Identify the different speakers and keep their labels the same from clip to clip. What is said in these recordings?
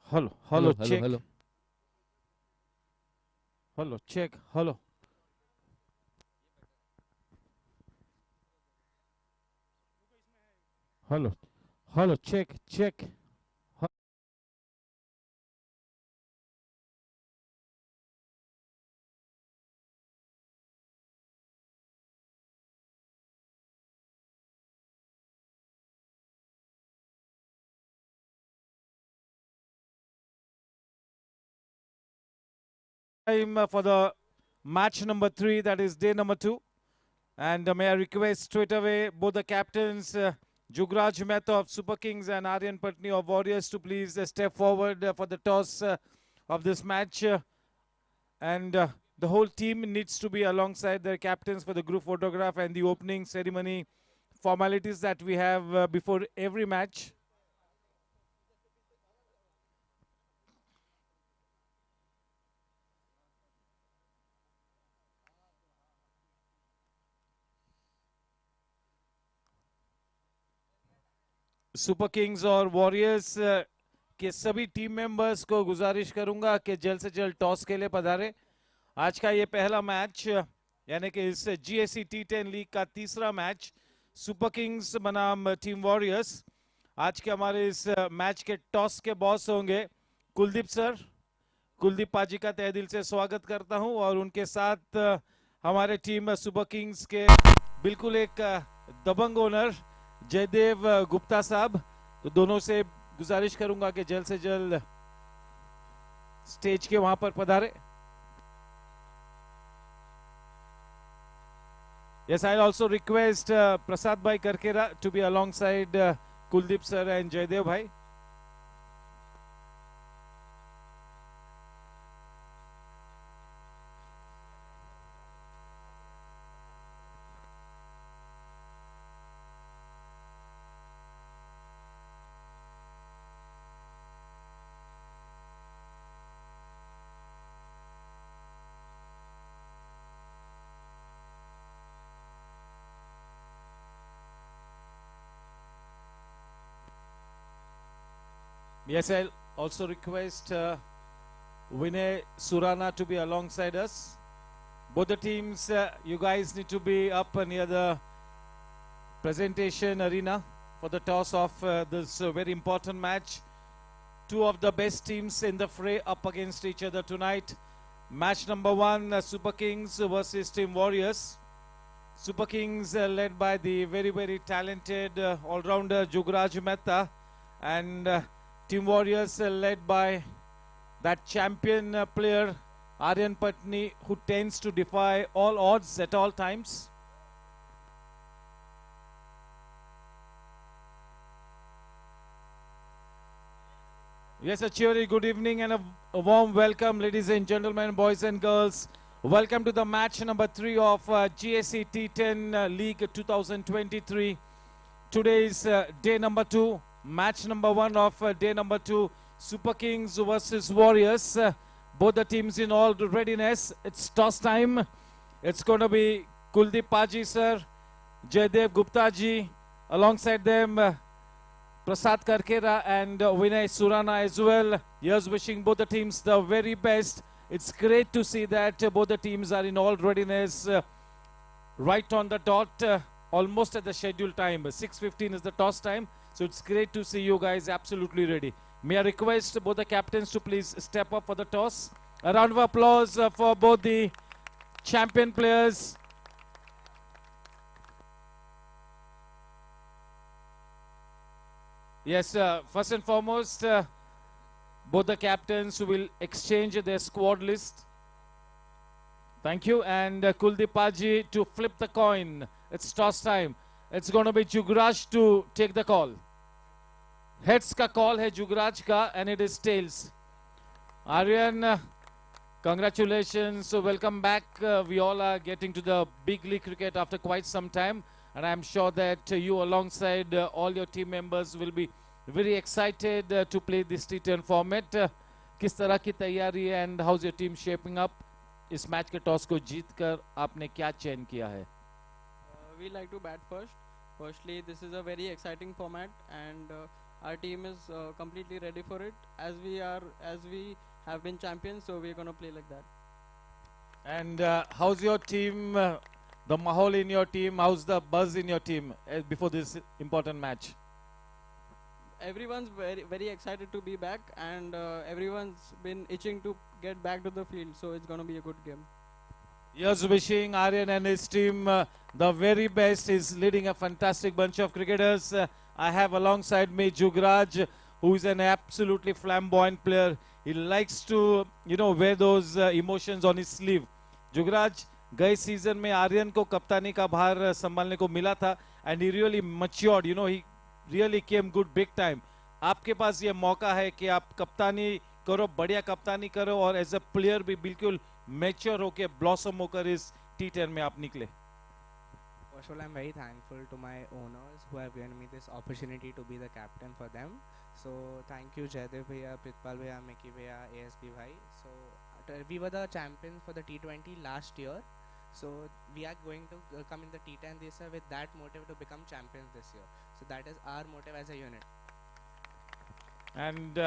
Speaker 1: Hello,
Speaker 2: Hello,
Speaker 1: check.
Speaker 2: hello.
Speaker 1: Hello, check. Hello. Hello, check. Time for the match number 3, that is day number 2. And may I request straight away both the captains, Jugraj Mehta of Super Kings and Aryan Patni of Warriors, to please step forward for the toss of this match. And the whole team needs to be alongside their captains for the group photograph and the opening ceremony formalities that we have before every match. Super Kings और warriors के सभी team members को गुजारिश करूंगा कि जल्द से जल्द टॉस के लिए पधारे। आज का ये पहला मैच यानी कि इस जीएससी T10 लीग का तीसरा मैच सुपर किंग्स बनाम टीम वॉरियर्स। आज के हमारे इस मैच के टॉस के बॉस होंगे कुलदीप सर। कुलदीप पाजी का तहे दिल से स्वागत करता हूं और उनके साथ हमारे टीम सुपर किंग्स के बिल्कुल एक दबंग ओनर जयदेव गुप्ता साहब। तो दोनों से गुजारिश करूंगा कि जल्द से जल्द स्टेज के वहां पर पधारे। Yes, I'll also request Prasad Bhai Karkera to be alongside Kuldeep sir and Jaydev Bhai. Yes, I'll also request Vinay Surana to be alongside us. Both the teams, you guys need to be up near the presentation arena for the toss of this very important match. Two of the best teams in the fray up against each other tonight. Match number 1, Super Kings versus Team Warriors. Super Kings led by the very talented all-rounder Jugraj Mehta, and Team Warriors led by that champion player Aryan Patni, who tends to defy all odds at all times. Yes, a cheery good evening and a warm welcome, ladies and gentlemen, boys and girls. Welcome to the match number 3 of Gsc T10 League 2023. Today is day number 2. Match number 1 of day number 2, Super Kings versus Warriors. Both the teams in all readiness. It's toss time. It's going to be Kuldeep Paji sir, Jaydev Gupta ji, alongside them Prasad Karkera and Vinay Surana as well. Here's wishing both the teams the very best. It's great to see that both the teams are in all readiness, right on the dot, almost at the scheduled time. 6:15 is the toss time. So it's great to see you guys absolutely ready. May I request both the captains to please step up for the toss. A round of applause for both the champion players. Yes, first and foremost, both the captains will exchange their squad list. Thank you. And Kuldeep Paji to flip the coin. It's toss time. It's going to be Jugraj to take the call. Heads का call है जुगराज का, and it is tails. Aryan, congratulations, so welcome back. We all are getting to the big league cricket after quite some time, and I'm sure that you alongside all your team members will be very excited to play this T10 format. किस तरह की तैयारी and how's your team shaping up? इस match के toss को जीतकर आपने क्या चयन किया है?
Speaker 3: We like to bat first. Firstly, this is a very exciting format, and
Speaker 2: Our team is completely ready for it. As we have been champions, so we're gonna play like that.
Speaker 1: And how's your team? The mahal in your team? How's the buzz in your team before this important match?
Speaker 2: Everyone's very excited to be back, and everyone's been itching to get back to the field. So it's gonna be a good game.
Speaker 1: Here's wishing Aryan and his team the very best. He's leading a fantastic bunch of cricketers. I have alongside me Jugraj, who is an absolutely flamboyant player. He likes to, wear those emotions on his sleeve. Jugraj, गए season में आर्यन को कप्तानी का भार संभालने को मिला था and he really matured. He really came good big time. आपके पास ये मौका है कि आप कप्तानी करो, बढ़िया कप्तानी करो और एज अ प्लेयर भी बिल्कुल मैच्योर होके ब्लॉसम होकर इस T10 में आप निकले.
Speaker 3: First of all, I'm very thankful to my owners who have given me this opportunity to be the captain for them. So thank you Jaidev bhaiya, Pritpal bhaiya, Mickey bhaiya, ASP bhai. So we were the champions for the T20 last year. So we are going to come in the T10 this year with that motive to become champions this year. So that is our motive as a unit.
Speaker 1: And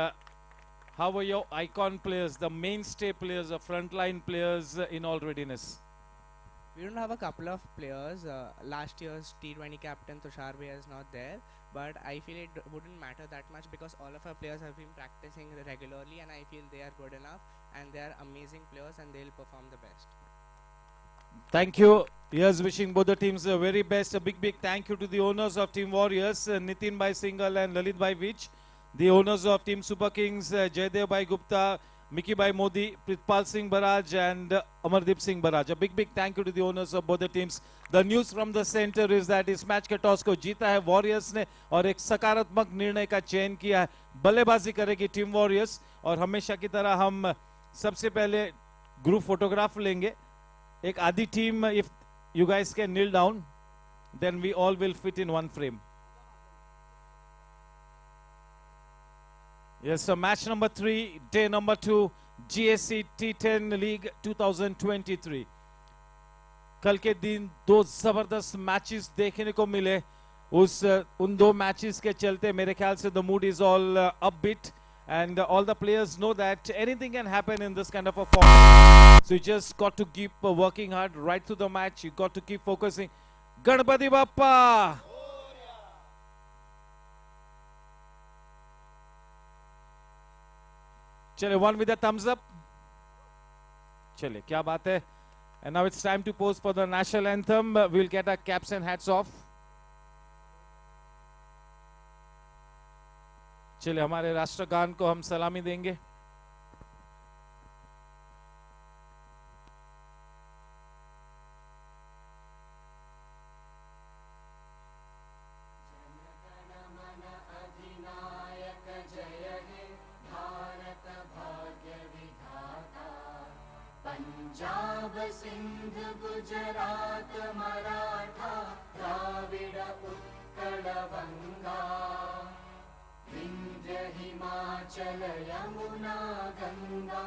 Speaker 1: how are your icon players, the mainstay players, the frontline players in all readiness?
Speaker 3: We don't have a couple of players. Last year's T20 captain Tushar bhaiya is not there, but I feel it wouldn't matter that much because all of our players have been practicing regularly, and I feel they are good enough and they are amazing players and they'll perform the best.
Speaker 1: Thank you. Here's wishing both the teams the very best. A big thank you to the owners of Team Warriors, Nitin Bhai Singhal and Lalit Bhai Vich. The owners of Team Super Kings, Jaidev Bhai Gupta, Mickey Bhai Modi, Pritpal Singh Baraj and Amardeep Singh Baraj. A big thank you to the owners of both the teams. The news from the center is that इस match के toss को जीता है warriors ने और एक सकारात्मक निर्णय का चयन किया है. बल्लेबाजी करेगी टीम वॉरियर्स और हमेशा की तरह हम सबसे पहले ग्रुप फोटोग्राफ लेंगे. एक आधी team, if you guys can kneel down, then we all will fit in one frame. Yes, so match number 3, day number 2, GAC T10 League 2023. कल के दिन दो जबरदस्त मैचेस देखने को मिले. उन दो मैचेस के चलते मेरे ख्याल से the mood is all upbeat and all the players know that anything can happen in this kind of a format. So you just got to keep working hard right through the match. You got to keep focusing. Ganpati Bappa! चले, one with a thumbs up. चले, क्या बात है. And now it's time to pose for the national anthem. We'll get our caps and hats off. चले, हमारे राष्ट्रगान को हम सलामी देंगे.
Speaker 4: पंजाब सिंध गुजरात मराठा द्राविड उत्कल बंगा विंध्य हिमाचल यमुना गंगा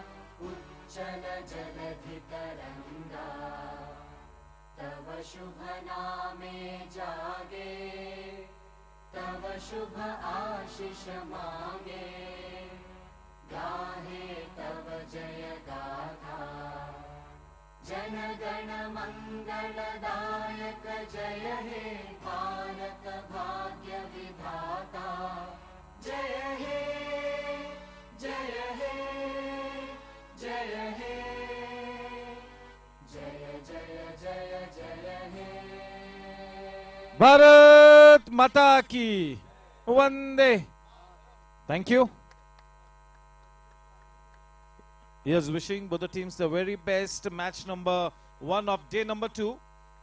Speaker 4: उच्चल जलधि तरंगा तव शुभ नामे जागे तव शुभ आशीष मांगे गाहे तव जय गाथा जन गण मंगलदायक जय हे भारत भाग्य विधाता जय हे जय हे जय हे जय जय जय जय हे.
Speaker 1: भारत माता की वंदे. Thank you. Here's wishing both the teams the very best. Match number 1 of day number 2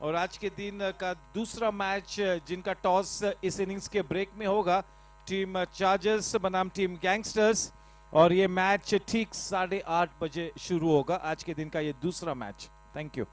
Speaker 1: और आज के दिन का दूसरा मैच जिनका टॉस इस इनिंग्स के ब्रेक में होगा टीम चार्जर्स बनाम टीम गैंगस्टर्स और ये मैच ठीक 8:30 बजे शुरू होगा. आज के दिन का ये दूसरा match. Thank you.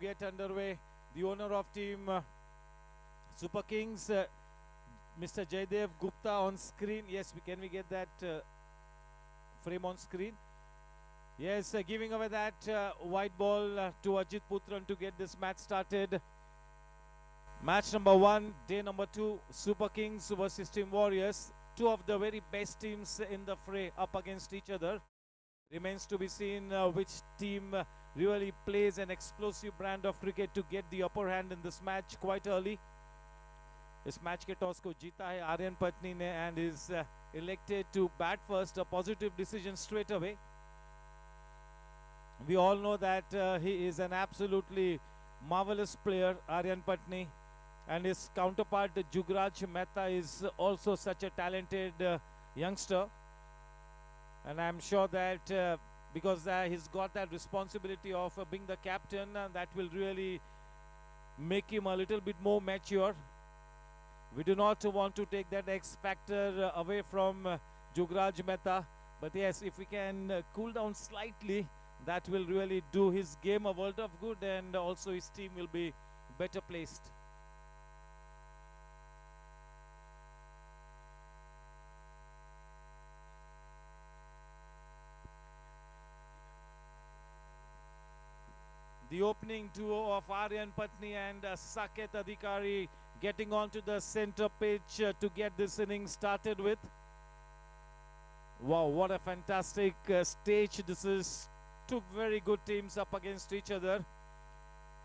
Speaker 1: get underway. The owner of team Super Kings, Mr. Jaydev Gupta on screen. Yes, can we get that frame on screen? Yes, giving away that white ball to Ajit Putran to get this match started. Match number 1, day number 2, Super Kings versus Team Warriors. Two of the very best teams in the fray up against each other. Remains to be seen which team really plays an explosive brand of cricket to get the upper hand in this match quite early. इस match के toss को जीता है आर्यन पटनी ने and is elected to bat first, a positive decision straight away. We all know that he is an absolutely marvelous player, Aryan Patni, and his counterpart Jugraj Mehta is also such a talented youngster, and I'm sure that because he's got that responsibility of being the captain, that will really make him a little bit more mature. We do not want to take that X factor away from Jugraj Mehta, but yes, if we can cool down slightly, that will really do his game a world of good, and also his team will be better placed. The opening duo of Aryan Patni and Saket Adhikari getting onto the center pitch to get this inning started with. Wow, what a fantastic stage this is. Two very good teams up against each other.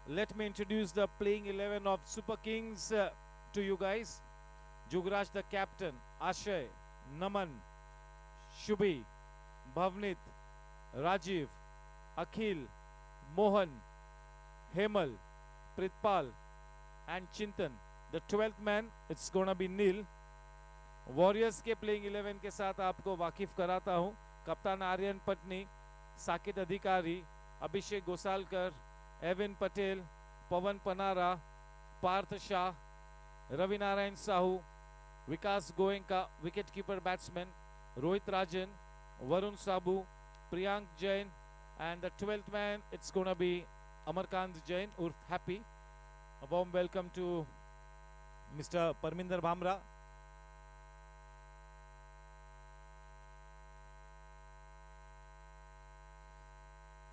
Speaker 1: Let me introduce the playing 11 of Super Kings to you guys. Jugraj the captain, Ashay, Naman, Shubhi, Bhavnit, Rajiv, Akhil, Mohan, Hemal, Pritpal and Chintan. The 12th man, it's gonna be Neil. Warriors के playing 11 के साथ आपको वाकिफ कराता हूँ. कप्तान Aryan Patni, Sakit Adhikari, Abhishek Gosalkar, Evin Patel, Pawan Panara, Parth Shah, Ravi Narayan Sahu, Vikas Goenka, wicket keeper batsman, Rohit Rajan, Varun Sabu, Priyank Jain, and the 12th man, it's gonna be Amarkant Jain, Urf Happy. A warm welcome to Mr. Parminder Bhamra.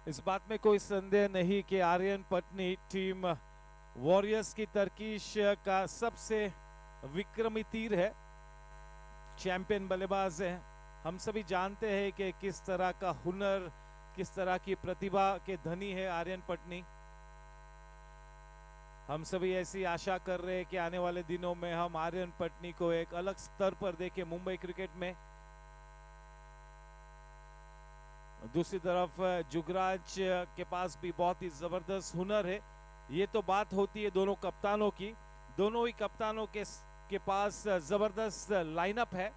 Speaker 1: इस बात में कोई संदेह नहीं कि आर्यन पटनी टीम वॉरियर्स की तरकीश का सबसे विक्रमी तीर है, चैंपियन बल्लेबाज है. हम सभी जानते हैं कि किस तरह का हुनर, किस तरह की प्रतिभा के धनी है आर्यन पटनी. हम सभी ऐसी आशा कर रहे हैं कि आने वाले दिनों में हम आर्यन पटनी को एक अलग स्तर पर देखें मुंबई क्रिकेट में. दूसरी तरफ जुगराज के पास भी बहुत ही जबरदस्त हुनर है. ये तो बात होती है दोनों कप्तानों की. दोनों ही कप्तानों के पास जबरदस्त लाइनअप है.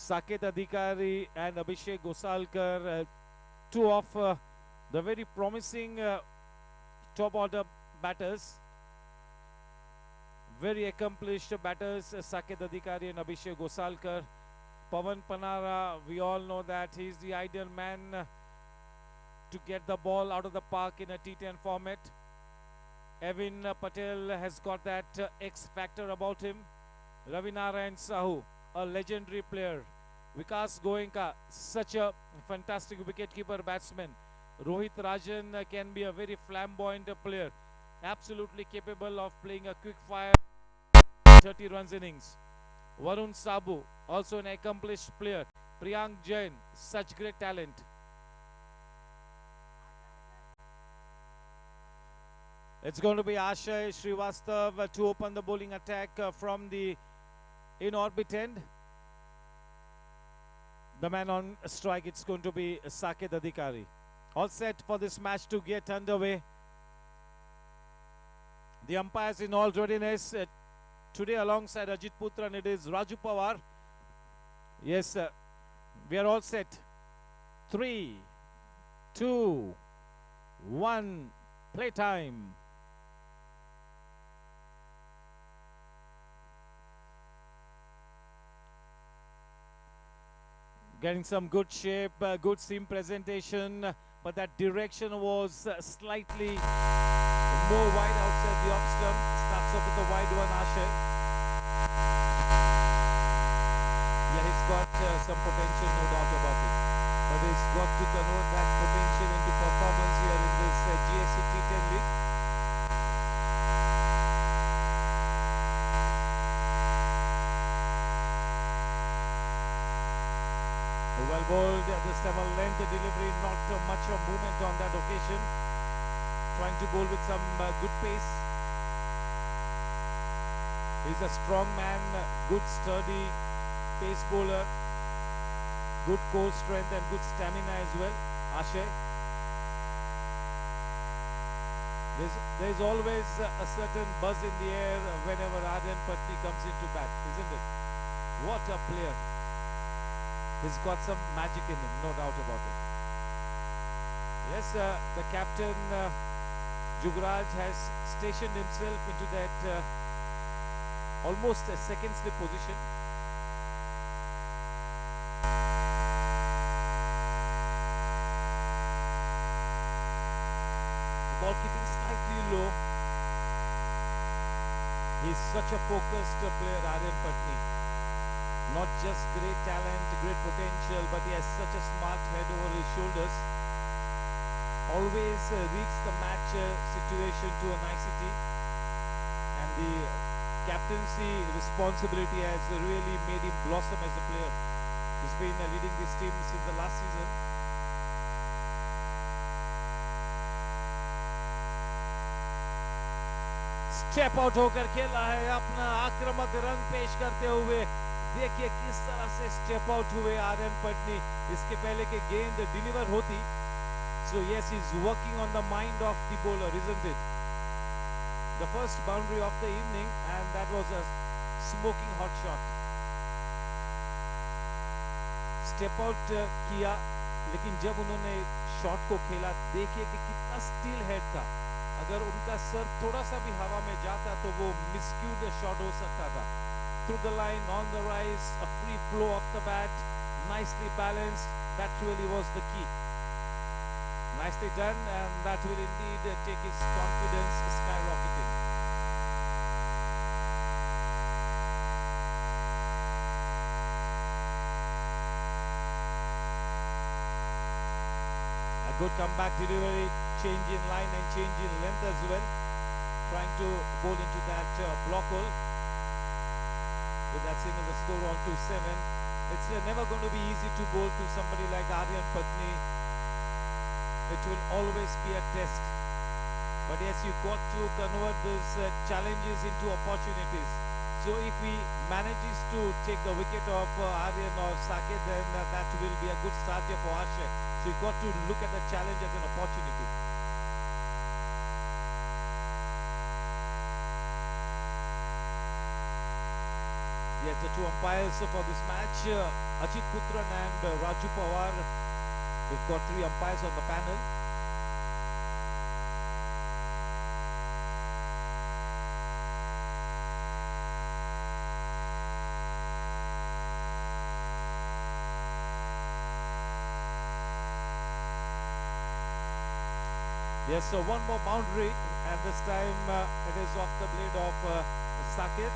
Speaker 1: Saket Adhikari and Abhishek Gosalkar, two of the very promising top order batters, very accomplished batters, Saket Adhikari and Abhishek Gosalkar. Pavan Panara, we all know that he's the ideal man to get the ball out of the park in a T10 format. Evin Patel has got that X factor about him. Ravi Narayan Sahu, a legendary player. Vikas Goenka, such a fantastic wicketkeeper batsman. Rohit Rajan can be a very flamboyant player, absolutely capable of playing a quick fire 30 runs innings. Varun Sabu, also an accomplished player. Priyank Jain, such great talent. It's going to be Ashay Srivastav to open the bowling attack from the in-orbit end. The man on strike, it's going to be Saket Adhikari. All set for this match to get underway. The umpires in all readiness. Today alongside Ajit Putran, it is Raju Pawar. Yes, we are all set. 3, 2, 1, playtime. getting some good shape, good seam presentation, but that direction was slightly more wide outside the off stump. Starts off with the wide one, Ashay. Yeah, he's got some potential, no doubt about it. But he's got to convert that potential into performance here in this Gsc T10 League. Well bowled, this time a length delivery, not much of movement on that occasion. Trying to bowl with some good pace. He's a strong man, good sturdy pace bowler, good core strength and good stamina as well. Ashay. There's always a certain buzz in the air whenever Aryan Patni comes into bat, isn't it? What a player. He's got some magic in him, no doubt about it. Yes, the captain Jugraj has stationed himself into that almost a second slip position. The ball keeping slightly low. He's such a focused player, Aryan Patni. Not just great talent, great potential, but he has such a smart head over his shoulders. Always reads the match situation to a nicety, and the captaincy responsibility has really made him blossom as a player. He's been leading this team since the last season. Step out होकर खेला है अपना आक्रामक रंग पेश करते हुए. देखिए किस तरह से स्टेप आउट हुए आर्यन पटनी. इसके पहले के गेंद डिलीवर होती. So yes, he's working on the mind of the bowler, isn't it? The first boundary of the evening, and that was a smoking hot shot. Step out किया, लेकिन जब उन्होंने शॉट को खेला, देखिए कि कितना स्टील हेड था. अगर उनका सर थोड़ा सा भी हवा में जाता तो वो मिसक्यूड शॉट हो सकता था. Through the line, on the rise, a free flow of the bat, nicely balanced. That really was the key. Nicely done, and that will indeed take his confidence skyrocketing. A good comeback delivery, change in line and change in length as well. Trying to bowl into that block hole. With that seen as a score on 2-7. It's never going to be easy to bowl to somebody like Aryan Patni. It will always be a test. But yes, you got to convert these challenges into opportunities. So if he manages to take the wicket of Aryan or Saket, then that will be a good start here for Ashay. So you got to look at the challenge as an opportunity. Yes, the two umpires for this match, Ajit Putran and Raju Pawar. We've got three umpires on the panel. Yes, so one more boundary, and this time it is off the blade of Saket.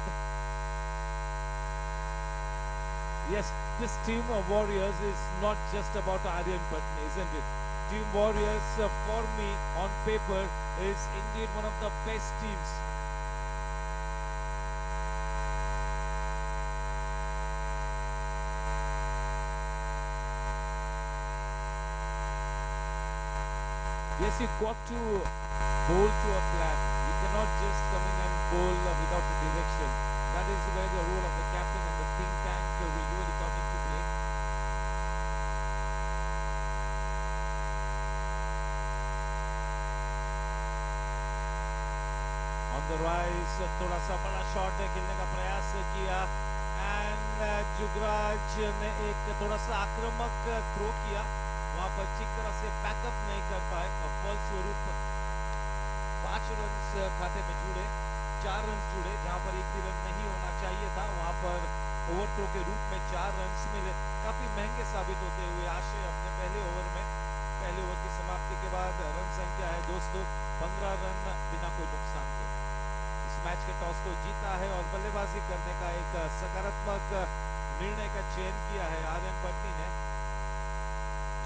Speaker 1: Yes, this team of Warriors is not just about Aryan Patni, isn't it? Team Warriors, for me, on paper, is indeed one of the best teams. Yes, you got to bowl to a plan. You cannot just come in and bowl without a direction. That is where the role of the captain and the think tank will really come into play. On the rise, थोड़ा सा बड़ा shot खेलने का प्रयास किया, and Jugraj ने एक थोड़ा सा आक्रामक थ्रो किया. वहां पर ठीक तरह से बैकअप नहीं कर पाए. फलस्वरूप 5 रन खाते में जुड़े, 4 रन जुड़े, जहां पर एक भी रन नहीं होना चाहिए था. वहां पर ओवरथ्रो के रूप में 4 रन मिले. काफी महंगे साबित साबित होते हुए आशय अपने पहले ओवर में, पहले ओवर की समाप्ति के बाद रन संख्या है दोस्तों 15 रन बिना कोई नुकसान के। इस मैच के टॉस को जीता है और बल्लेबाजी करने का एक सकारात्मक निर्णय का चयन किया है आर्यन पटनी ने।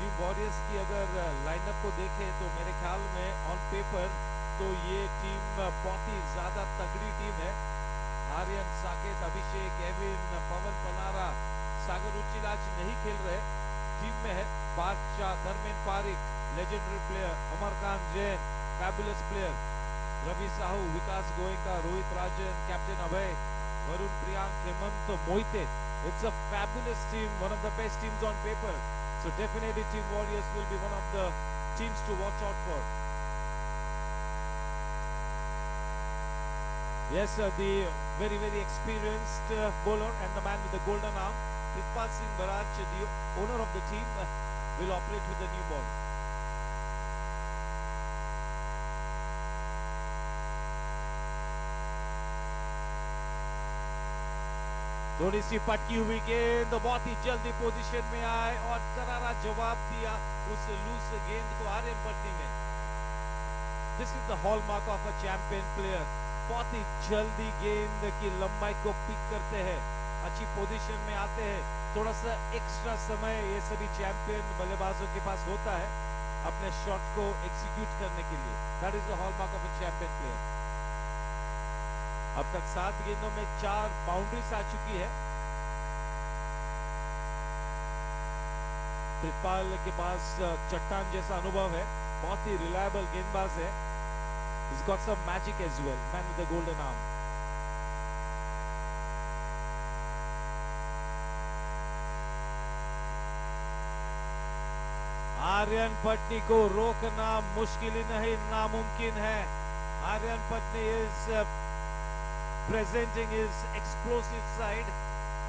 Speaker 1: टीम वॉरियर्स की अगर लाइनअप को देखें तो मेरे ख्याल में ऑन पेपर तो ये टीम बहुत ही ज्यादा तगड़ी टीम है। आर्यन, साकेत, अभिषेक, एविन, पवन पनारा, सागर उच्चिलाज नहीं खेल रहे, टीम में है Badshah, Dharmendra Pareek, legendary player, Amarkant Jain, fabulous player, Ravi Sahu, Vikas Goenka, Rohit Rajan, captain Abhay, Varun Priyank, Hemant Mohite. It's a fabulous team, one of the best teams on paper. So definitely Team Warriors will be one of the teams to watch out for. Yes, the very experienced bowler and the man with the golden arm, Prithpal Singh Baraj, the owner of the team, will operate with the new ball. थोड़ी सी पटकी हुई गेंद बहुत ही जल्दी position में आए और करारा जवाब दिया उस लूज गेंद को आर्यन पटनी ने। This is the hallmark of a champion player. बहुत ही जल्दी गेंद की लंबाई को पिक करते हैं, अच्छी पोजीशन में आते हैं। थोड़ा सा एक्स्ट्रा समय ये सभी चैंपियन बल्लेबाजों के पास होता है अपने शॉट को एग्जीक्यूट करने के लिए। That is the hallmark of a champion player. अब तक 7 गेंदों में 4 बाउंड्रीज आ चुकी है। प्रितपाल के पास चट्टान जैसा अनुभव है, बहुत ही रिलायबल गेंदबाज है। He's got some magic as well, man with the golden arm. Aryan Patni को रोकना मुश्किल ही नहीं, नामुमकिन है। Aryan Patni is presenting his explosive side,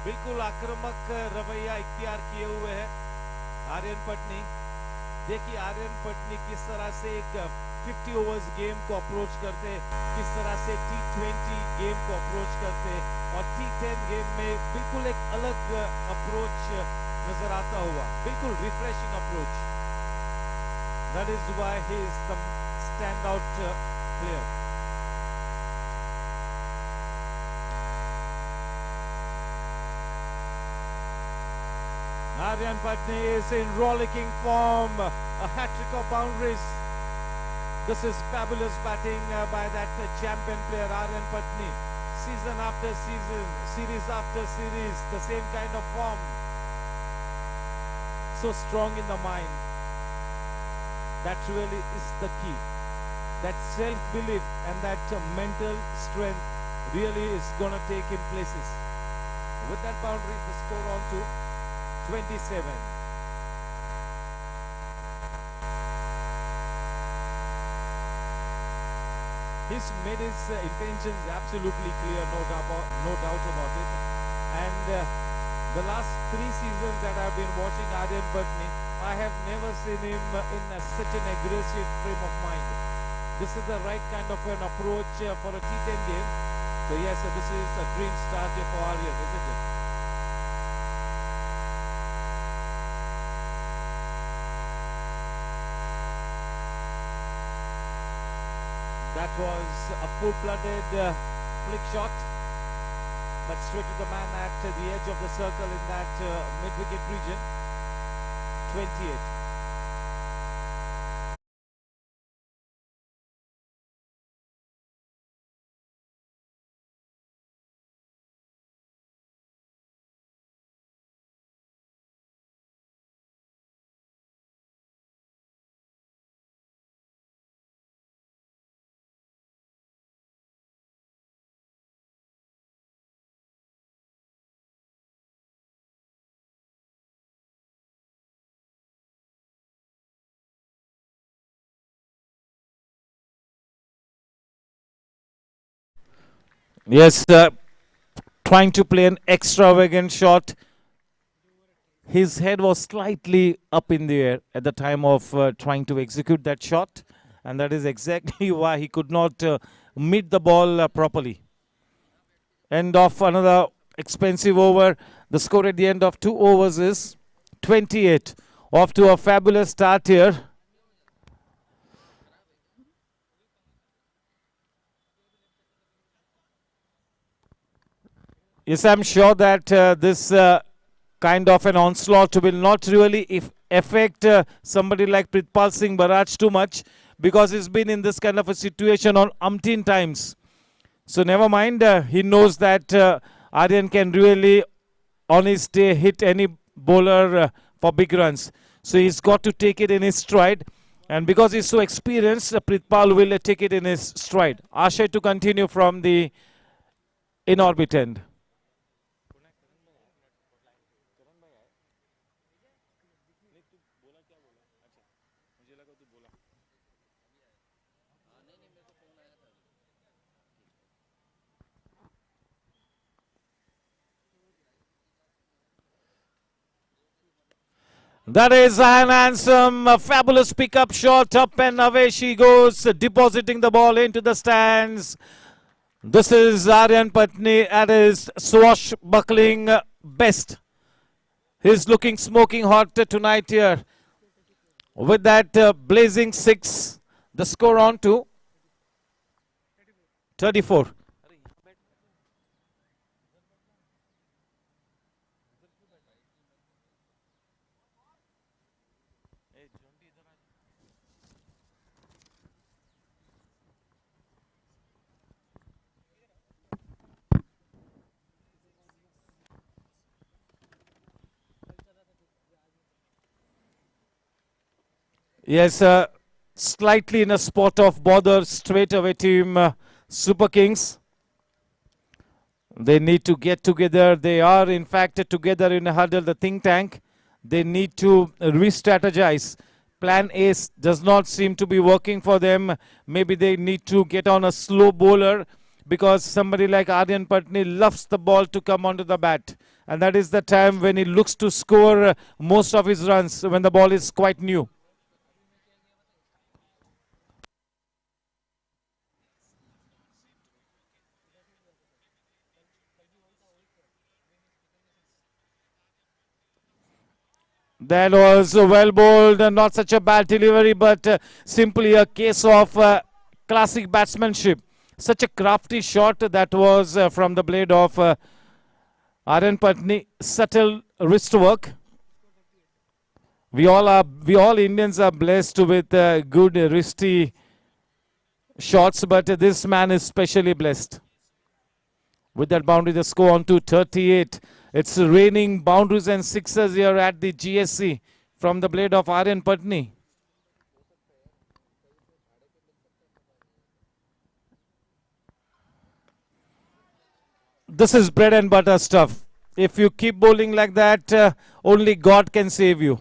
Speaker 1: बिल्कुल आक्रामक रवैया इख्तियार किए हुए है आर्यन पटनी। देखिए आर्यन पटनी किस तरह से एक 50 ओवर्स गेम को अप्रोच करते, किस तरह से T20 गेम को अप्रोच करते और T10 गेम में बिल्कुल एक अलग अप्रोच नजर आता हुआ, बिल्कुल refreshing approach. That is why he is the stand out player. Aryan Patni is in rollicking form, a hat-trick of boundaries. This is fabulous batting by that champion player Aryan Patni. Season after season, series after series, the same kind of form. So strong in the mind. That really is the key. That self-belief and that mental strength really is going to take him places. With that boundary, the score on to 27. He's made his intentions absolutely clear, no doubt about it. And the last 3 seasons that I've been watching Aryan Patni, I have never seen him in such an aggressive frame of mind. This is the right kind of an approach for a T10 game. So yes, this is a dream start for Aryan, isn't it? That was a full-blooded flick shot, but straight to the man at the edge of the circle in that mid-wicket region. 28. Yes, trying to play an extravagant shot. His head was slightly up in the air at the time of trying to execute that shot, and that is exactly why he could not meet the ball properly. End of another expensive over. The score at the end of 2 overs is 28. Off to a fabulous start here. Yes, I'm sure that this kind of an onslaught will not really affect somebody like Pritpal Singh Baraj too much, because he's been in this kind of a situation on umpteen times. So never mind, he knows that Aryan can really on his day hit any bowler for big runs. So he's got to take it in his stride. And because he's so experienced, Pritpal will take it in his stride. Ashay to continue from the in-orbit end. That is an handsome, fabulous pickup shot. Up and away she goes, depositing the ball into the stands. This is Aryan Patni at his swashbuckling best. He's looking smoking hot tonight here. With that blazing 6, the score on to 34. Yes, slightly in a spot of bother straight away team Super Kings. They need to get together. They are in fact together in a huddle, the think tank. They need to re-strategize. Plan A does not seem to be working for them. Maybe they need to get on a slow bowler, because somebody like Aryan Patni loves the ball to come onto the bat. And that is the time when he looks to score most of his runs, when the ball is quite new. That was well bowled, not such a bad delivery, but simply a case of classic batsmanship. Such a crafty shot that was from the blade of Aryan Patni. Subtle wrist work. We all Indians are blessed with good wristy shots, but this man is specially blessed. With that boundary, the score on to 38. It's raining boundaries and sixes here at the GSC from the blade of Aryan Patni. This is bread and butter stuff. If you keep bowling like that, only God can save you.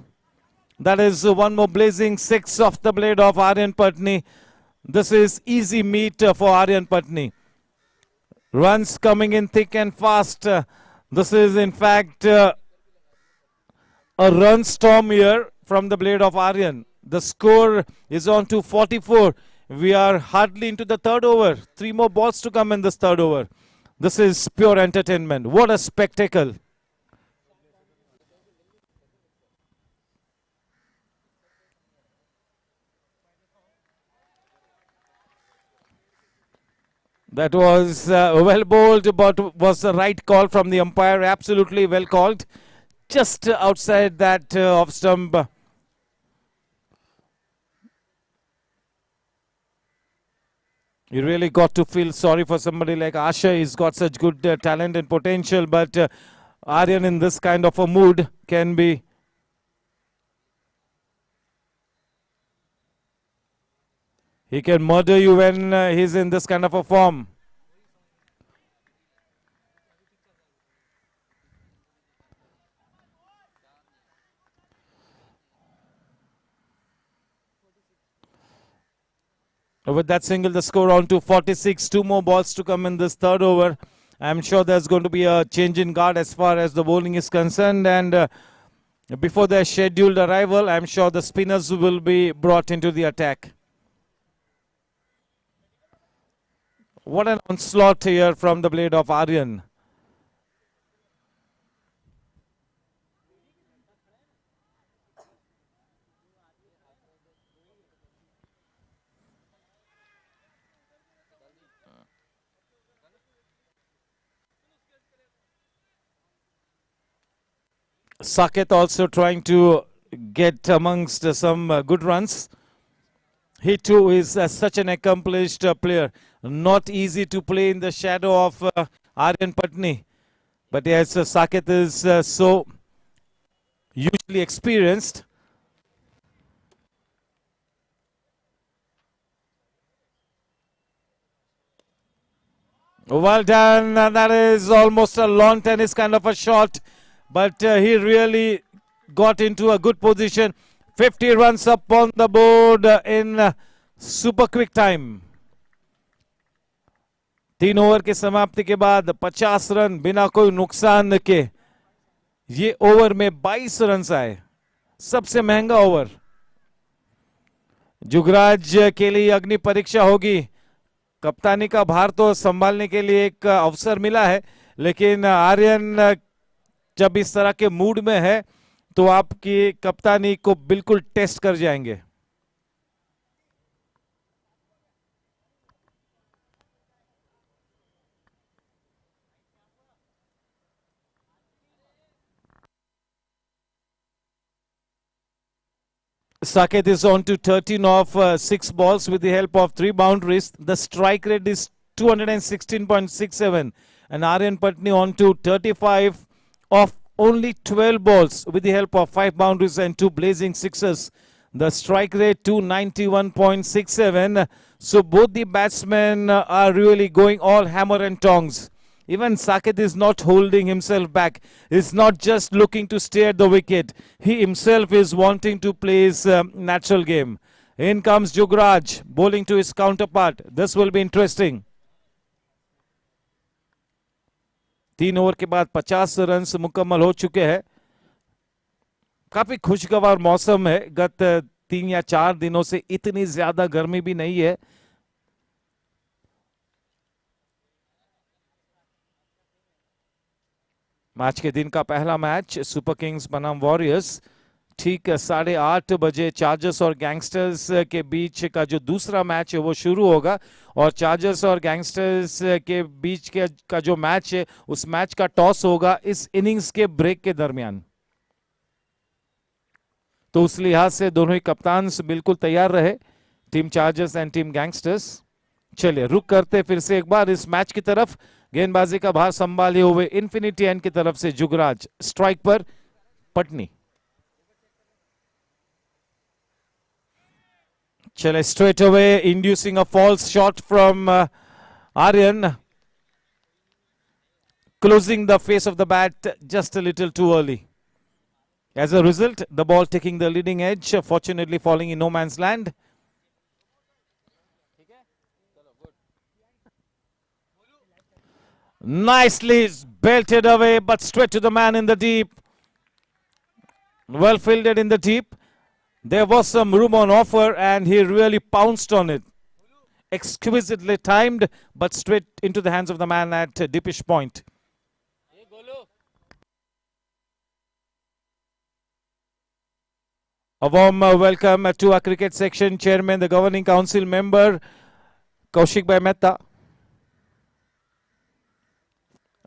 Speaker 1: That is one more blazing 6 off the blade of Aryan Patni. This is easy meat for Aryan Patni. Runs coming in thick and fast. This is in fact a run storm here from the blade of Aryan. The score is on to 44. We are hardly into the third over. 3 more balls to come in this third over. This is pure entertainment. What a spectacle. That was well bowled, but was the right call from the umpire. Absolutely well called. Just outside that off stump. You really got to feel sorry for somebody like Asha. He's got such good talent and potential, but Aryan in this kind of a mood can be. He can murder you when he's in this kind of a form. With that single, the score on to 46. 2 more balls to come in this third over. I'm sure there's going to be a change in guard as far as the bowling is concerned. And before their scheduled arrival, I'm sure the spinners will be brought into the attack. What an onslaught here from the blade of Aryan. Saket also trying to get amongst some good runs. He too is such an accomplished player. Not easy to play in the shadow of Aryan Patni. But yes, Saket is so hugely experienced. Well done. That is almost a lawn tennis kind of a shot. But he really got into a good position. 50 runs up on the board in super quick time. 3 over की समाप्ति के बाद 50 run बिना कोई नुकसान के ये over में 22 रन आए. सबसे महंगा ओवर. जुगराज के लिए अग्नि परीक्षा होगी. कप्तानी का भार तो संभालने के लिए एक अवसर मिला है, लेकिन आर्यन जब इस तरह के मूड में है तो आपकी कप्तानी को बिल्कुल टेस्ट कर जाएंगे. Saket is on to 13 of 6 balls with the help of 3 boundaries. The strike rate is 216.67 and Aryan Patni on to 35 of only 12 balls with the help of 5 boundaries and 2 blazing sixes. The strike rate 291.67. So both the batsmen are really going all hammer and tongs. Even Saket is not holding himself back. He's not just looking to stay at the wicket. He himself is wanting to play his natural game. In comes Jugraj, bowling to his counterpart. This will be interesting. 3 over के बाद 50 run मुकम्मल हो चुके हैं. काफी खुशगवार मौसम है. गत 3 या 4 दिनों से इतनी ज्यादा गर्मी भी नहीं है. मैच के दिन का पहला मैच सुपर किंग्स बनाम वॉरियर्स. ठीक 8:30 बजे चार्जर्स और गैंगस्टर्स के बीच का जो दूसरा मैच है वो शुरू होगा और चार्जर्स और गैंगस्टर्स के बीच का जो मैच है उस मैच का टॉस होगा इस इनिंग्स के ब्रेक के दरमियान. तो उस लिहाज से दोनों ही कप्तान बिल्कुल तैयार रहे, team chargers and team gangsters. चलिए रुक करते फिर से एक बार इस मैच की तरफ. गेंदबाजी का भार संभाले हुए इन्फिनिटी एंड की तरफ से जुगराज. स्ट्राइक पर पटनी. चले straight away inducing a false shot from Aryan. Closing the face of the bat just a little too early. As a result, the ball taking the leading edge, fortunately falling in no man's land. Nicely belted away, but straight to the man in the deep. Well fielded in the deep. There was some room on offer and he really pounced on it. Exquisitely timed, but straight into the hands of the man at deepish point. A warm welcome to our cricket section chairman, the governing council member, Kaushik Bhai Mehta.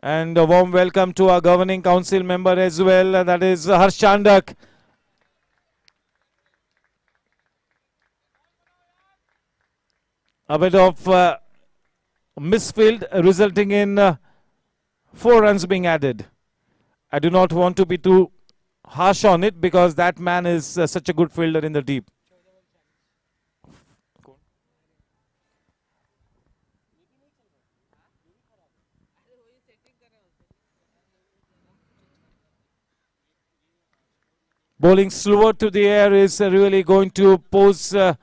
Speaker 1: And a warm welcome to our governing council member as well, that is Harsh Chandak. A bit of misfield resulting in 4 runs being added. I do not want to be too harsh on it because that man is such a good fielder in the deep. Bowling slower to the air is really going to pose a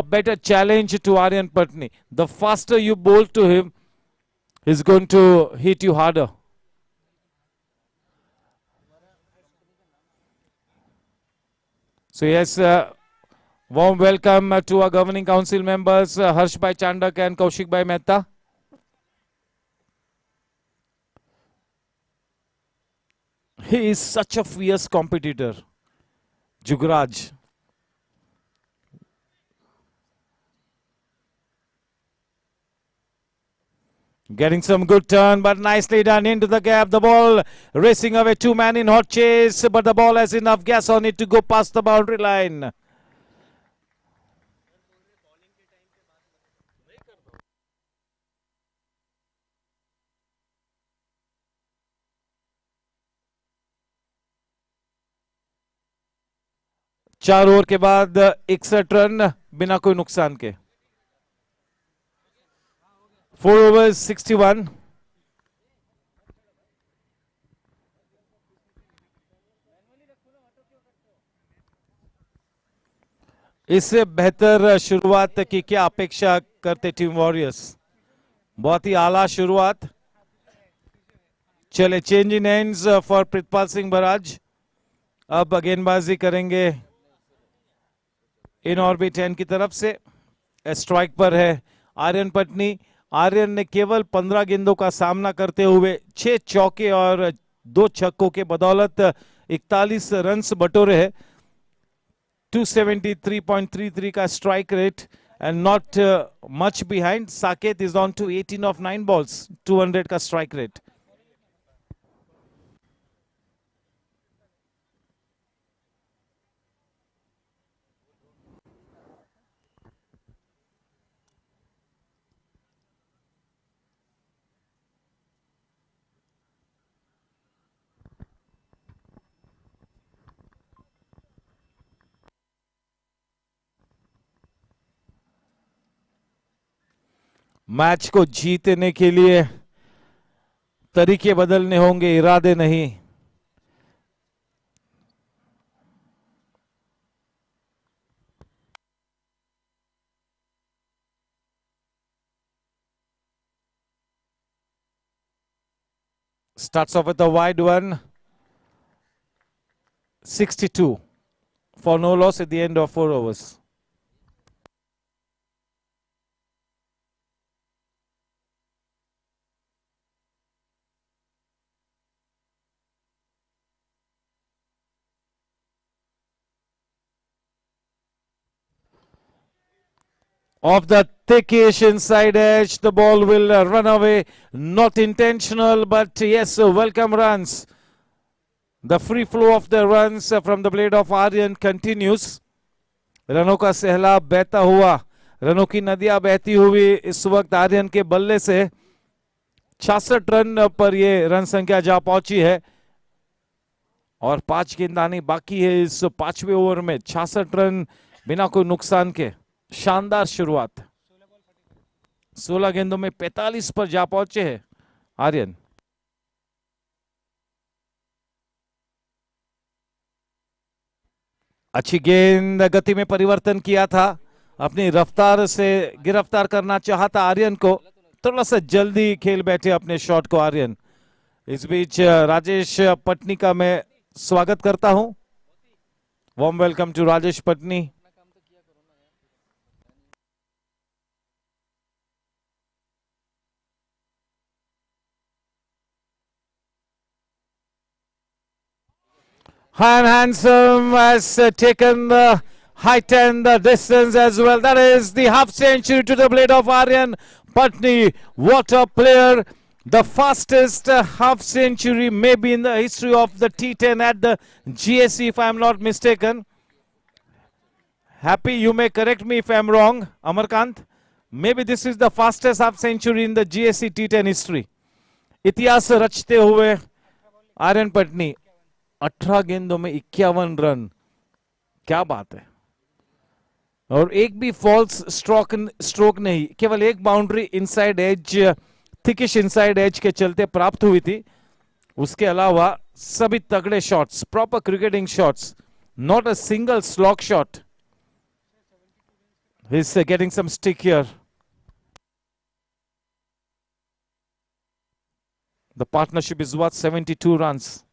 Speaker 1: better challenge to Aryan Patni. The faster you bowl to him, he's going to hit you harder. So yes, warm welcome to our governing council members, Harsh Bhai Chandak and Kaushik Bhai Mehta. He is such a fierce competitor, Jugraj. Getting some good turn, but nicely done into the gap. The ball racing away, 2-man in hot chase, but the ball has enough gas on it to go past the boundary line. चार over के बाद 61 run बिना कोई नुकसान के. 4 overs 61. इससे बेहतर शुरुआत की क्या अपेक्षा करते टीम वॉरियर्स. बहुत ही आला शुरुआत. चले change in ends for Pritpal Singh barrage. अब गेंदबाजी करेंगे इन ऑर्बिट एंड की तरफ से. स्ट्राइक पर है आर्यन पटनी. आर्यन ने केवल 15 गेंदों का सामना करते हुए 6 चौके और 2 छक्कों के बदौलत 41 रन्स बटोरे हैं. 273.33 का strike rate and not much behind. Saket is on to 18 of 9 balls, 200 का strike rate. मैच को जीतने के लिए तरीके बदलने होंगे, इरादे नहीं. Starts off with a wide one. 62 for no loss at the end of 4 overs. Off the thickish inside edge, the ball will run away. Not intentional, but yes, welcome runs. The free flow of the runs from the blade of Aryan continues. रनों का सहला बहता हुआ, रनों की नदियां बहती हुई इस वक्त आर्यन के बल्ले से 66 रन पर ये रन संख्या जा पहुंची है और 5 गेंदानी बाकी है इस 5वें ओवर में. 66 रन बिना कोई नुकसान के. शानदार शुरुआत. 16 गेंदों में 45 पर जा पहुंचे हैं आर्यन. अच्छी गेंद, गति में परिवर्तन किया था, अपनी रफ्तार से गिरफ्तार करना चाहता आर्यन को. थोड़ा सा जल्दी खेल बैठे अपने शॉट को आर्यन. इस बीच राजेश पटनी का मैं स्वागत करता हूं. Warm welcome to Rajesh Patni. And Handsome has taken the height and the distance as well. That is the half century to the blade of Aryan Patni. What a player. The fastest half century maybe in the history of the T10 at the GAC, if I am not mistaken. Happy, you may correct me if I am wrong, Amarkant. Maybe this is the fastest half century in the GAC T10 history. इतिहास रचते हुए आर्यन पटनी 18 गेंदों में 51 run. क्या बात है. और एक भी फॉल्स स्ट्रोक नहीं, केवल एक boundary inside edge, thickish inside edge के चलते प्राप्त हुई थी. उसके अलावा सभी तगड़े shots, proper cricketing shots. Not a single slog shot. He is getting some stick here. The partnership is worth 72 runs.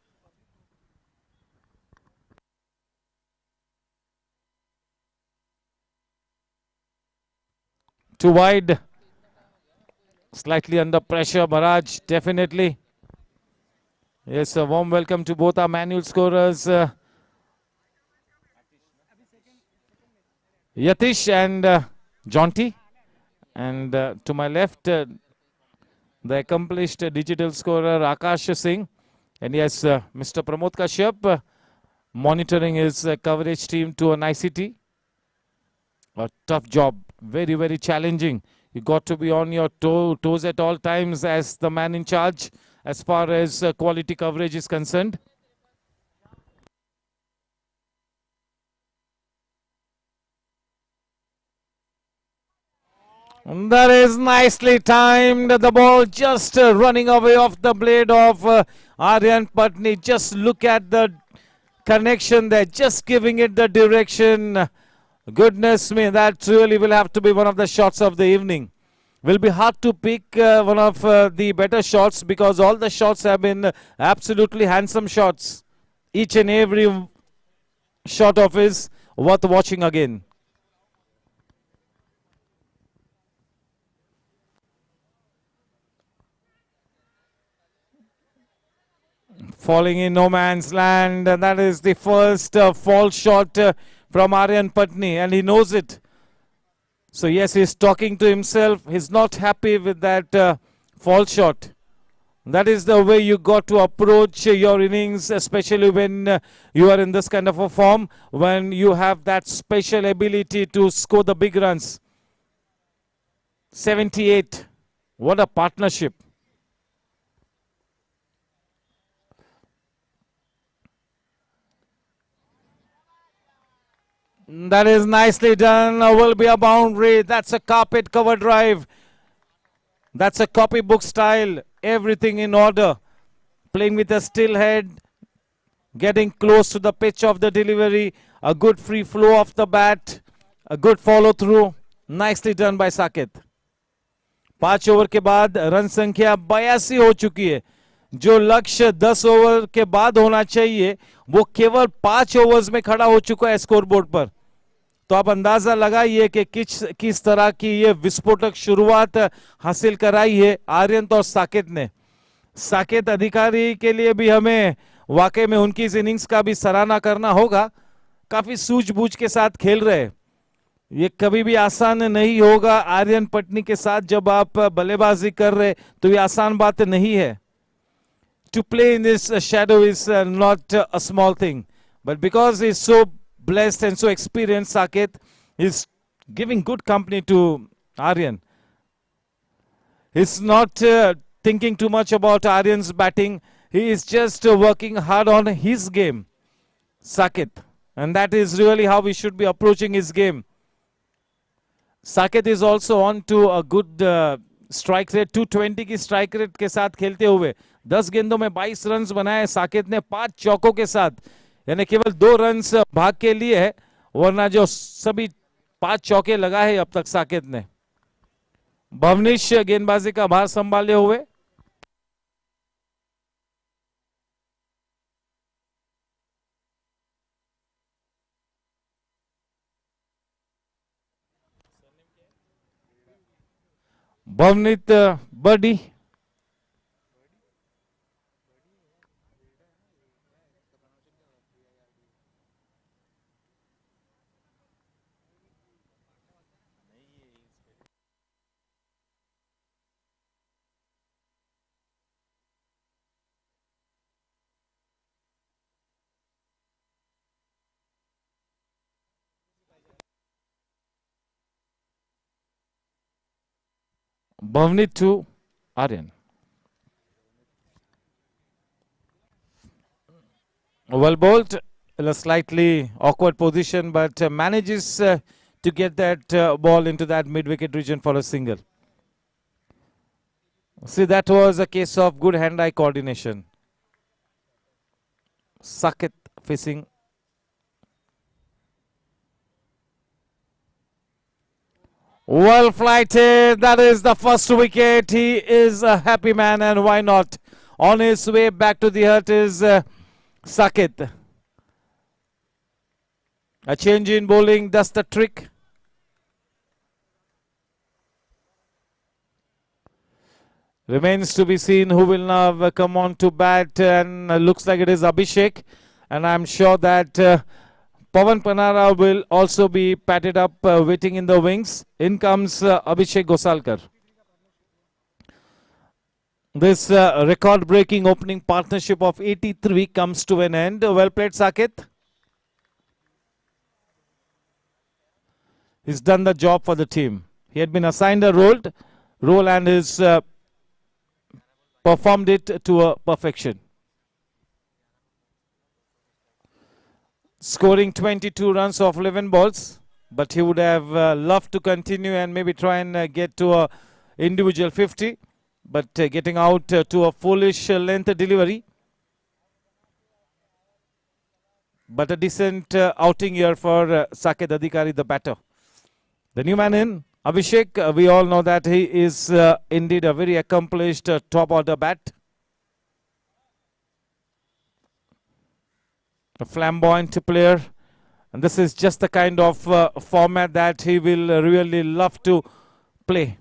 Speaker 1: Too wide. Slightly under pressure, Maharaj, definitely. Yes, a warm welcome to both our manual scorers, Yatish and Jonty. And to my left, the accomplished digital scorer Akash Singh. And yes, Mr. Pramod Kashyap monitoring his coverage team to a nicety. A tough job, very, very challenging. You got to be on your toes at all times as the man in charge as far as quality coverage is concerned. And that is nicely timed. The ball just running away off the blade of Aryan Patni. Just look at the connection there, just giving it the direction. Goodness me, that really will have to be one of the shots of the evening. Will be hard to pick one of the better shots because all the shots have been absolutely handsome shots. Each and every shot of his worth watching again. Falling in no man's land, and that is the first fall shot from Aryan Patni, and he knows it. So yes, he's talking to himself. He's not happy with that fall shot. That is the way you got to approach your innings, especially when you are in this kind of a form, when you have that special ability to score the big runs. 78. What a partnership. That is nicely done. Will be a boundary. That's a carpet cover drive. That's a copybook style. Everything in order. Playing with a still head. Getting close to the pitch of the delivery. A good free flow off the bat. A good follow through. Nicely done by Saket. 5 over के बाद run संख्या 82 हो चुकी है. जो लक्ष्य 10 over के बाद होना चाहिए वो केवल 5 ओवर्स में खड़ा हो चुका है स्कोर बोर्ड पर. तो आप अंदाजा लगाइए कि किस तरह की ये विस्फोटक शुरुआत हासिल कराई है आर्यन और साकेत ने. साकेत अधिकारी के लिए भी हमें वाकई में उनकी इस इनिंग्स का भी सराहना करना होगा. काफी सूझबूझ के साथ खेल रहे. ये कभी भी आसान नहीं होगा आर्यन पटनी के साथ जब आप बल्लेबाजी कर रहे, तो ये आसान बात नहीं है. To play in this shadow is not a small thing, but because he's so blessed and so experienced, Saket is giving good company to Aryan. He's not thinking too much about Aryan's batting. He is just working hard on his game, Saket, and that is really how we should be approaching his game. Saket is also on to a good strike rate. 220 की strike rate के साथ खेलते हुए 10 गेंदों में 22 run बनाए साकेत ने 5 चौकों के साथ. यानी केवल 2 रन भाग के लिए है, वरना जो सभी 5 चौके लगाए अब तक साकेत ने. भवनीश गेंदबाजी का भार संभाले हुए. भवनीत बडी. Bhavnit to Aryan. Well bowled in a slightly awkward position, but manages to get that ball into that mid-wicket region for a single. See, that was a case of good hand-eye coordination. Saket facing. Well flighted. That is the first wicket. He is a happy man, and why not? On his way back to the hut is Saket. A change in bowling does the trick. Remains to be seen who will now come on to bat, and looks like it is Abhishek. And I'm sure that Pawan Panara will also be patted up, waiting in the wings. In comes Abhishek Gosalkar. This record-breaking opening partnership of 83 comes to an end. Well played, Saket. He's done the job for the team. He had been assigned a role and has performed it to a perfection. Scoring 22 runs off 11 balls, but he would have loved to continue and maybe try and get to a individual 50, but getting out to a foolish length delivery. But a decent outing here for Saket Adhikari, the batter. The new man in, Abhishek, we all know that he is indeed a very accomplished top order bat. A flamboyant player, and this is just the kind of format that he will really love to play.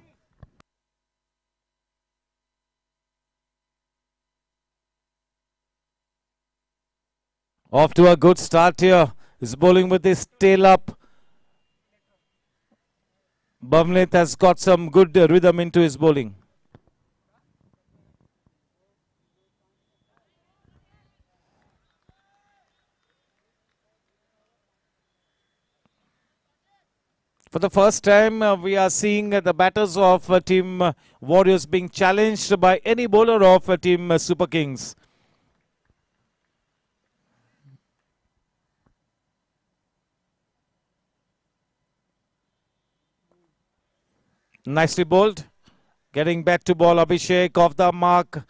Speaker 1: Off to a good start here. He's bowling with his tail up. Bhavneet has got some good rhythm into his bowling. For the first time, we are seeing the batters of Team Warriors being challenged by any bowler of Team Super Kings. Nicely bowled. Getting back to ball, Abhishek off the mark.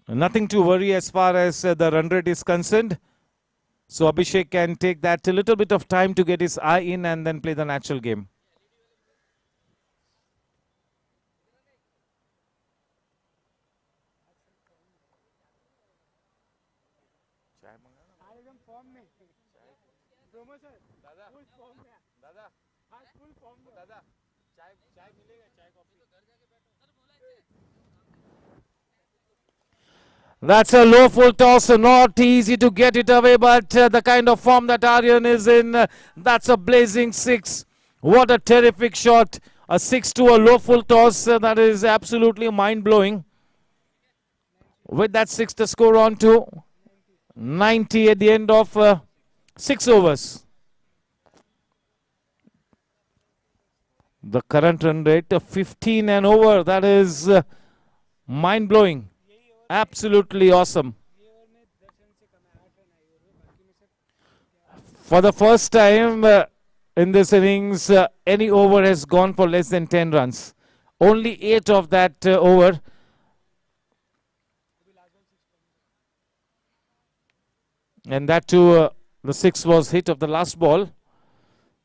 Speaker 1: Nothing to worry as far as the run rate is concerned. So Abhishek can take that a little bit of time to get his eye in and then play the natural game. That's a low full toss, not easy to get it away, but the kind of form that Aryan is in, that's a blazing six. What a terrific shot. A six to a low full toss, that is absolutely mind-blowing. With that six, the score on to 90 at the end of 6 overs. The current run rate of 15 and over, that is mind-blowing. Absolutely awesome. For the first time in this innings, any over has gone for less than 10 runs. Only 8 of that over. And that too, the 6 was hit of the last ball.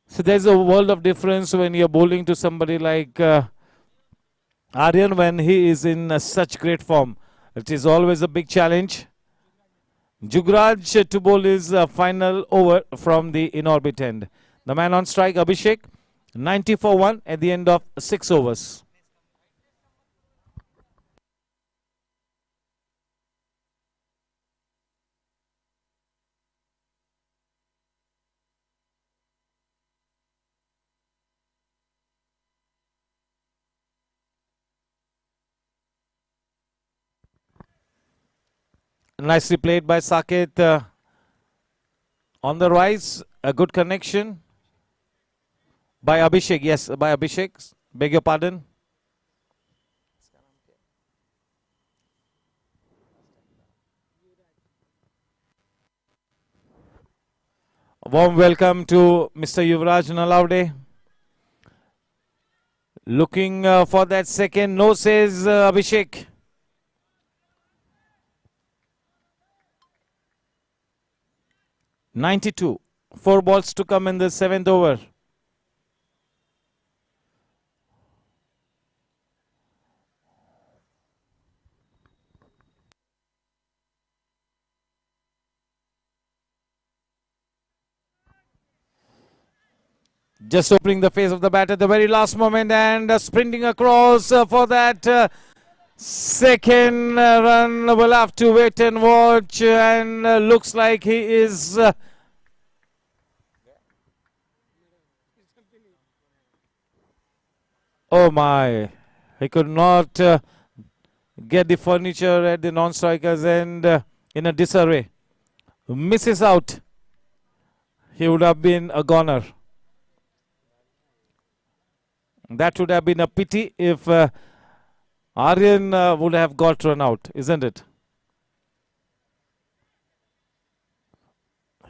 Speaker 1: So there's a world of difference when you're bowling to somebody like Aryan when he is in such great form. It is always a big challenge. Jugraj to bowl his final over from the in-orbit end. The man on strike, Abhishek, 90 for 1 at the end of 6 overs. Nicely played by Saket. On the rise, a good connection by Abhishek. Yes, by Abhishek. Beg your pardon. A warm welcome to Mr. Yuvraj Nalaude. Looking for that second. No, says Abhishek. .92. 4 balls to come in the 7th over. Just opening the face of the bat at the very last moment and sprinting across for that second run. We'll have to wait and watch, and looks like he is Oh my, he could not get the furniture at the non-striker's end in a disarray. Misses out. He would have been a goner. That would have been a pity if Aryan would have got run out, isn't it?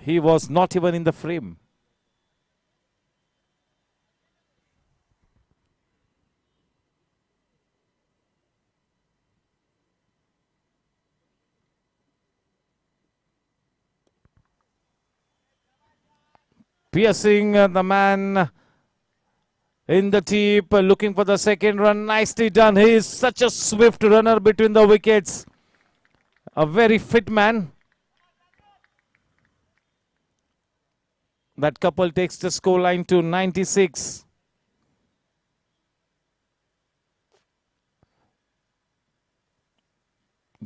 Speaker 1: He was not even in the frame. Piercing the man in the tip, looking for the second run. Nicely done. He is such a swift runner between the wickets. A very fit man. That couple takes the scoreline to 96.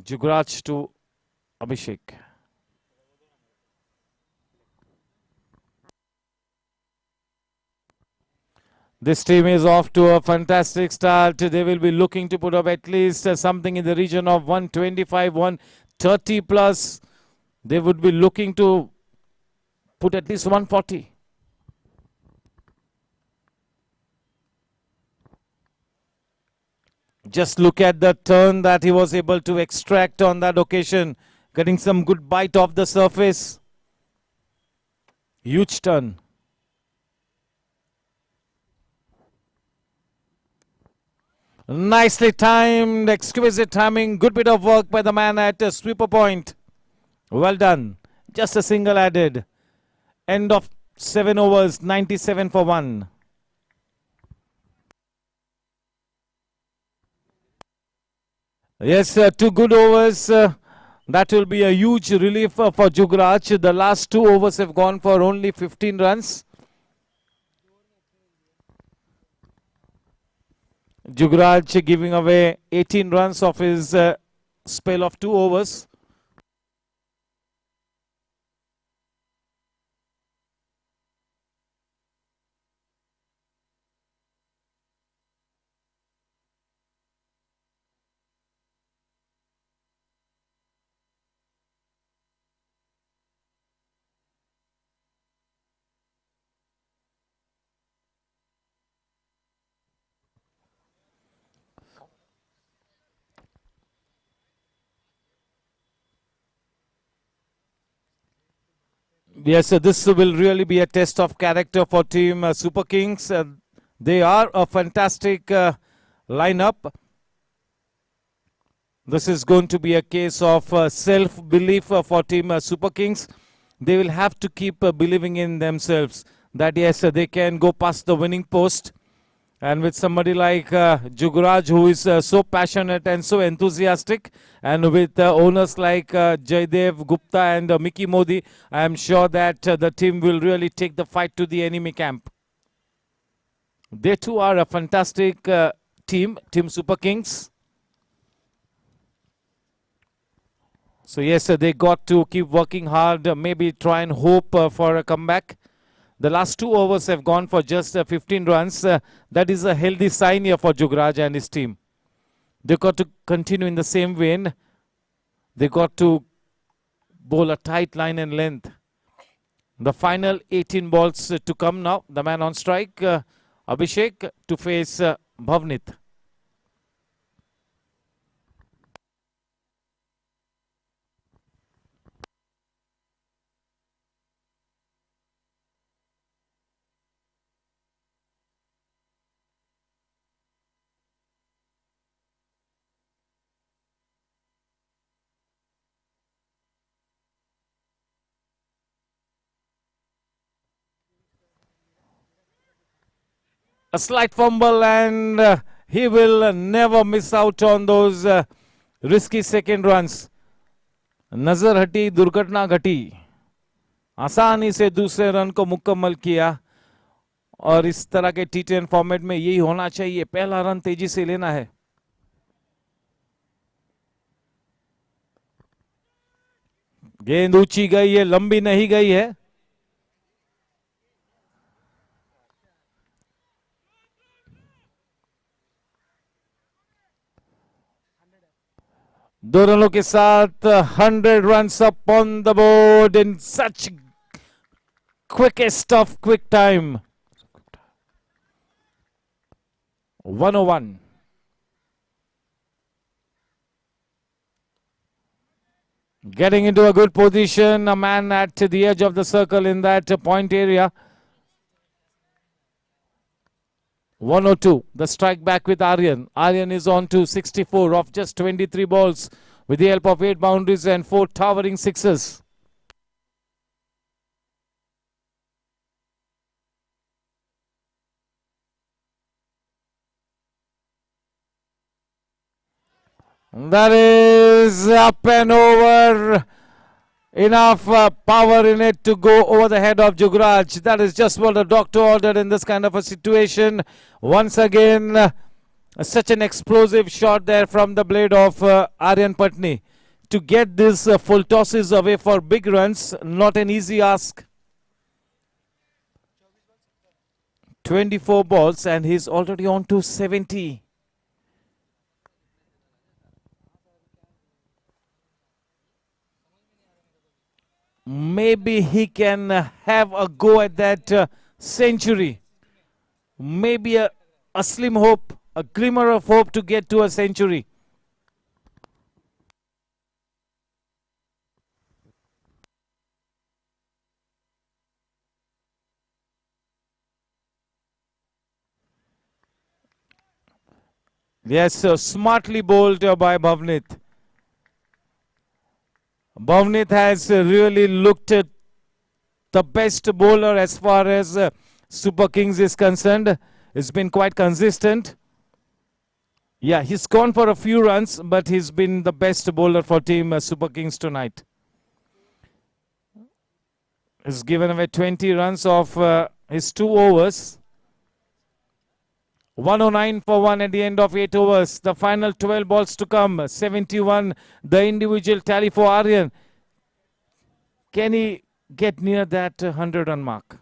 Speaker 1: Jugraj to Abhishek. This team is off to a fantastic start. They will be looking to put up at least something in the region of 125, 130 plus. They would be looking to put at least 140. Just look at the turn that he was able to extract on that occasion. Getting some good bite off the surface. Huge turn. Nicely timed, exquisite timing, good bit of work by the man at a sweeper point. Well done. Just a single added. End of 7 overs, 97 for 1. Yes, 2 good overs. That will be a huge relief for Jugraj. The last 2 overs have gone for only 15 runs. Jugraj giving away 18 runs of his spell of 2 overs. Yes, this will really be a test of character for team Super Kings. They are a fantastic lineup. This is going to be a case of self-belief for team Super Kings. They will have to keep believing in themselves that yes, they can go past the winning post. And with somebody like Jugraj, who is so passionate and so enthusiastic, and with owners like Jaydev Gupta and Mickey Modi, I am sure that the team will really take the fight to the enemy camp. They too are a fantastic team, Team Super Kings. So yes, they got to keep working hard, maybe try and hope for a comeback. The last 2 overs have gone for just 15 runs. That is a healthy sign here for Jugraj and his team. They got to continue in the same vein. They got to bowl a tight line and length. The final 18 balls to come now. The man on strike, Abhishek, to face Bhavnit. A slight fumble and he will never miss out on those risky second runs. नजर हटी, दुर्घटना घटी. आसानी से दूसरे run को मुकम्मल किया और इस तरह के T10 फॉर्मेट में यही होना चाहिए. पहला रन तेजी से लेना है. गेंद ऊंची गई है, लंबी नहीं गई है. दो रनों के साथ 100 runs up on the board in such quickest of quick time. 101. Getting into a good position, a man at the edge of the circle in that point area. 102, the strike back with Aryan. Aryan is on to 64 of just 23 balls with the help of 8 boundaries and 4 towering sixes. That is up and over. Enough power in it to go over the head of Jugraj. That is just what the doctor ordered in this kind of a situation. Once again, such an explosive shot there from the blade of Aryan Patni. To get this full tosses away for big runs, not an easy ask. 24 balls and he's already on to 70. Maybe he can have a go at that century. Maybe a slim hope, a glimmer of hope to get to a century. Yes, smartly bowled by Bhavnit. Bhavnit has really looked at the best bowler as far as Super Kings is concerned. It's been quite consistent. Yeah, he's gone for a few runs, but he's been the best bowler for team Super Kings tonight. He's given away 20 runs of his 2 overs. 109 for 1 at the end of 8 overs. The final 12 balls to come. 71, the individual tally for Aryan. Can he get near that 100 run mark?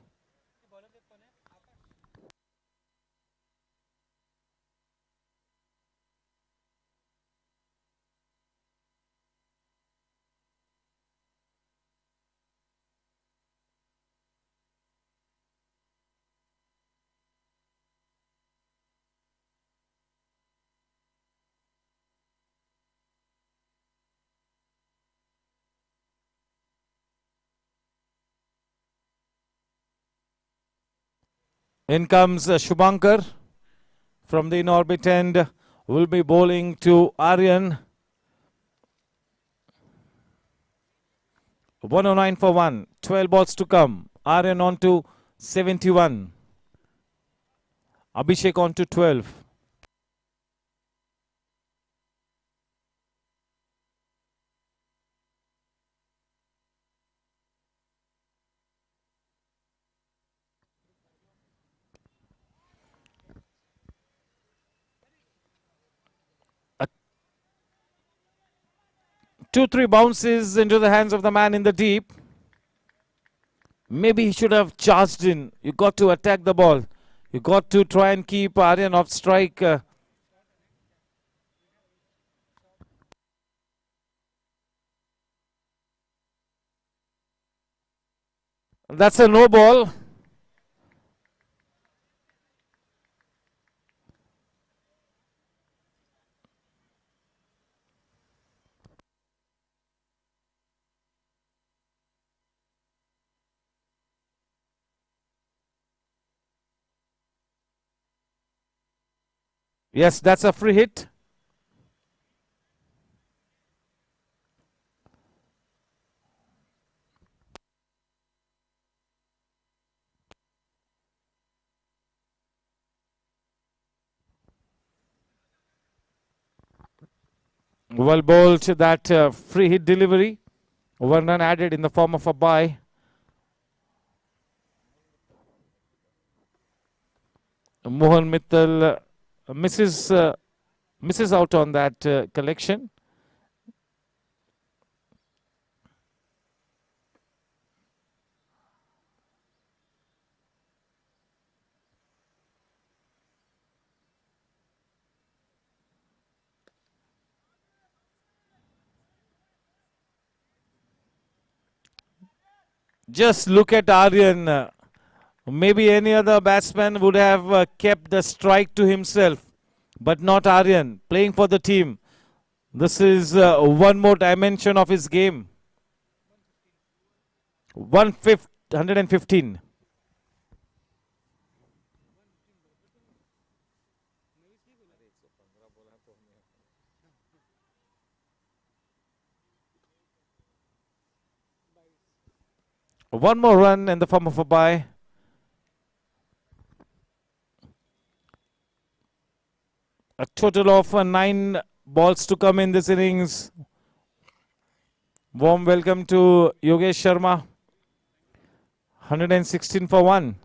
Speaker 1: In comes Shubhankar from the in-orbit end. Will be bowling to Aryan. 109 for 1. 12 balls to come. Aryan on to 71. Abhishek on to 12. Two, three bounces into the hands of the man in the deep. Maybe he should have charged in. You got to attack the ball. You got to try and keep Aryan off strike. That's a no ball. Yes, that's a free hit. Well bowled, that free hit delivery. One run added in the form of a bye. Mohan Mittal misses out on that collection. Just look at Aryan. Maybe any other batsman would have kept the strike to himself, but not Aryan. Playing for the team. This is one more dimension of his game. 115. One more run in the form of a bye. A total of 9 balls to come in this innings. Warm welcome to Yogesh Sharma. 116 for 1.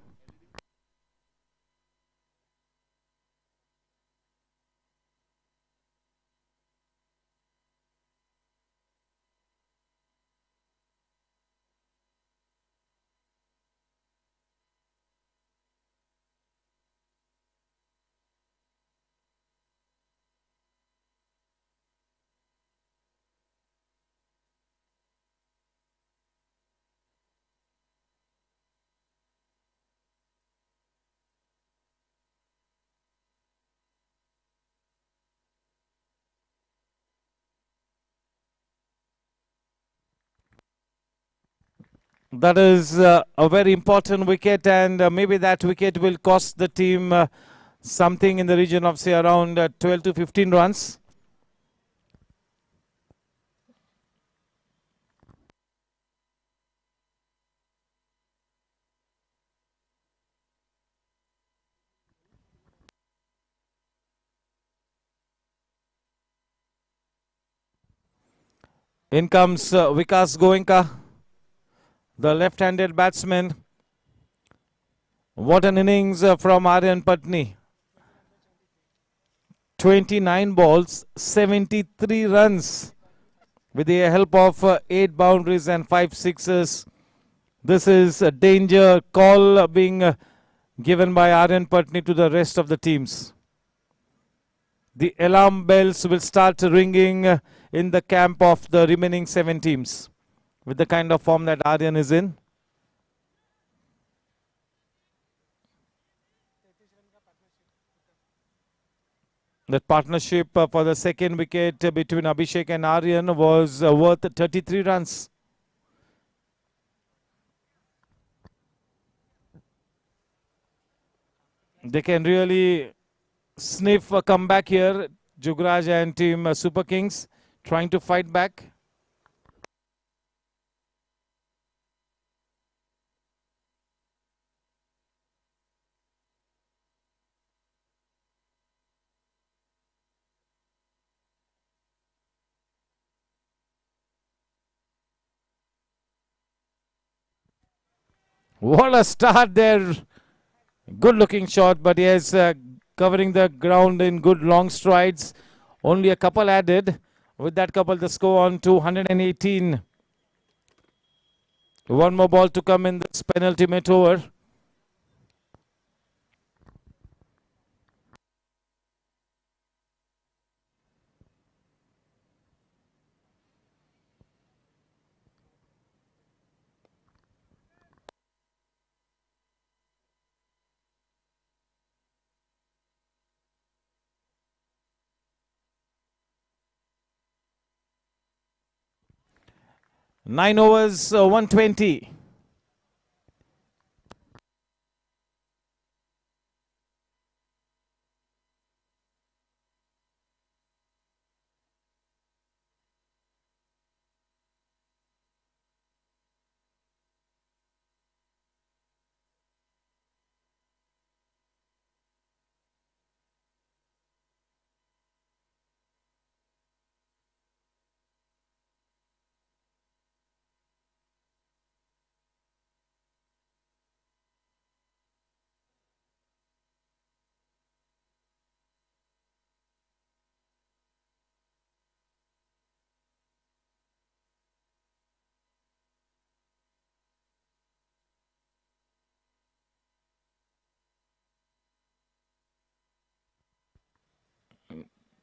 Speaker 1: That is a very important wicket, and maybe that wicket will cost the team something in the region of, say, around 12 to 15 runs. In comes Vikas Goenka, the left-handed batsman. What an innings from Aryan Patni. 29 balls, 73 runs with the help of 8 boundaries and 5 sixes. This is a danger call being given by Aryan Patni to the rest of the teams. The alarm bells will start ringing in the camp of the remaining 7 teams with the kind of form that Aryan is in. That partnership for the second wicket between Abhishek and Aryan was worth 33 runs. They can really sniff a comeback here. Jugraj and team Super Kings trying to fight back. What a start there. Good looking shot, but yes, covering the ground in good long strides. Only a couple added. With that couple, the score on to 118. One more ball to come in this penultimate over. Nine overs, 120.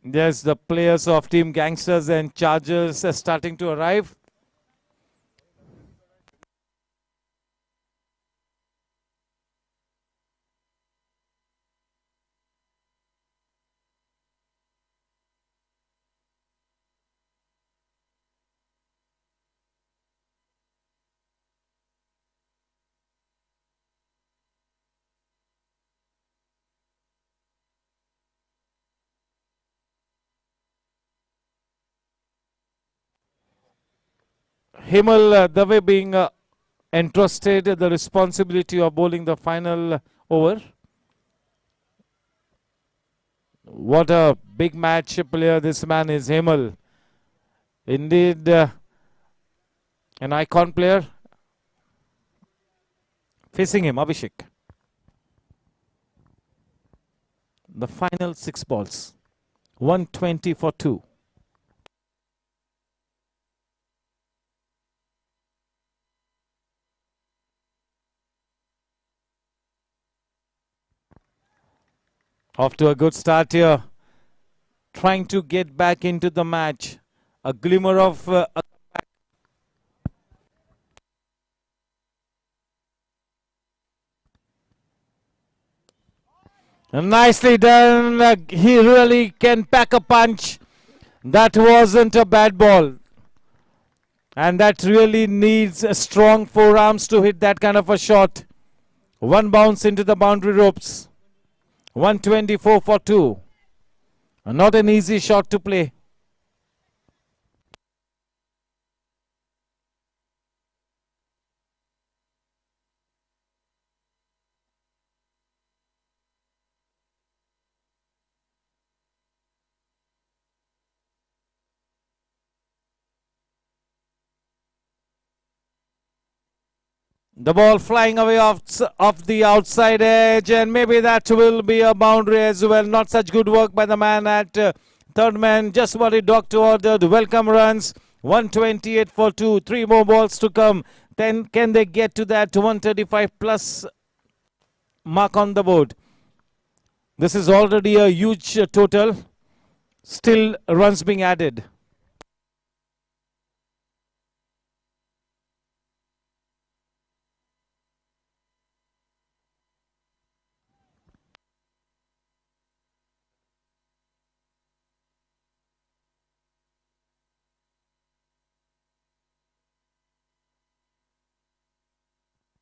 Speaker 1: There's the players of Team Gangsters and Chargers starting to arrive. Himal Dave being entrusted the responsibility of bowling the final over. What a big match player this man is, Himal. Indeed, an icon player. Facing him, Abhishek. The final 6 balls. 120 for 2. Off to a good start here. Trying to get back into the match. A glimmer of nicely done. He really can pack a punch. That wasn't a bad ball. And that really needs strong forearms to hit that kind of a shot. One bounce into the boundary ropes. 124 for 2. Not an easy shot to play. The ball flying away off the outside edge, and maybe that will be a boundary as well. Not such good work by the man at third man. Just what he doctor ordered. Welcome runs. 128 for 2. 3 more balls to come. Then can they get to that 135 plus mark on the board? This is already a huge total. Still runs being added.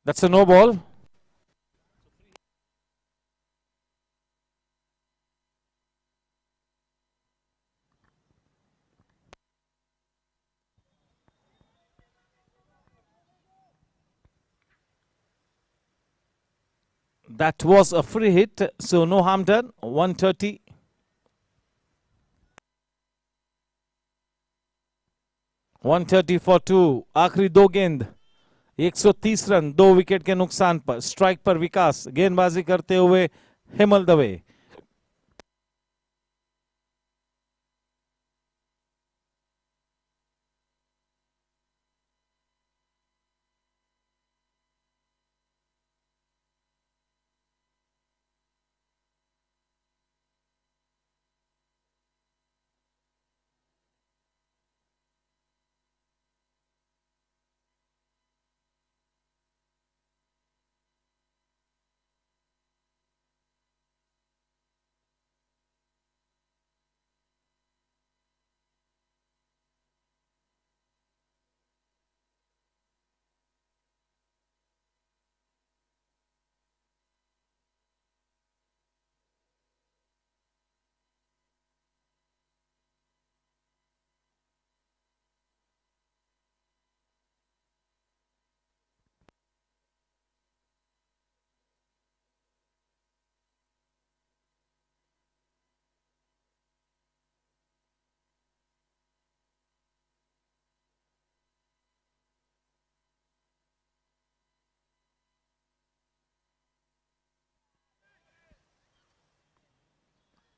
Speaker 1: That's a no ball. That was a free hit, so no harm done. 130. for 2. आखिरी 2 गेंद. 130 run 2 wicket के नुकसान पर. Strike पर विकास. गेंदबाजी करते हुए Himal Dave.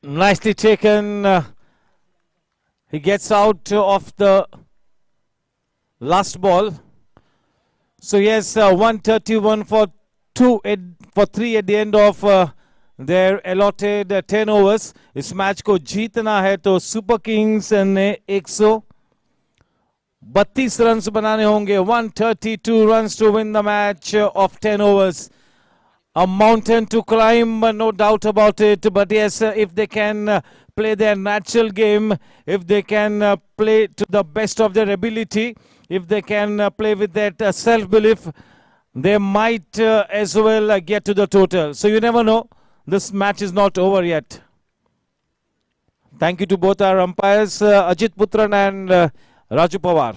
Speaker 1: Nicely taken. He gets out of the last ball. So yes, 131 for 3 at the end of their allotted 10 overs. इस मैच को जीतना है तो सुपर किंग्स ने 132 रन्स बनाने होंगे. 132 runs to win the match of 10 overs. A mountain to climb, no doubt about it. But yes, if they can play their natural game, if they can play to the best of their ability, if they can play with that self-belief, they might as well get to the total. So you never know. This match is not over yet. Thank you to both our umpires, Ajit Putran and Raju Pawar.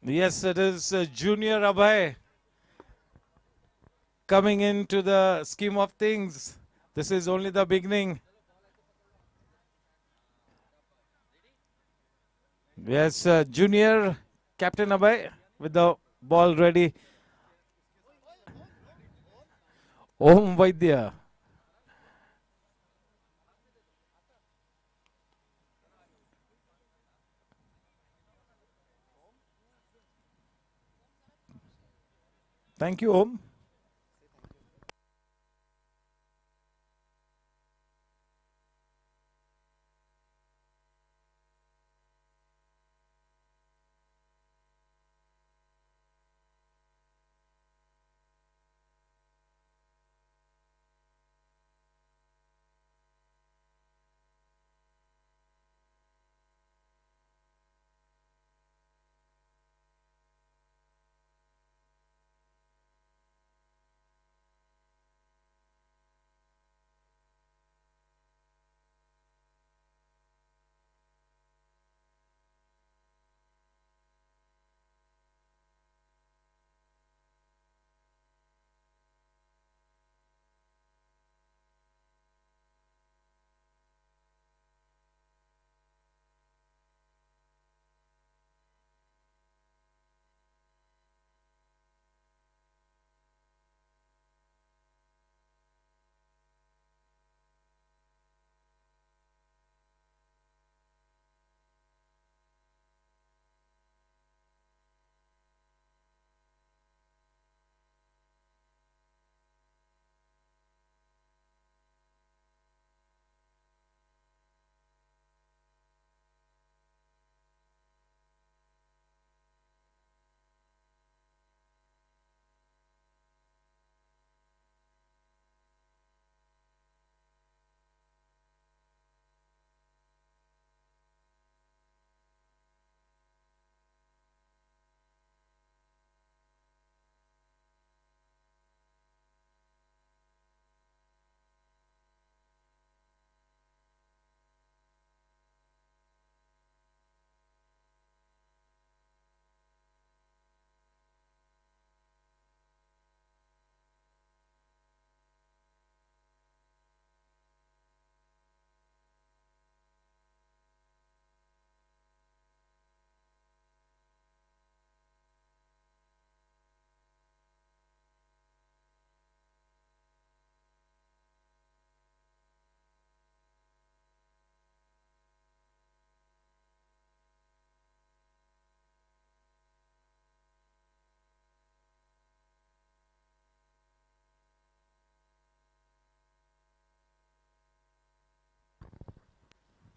Speaker 1: Yes, it is Junior Abhay coming into the scheme of things. This is only the beginning. Yes, Junior Captain Abhay with the ball ready. Om Vaidya. Thank you, Om.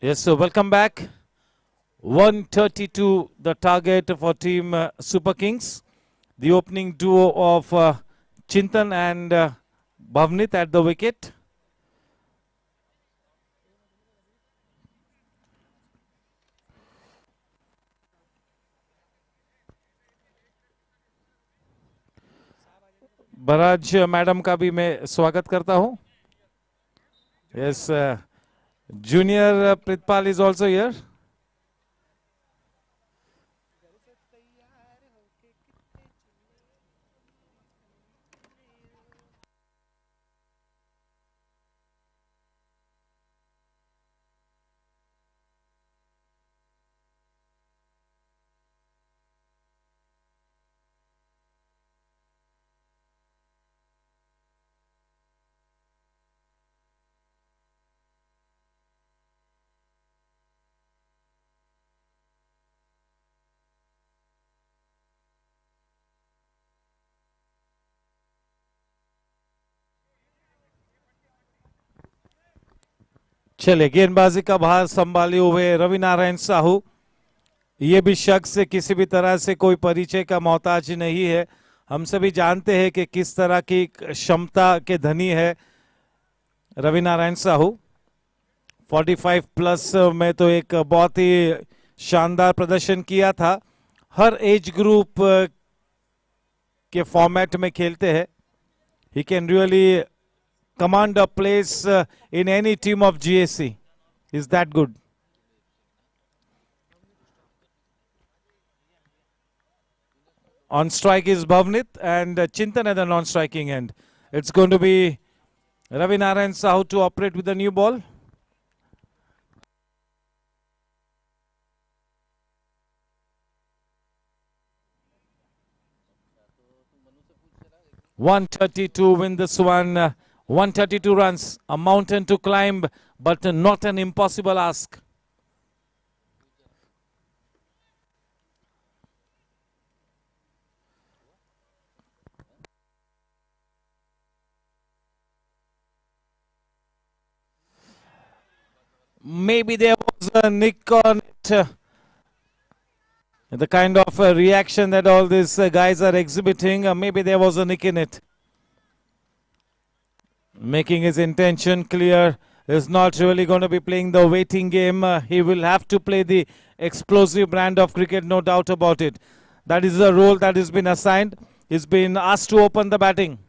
Speaker 1: Yes, so welcome back. 132 the target for team Super Kings. The opening duo of Chintan and Bhavnit at the wicket. Barrage madam का भी मैं स्वागत करता हूं. Yes, Junior Pritpal is also here. चले गेंदबाजी का भार संभाले हुए रवि नारायण साहू. ये भी शख्स किसी भी तरह से कोई परिचय का मोहताज नहीं है. हम सभी जानते हैं कि किस तरह की क्षमता के धनी है रवि नारायण साहू. 45 प्लस में तो एक बहुत ही शानदार प्रदर्शन किया था. हर एज ग्रुप के फॉर्मेट में खेलते हैं. He can really command a place in any team of GAC. Is that good? On strike is Bhavnit and Chintan at the non-striking end. It's going to be Ravi Narayan Sahu to operate with the new ball. .130 to win this one. 132 runs, a mountain to climb, but not an impossible ask. Maybe there was a nick on it. The kind of reaction that all these guys are exhibiting, maybe there was a nick in it. Making his intention clear, is not really going to be playing the waiting game. He will have to play the explosive brand of cricket, no doubt about it. That is the role that has been assigned. He's been asked to open the batting.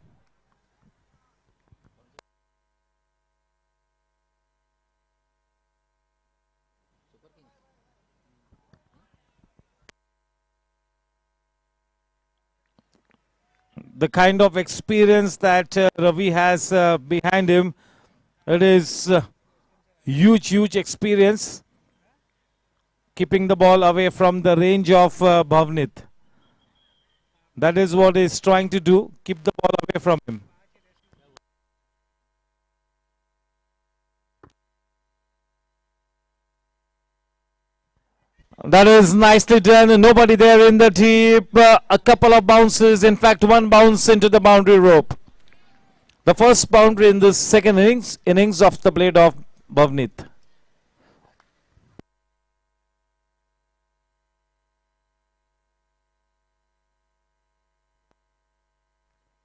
Speaker 1: The kind of experience that Ravi has behind him, it is huge experience, keeping the ball away from the range of Bhavnit. That is what he's trying to do, keep the ball away from him. That is nicely done. Nobody there in the deep. A couple of bounces. In fact, one bounce into the boundary rope. The first boundary in the second innings of the blade of Bhavnit.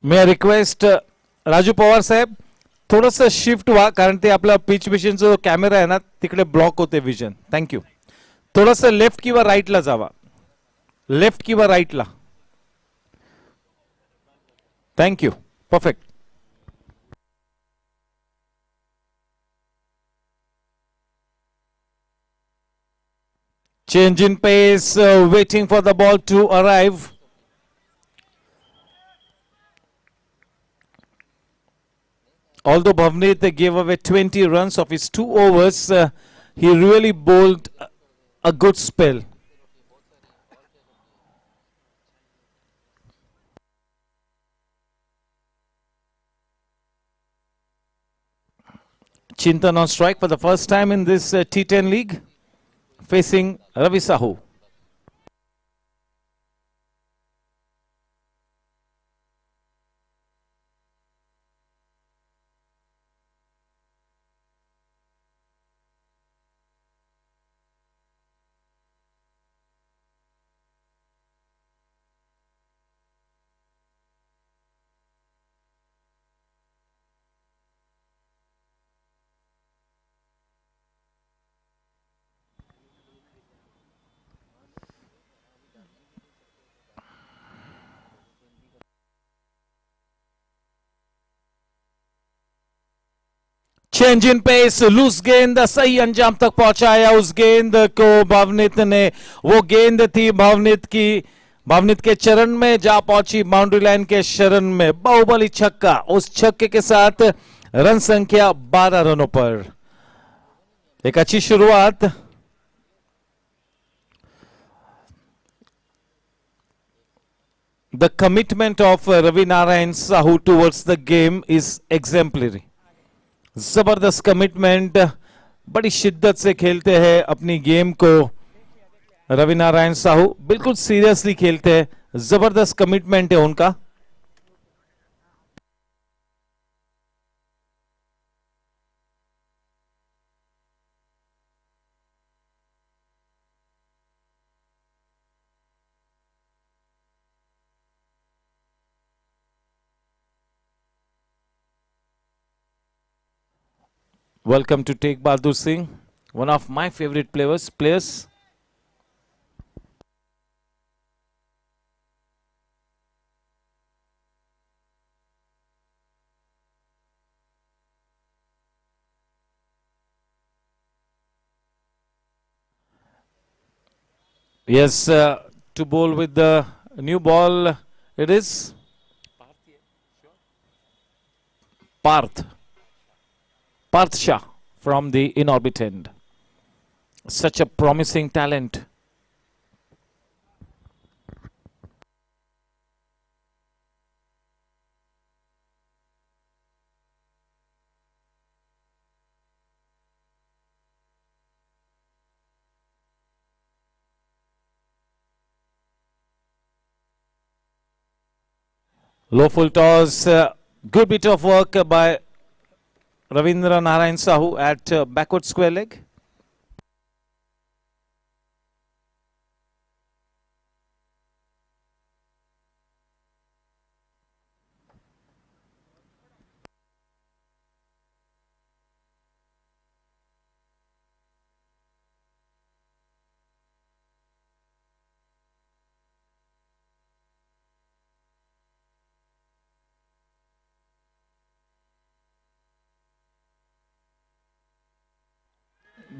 Speaker 1: May I request Raju Pawar saheb थोडंसं shift व्हा कारण ते आपला pitch विजनचा जो camera आहे ना तिकडे block होते विजन. थँक्यू. थोडंसं लेफ्ट किंवा राईटला जावा. लेफ्ट किंवा राईटला. Thank you. Perfect. Change in pace, waiting for the ball to arrive. Although Bhavnit gave away 20 runs of his 2 overs, he really bowled a good spell. Chintan on strike for the first time in this T10 league, facing Ravi Sahu. Change in pace, loose गेंद, सही अंजाम तक पहुंचाया उस गेंद को भावनित ने. वो गेंद थी भावनित की, भावनित के चरण में जा पहुंची बाउंड्री लाइन के शरण में. बाहुबली छक्का. उस छक्के के साथ रन संख्या 12 रनों पर. एक अच्छी शुरुआत. The commitment of Ravi Narayan Sahu towards the game is exemplary. जबरदस्त कमिटमेंट, बड़ी शिद्दत से खेलते हैं अपनी गेम को रवि नारायण साहू. बिल्कुल सीरियसली खेलते हैं. जबरदस्त कमिटमेंट है उनका. Welcome to Take Bahadur Singh, one of my favorite players. Yes, to bowl with the New ball. It is Parth. Parth Shah from the in-orbit end. Such a promising talent. Low full toss. Good bit of work by Ravindra Narayan Sahu at backward square leg.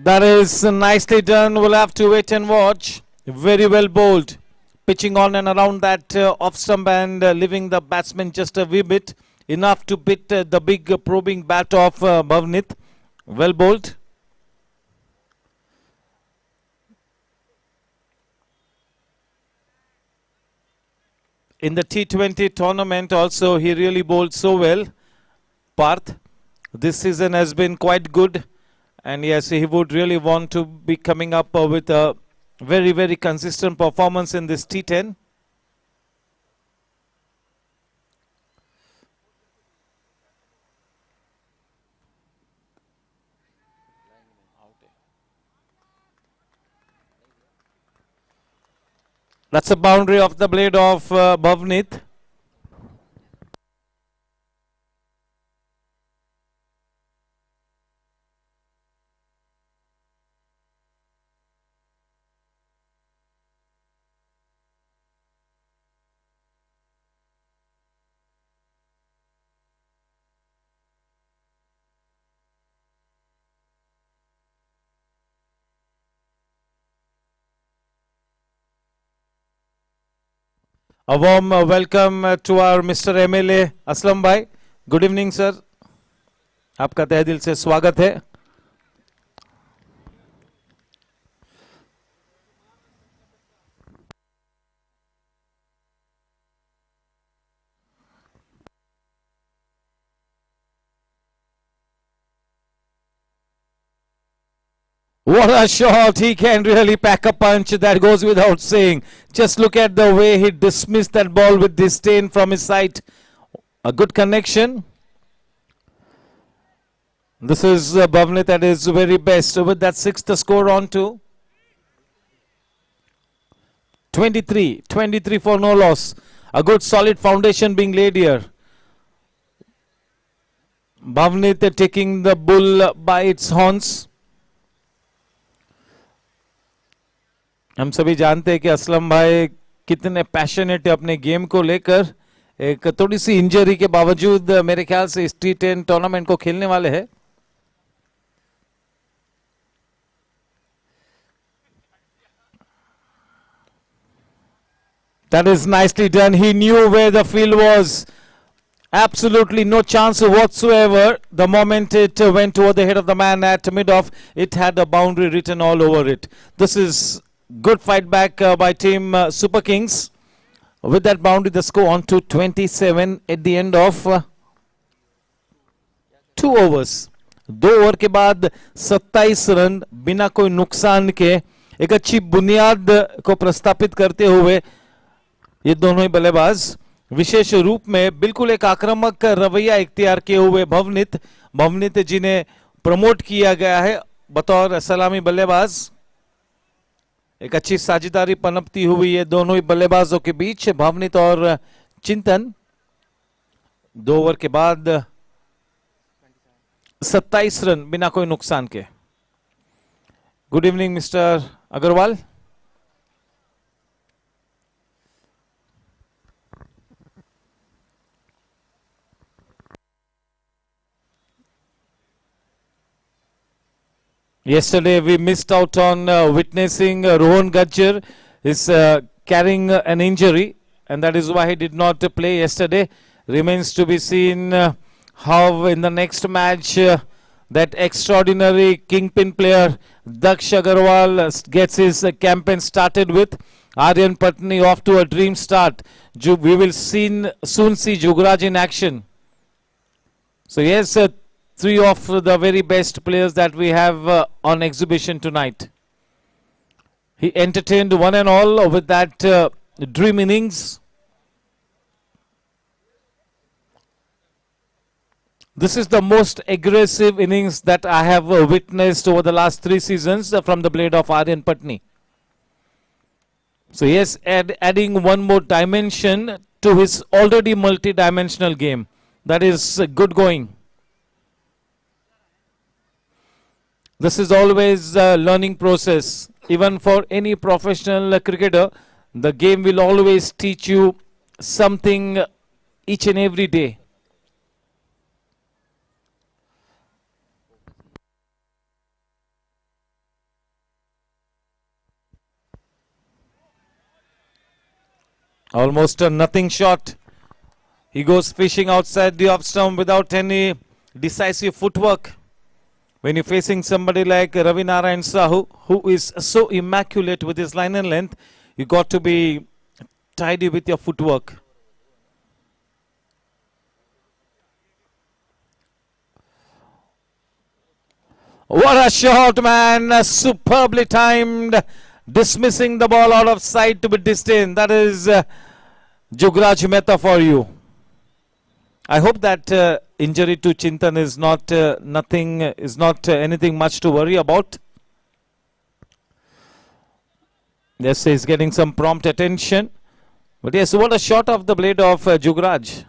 Speaker 1: That is nicely done. We'll have to wait and watch. Very well bowled. Pitching on and around that off stump and leaving the batsman just a wee bit. Enough to beat the big probing bat of Bhavnit. Well bowled. In the T20 tournament also, he really bowled so well. Parth. This season has been quite good. And yes, he would really want to be coming up with a very, very consistent performance in this T10. That's a boundary of the blade of Bhavnit. A warm welcome to our Mr. MLA Aslam Bhai. Good evening, sir. आपका तहे दिल से स्वागत है. What a shot. He can really pack a punch. That goes without saying. Just look at the way he dismissed that ball with disdain from his side. A good connection. This is Bhavnit at his very best. With that sixth score on to 23. 23 for no loss. A good solid foundation being laid here. Bhavnit taking the bull by its horns. हम सभी जानते हैं कि असलम भाई कितने passionate है अपने game को लेकर. एक थोड़ी सी इंजरी के बावजूद मेरे ख्याल से इस T10 टूर्नामेंट को खेलने वाले हैं. That is nicely done. He knew where the field was. Absolutely no chance whatsoever. The moment it went over the head of the man at mid-off, it had a boundary written all over it. This is good fight back by team Super Kings. With that boundary, the score on to 27 at the end of 2 overs. 2 over के बाद 27 run बिना कोई नुकसान के एक अच्छी बुनियाद को प्रस्तापित करते हुए ये दोनों ही बल्लेबाज विशेष रूप में बिल्कुल एक आक्रामक रवैया इख्तियार किए हुए भवनित जिन्हें प्रमोट किया गया है बतौर सलामी बल्लेबाज. एक अच्छी साझेदारी पनपती हुई है दोनों ही बल्लेबाजों के बीच, भवनित और चिंतन. 2 ओवर के बाद 27 रन बिना कोई नुकसान के. Good evening mister Agarwal. Yesterday we missed out on witnessing Rohan Gajjar is carrying an injury and that is why he did not play yesterday. Remains to be seen how in the next match that extraordinary kingpin player Daksh Agarwal gets his campaign started with. Aryan Patni off to a dream start. We will soon see Jugraj in action. So yes, three of the very best players that we have on exhibition tonight. He entertained one and all with that dream innings. This is the most aggressive innings that I have witnessed over the last 3 seasons from the blade of Aryan Patni. So yes, adding one more dimension to his already multi-dimensional game. That is good going. This is always a learning process. Even for any professional cricketer, the game will always teach you something each and every day. Almost a nothing shot. He goes fishing outside the off stump without any decisive footwork. When you're facing somebody like Ravi Narayan Sahu, who is so immaculate with his line and length, you got to be tidy with your footwork. What a shot, man! Superbly timed. Dismissing the ball out of sight to be distant. That is Jugraj Mehta for you. I hope that injury to Chintan is not anything much to worry about. Yes, he's getting some prompt attention. But yes, what a shot of the blade of Jugraj.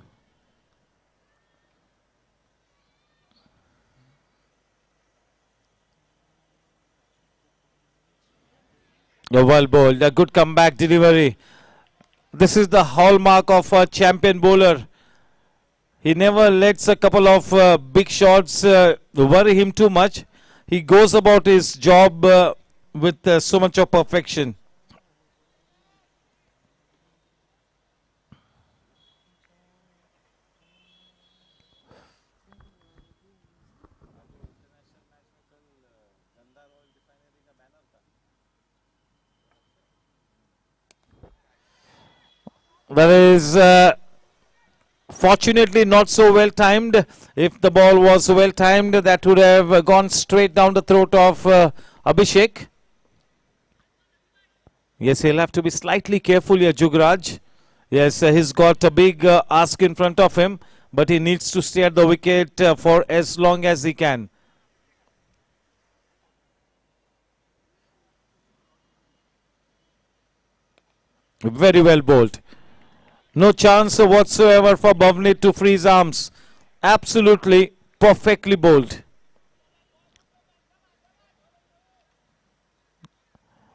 Speaker 1: Well bowled, a good comeback delivery. This is the hallmark of a champion bowler. He never lets a couple of big shots worry him too much. He goes about his job with so much of perfection. That is fortunately not so well timed. If the ball was well timed, that would have gone straight down the throat of Abhishek. Yes, he'll have to be slightly careful here, Jugraj. Yes, he's got a big ask in front of him, but he needs to stay at the wicket for as long as he can. Very well bowled. No chance whatsoever for Bhavni to free his arms. Absolutely perfectly bowled.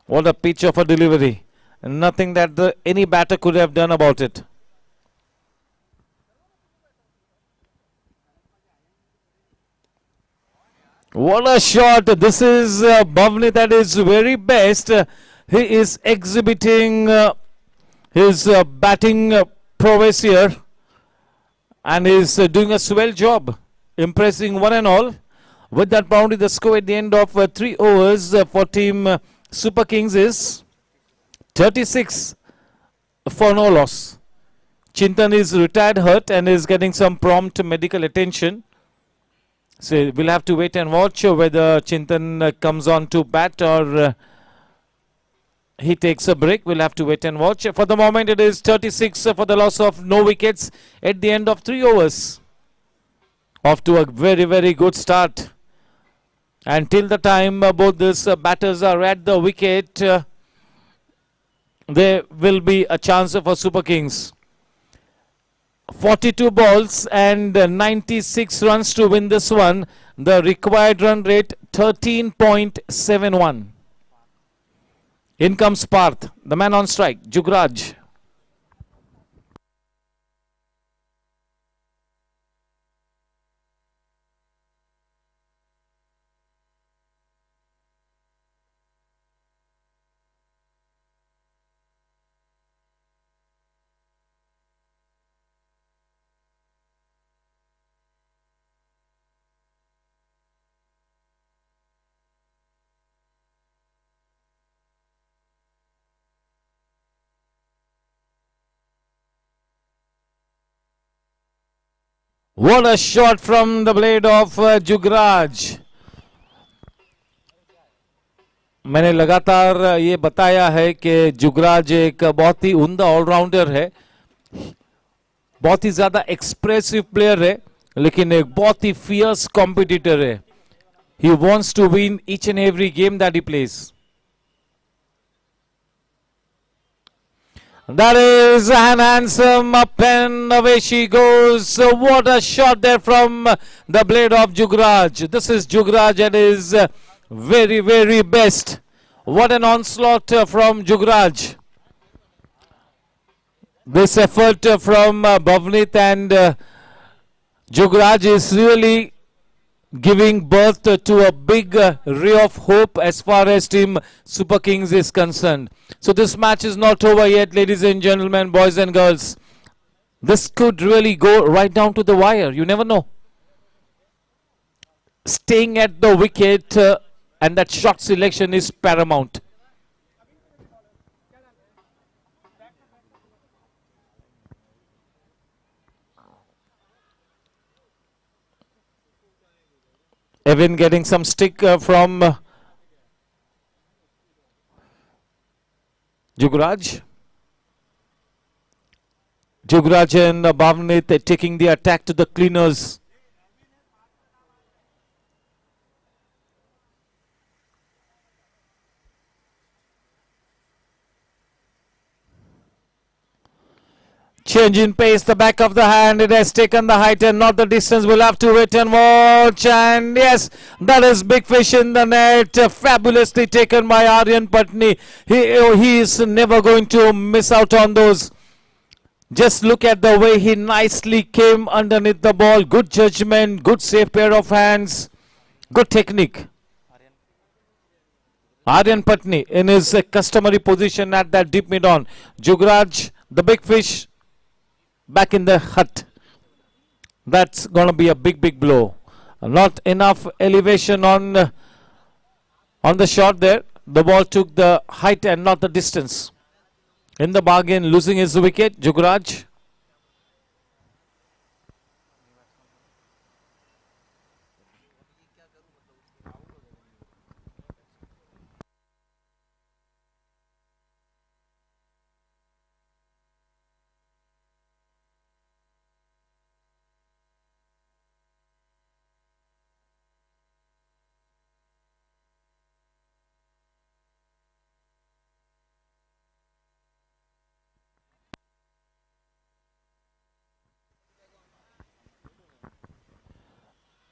Speaker 1: What a pitch of a delivery. Nothing that any batter could have done about it. What a shot. This is Bhavni that is very best. He is exhibiting his batting prowess here and is doing a swell job, impressing one and all. With that boundary, the score at the end of 3 overs for team Super Kings is 36 for no loss. Chintan is retired hurt and is getting some prompt medical attention. So we'll have to wait and watch whether Chintan comes on to bat or he takes a break. We'll have to wait and watch. For the moment, it is 36 for the loss of no wickets at the end of 3 overs. Off to a very, very good start. And till the time both these batters are at the wicket, there will be a chance for Super Kings. 42 balls and 96 runs to win this one. The required run rate 13.71. In comes Parth, the man on strike, Jugraj. What a shot from the blade of Jugraj. मैंने लगातार ये बताया है कि जुगराज एक बहुत ही उम्दा allrounder है, बहुत ही ज्यादा एक्सप्रेसिव प्लेयर है, लेकिन एक बहुत ही फियर्स कॉम्पिटिटर है. He wants to win each and every game that he plays. That is an handsome up and away she goes. So what a shot there from the blade of Jugraj. This is Jugraj at his very, very best. What an onslaught from Jugraj. This effort from Bhavnit and Jugraj is really giving birth to a big ray of hope as far as team Super Kings is concerned. So this match is not over yet, ladies and gentlemen, boys and girls. This could really go right down to the wire. You never know. Staying at the wicket and that shot selection is paramount. Evan getting some stick from Jugraj. Jugraj and Bhavnit taking the attack to the cleaners. Change in pace, the back of the hand, it has taken the height and not the distance. We'll have to wait and watch. And yes, that is big fish in the net. Fabulously taken by Aryan Patni. He is never going to miss out on those. Just look at the way he nicely came underneath the ball. Good judgment, good safe pair of hands, good technique. Aryan Patni in his customary position at that deep mid-on. Jugraj, the big fish, back in the hut. That's going to be a big, big blow. Not enough elevation on the shot there. The ball took the height and not the distance. In the bargain, losing his wicket, Jugraj.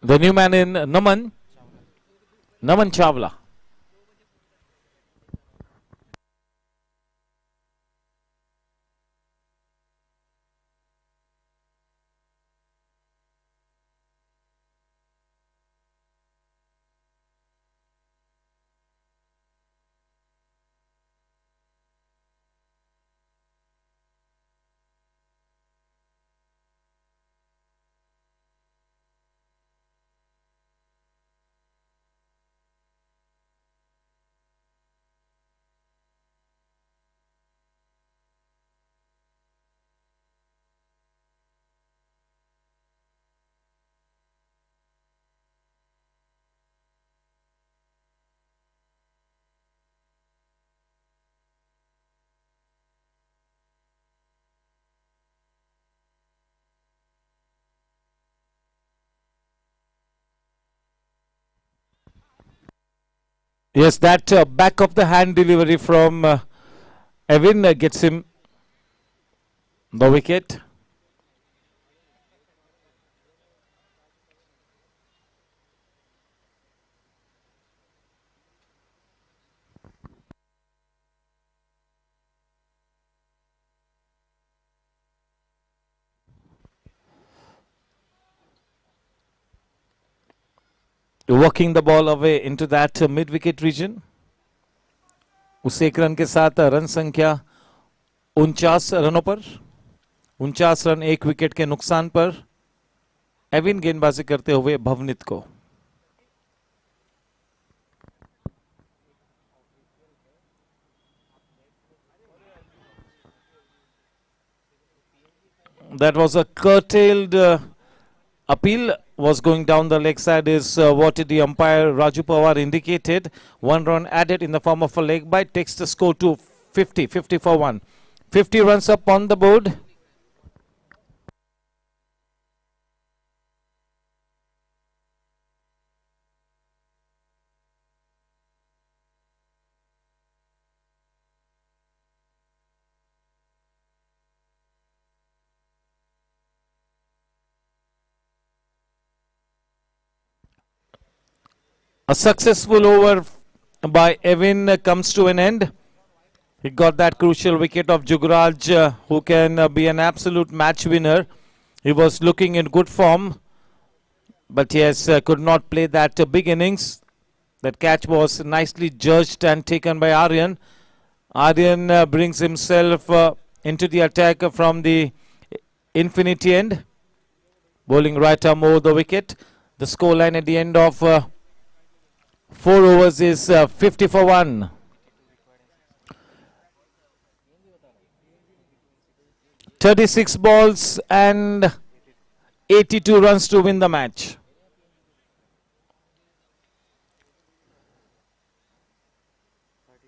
Speaker 1: The new man in Naman Chawla. Yes, that back of the hand delivery from Evan gets him the wicket. Working the ball away into that mid-wicket region. उस एक run के साथ run संख्या 49 रनों पर, 49 run एक wicket के नुकसान पर एविन गेंदबाजी करते हुए भवनीत को. That was a curtailed appeal was going down the leg side is what the umpire Raju Pawar indicated. 1 run added in the form of a leg bite takes the score to 50 for 1. 50 runs up on the board. A successful over by Evin comes to an end. He got that crucial wicket of Jugraj, who can be an absolute match winner. He was looking in good form, but yes, could not play that big innings. That catch was nicely judged and taken by Aryan. Aryan brings himself into the attack from the infinity end, bowling right arm over the wicket. The scoreline at the end of 4 overs is 50 for 1. 36 balls and 82 runs to win the match.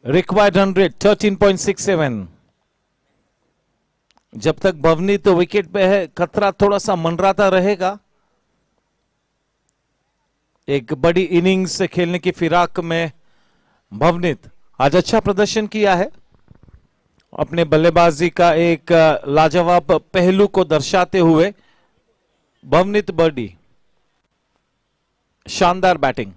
Speaker 1: Required 100, 13.67. जब तक भवनी तो wicket पे है, खतरा थोड़ा सा मंडराता रहेगा. एक बड़ी इनिंग्स खेलने की फिराक में भवनीत आज अच्छा प्रदर्शन किया है. अपने बल्लेबाजी का एक लाजवाब पहलू को दर्शाते हुए भवनीत बर्डी, शानदार बैटिंग.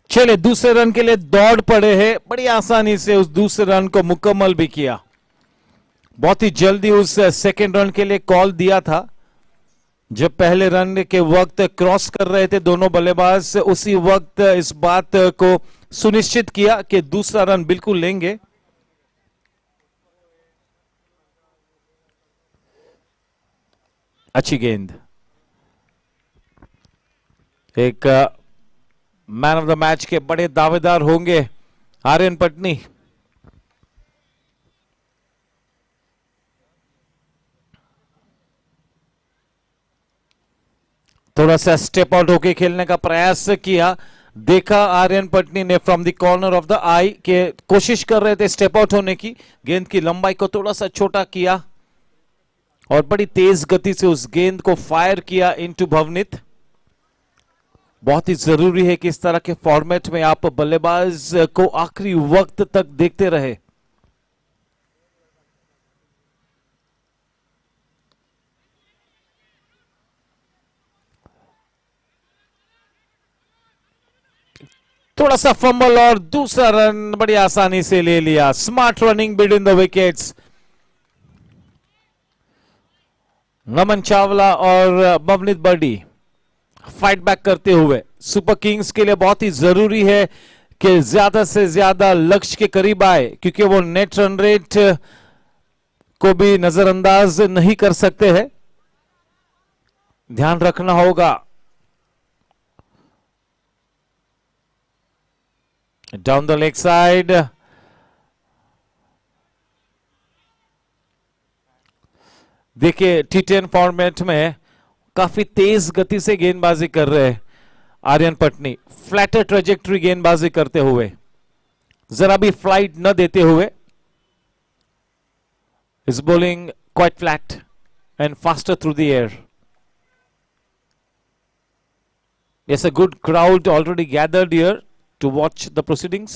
Speaker 1: चले दूसरे रन के लिए दौड़ पड़े हैं. बड़ी आसानी से उस दूसरे रन को मुकम्मल भी किया. बहुत ही जल्दी उस सेकंड रन के लिए कॉल दिया था. जब पहले रन के वक्त क्रॉस कर रहे थे दोनों बल्लेबाज, उसी वक्त इस बात को सुनिश्चित किया कि दूसरा रन बिल्कुल लेंगे. अच्छी गेंद. एक मैन ऑफ द मैच के बड़े दावेदार होंगे आर्यन पटनी. थोड़ा सा स्टेप आउट होके खेलने का प्रयास किया. देखा आर्यन पटनी ने from the corner of the eye के कोशिश कर रहे थे स्टेप आउट होने की. गेंद की लंबाई को थोड़ा सा छोटा किया और बड़ी तेज गति से उस गेंद को फायर किया इनटू भवनीत. बहुत ही जरूरी है कि इस तरह के फॉर्मेट में आप बल्लेबाज को आखिरी वक्त तक देखते रहे. थोड़ा सा फंबल और दूसरा रन बड़ी आसानी से ले लिया. Smart running between the wickets. Naman Chawla और भवनीत बर्डी फाइट बैक करते हुए. सुपर किंग्स के लिए बहुत ही जरूरी है कि ज्यादा से ज्यादा लक्ष्य के करीब आए, क्योंकि वो नेट रन रेट को भी नजरअंदाज नहीं कर सकते हैं. ध्यान रखना होगा. Down the leg side. देखिए T10 फॉर्मेट में काफी तेज गति से गेंदबाजी कर रहे हैं आर्यन पटनी. फ्लैटर ट्रेजेक्टरी गेंदबाजी करते हुए, जरा भी फ्लाइट न देते हुए. Is bowling quite flat and faster through the air. Yes, a good crowd already gathered here to watch the proceedings.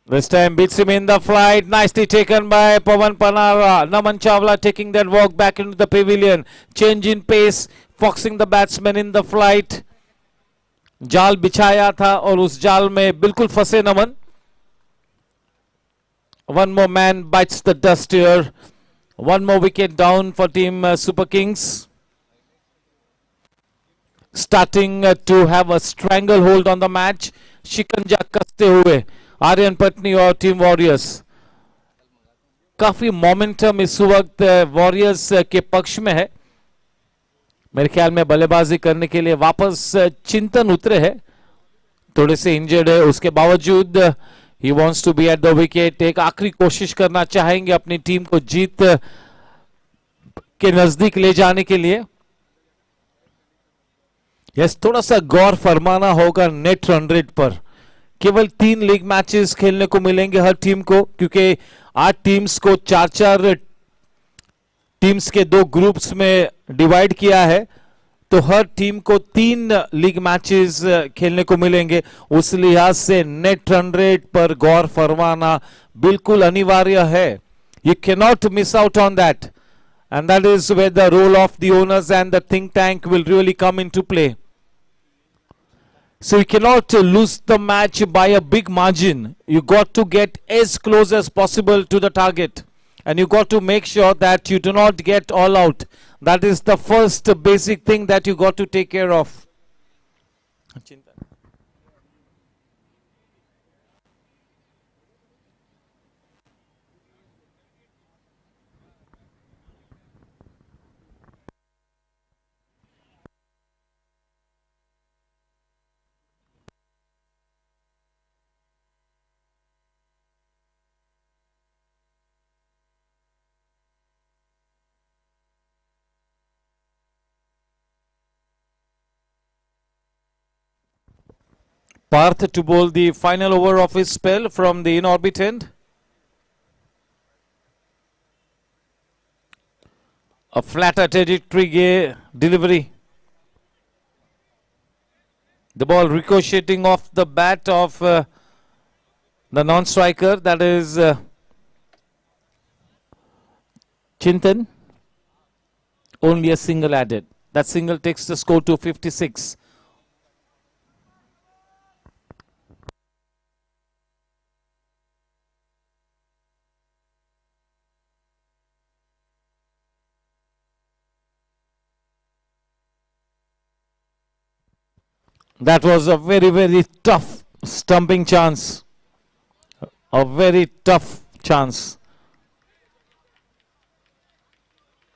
Speaker 1: This time beats him in the flight. Nicely taken by Pawan Panara. Naman Chawla taking that walk back into the pavilion. Change in pace, foxing the batsman in the flight. जाल बिछाया था और उस जाल में बिल्कुल फंसे नमन. One more man bites the dust here. One more wicket down for team Super Kings. Starting to have a stranglehold on the match. शिकंजा कसते हुए आर्यन पटनी और टीम वॉरियर्स. काफी मोमेंटम इस वक्त वॉरियर्स के पक्ष में है। मेरे ख्याल में बल्लेबाजी करने के लिए वापस चिंतन उतरे हैं, थोड़े से इंजर्ड है, उसके बावजूद he wants to be at the wicket. एक आखिरी कोशिश करना चाहेंगे अपनी टीम को जीत के नजदीक ले जाने के लिए। यस, थोड़ा सा गौर फरमाना होगा नेट रन रेट पर। केवल 3 लीग मैचेस खेलने को मिलेंगे हर टीम को, क्योंकि 8 टीम्स को 4-4 टीम्स के 2 ग्रुप्स में डिवाइड किया है, तो हर टीम को 3 लीग मैचेस खेलने को मिलेंगे। उस लिहाज से नेट रन रेट पर गौर फरमाना बिल्कुल अनिवार्य है। You can not miss out on that, and that is where the role of the owners and the think tank will really come into play. So you cannot lose the match by a big margin. You got to get as close as possible to the target, and you got to make sure that you do not get all out. That is the first basic thing that you got to take care of. Parth to bowl the final over of his spell from the in-orbit end. A flatter trajectory delivery. The ball ricocheting off the bat of the non-striker, that is Chintan. Only a single added. That single takes the score to 56. That was a very, very tough stumping chance. A very tough chance.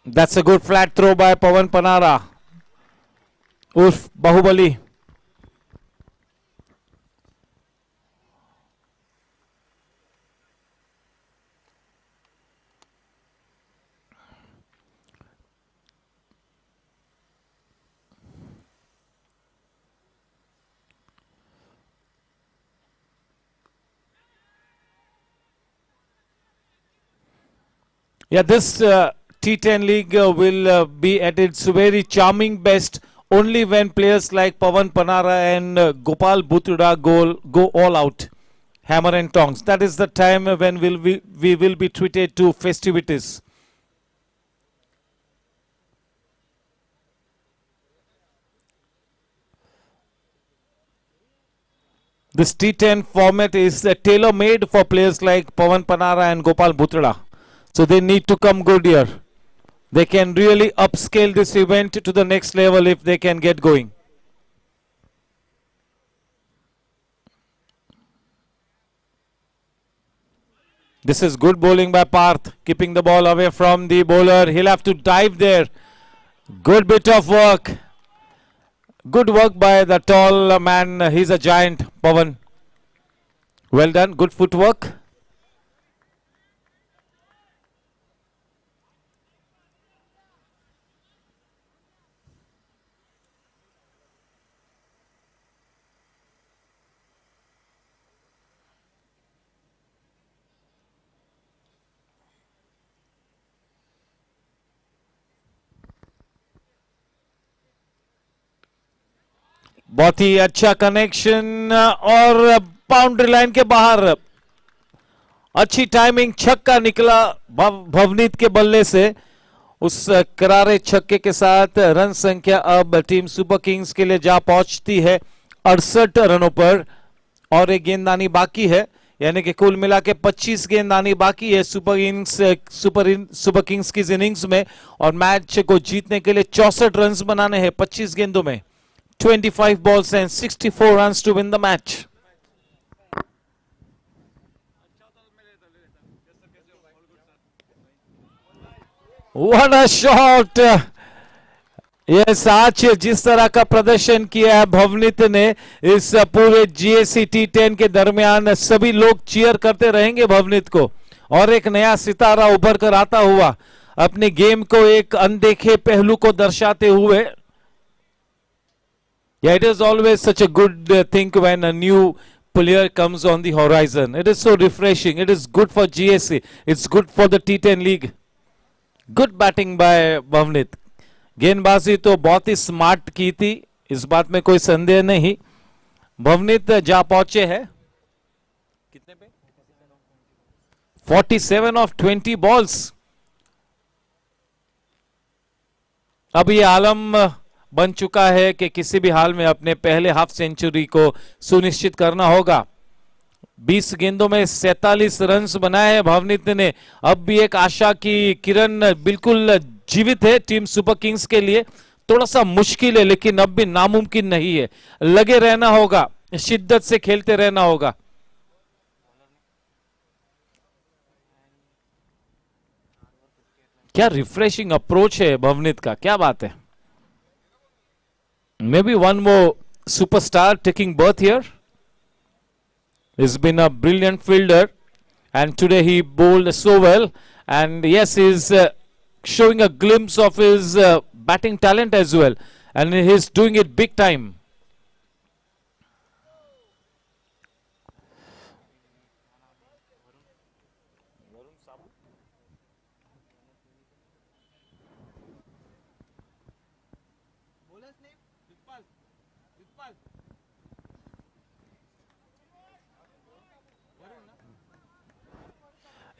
Speaker 1: That's a good flat throw by Pawan Panara. Urf Bahubali. Yeah, this T10 league will be at its very charming best only when players like Pawan Panara and Gopal Bhutra go all out, hammer and tongs. That is the time when we will be treated to festivities. This T10 format is tailor-made for players like Pawan Panara and Gopal Bhutra. So they need to come good here. They can really upscale this event to the next level if they can get going. This is good bowling by Parth, keeping the ball away from the bowler. He'll have to dive there. Good bit of work. Good work by the tall man. He's a giant, Pawan. Well done. Good footwork. बहुत ही अच्छा connection और boundary line के बाहर अच्छी timing, छक्का निकला भवनीत के बल्ले से। उस करारे छक्के के साथ रन संख्या अब टीम सुपर किंग्स के लिए जा पहुंचती है 68 रनों पर और एक गेंदबाजी बाकी है, यानी कि कुल मिला के 25 गेंदबाजी बाकी है सुपर किंग्स की इनिंग्स में और मैच को जीतने के लिए 64 रन बनाने हैं 25 गेंदों में। 25 balls and 64 runs to win the match. What a shot! Yes, आज जिस तरह का प्रदर्शन किया है भवनीत ने इस पूरे GAC T10 के दरमियान, सभी लोग चीयर करते रहेंगे भवनीत को, और एक नया सितारा उभर कर आता हुआ अपने गेम को एक अनदेखे पहलू को दर्शाते हुए. Yeah, it is always such a good thing when a new player comes on the horizon. It is so refreshing. It is good for GSC. It's good for the T10 league. Good batting by Bhavnit. गेंदबाजी तो बहुत ही smart की थी, इस बात में कोई संदेह नहीं. भवनीत जा पहुंचे हैं कितने पे? 47 ऑफ 20 बॉल्स. अब ये आलम बन चुका है कि किसी भी हाल में अपने पहले हाफ सेंचुरी को सुनिश्चित करना होगा. 20 गेंदों में 47 रन बनाए हैं भवनीत ने. अब भी एक आशा की किरण बिल्कुल जीवित है टीम सुपर किंग्स के लिए. थोड़ा सा मुश्किल है लेकिन अब भी नामुमकिन नहीं है. लगे रहना होगा, शिद्दत से खेलते रहना होगा. क्या रिफ्रेशिंग अप्रोच है भवनीत का, क्या बात है. Maybe one more superstar taking birth here. He's been a brilliant fielder and today he bowled so well, and yes, he's showing a glimpse of his batting talent as well, and he's doing it big time.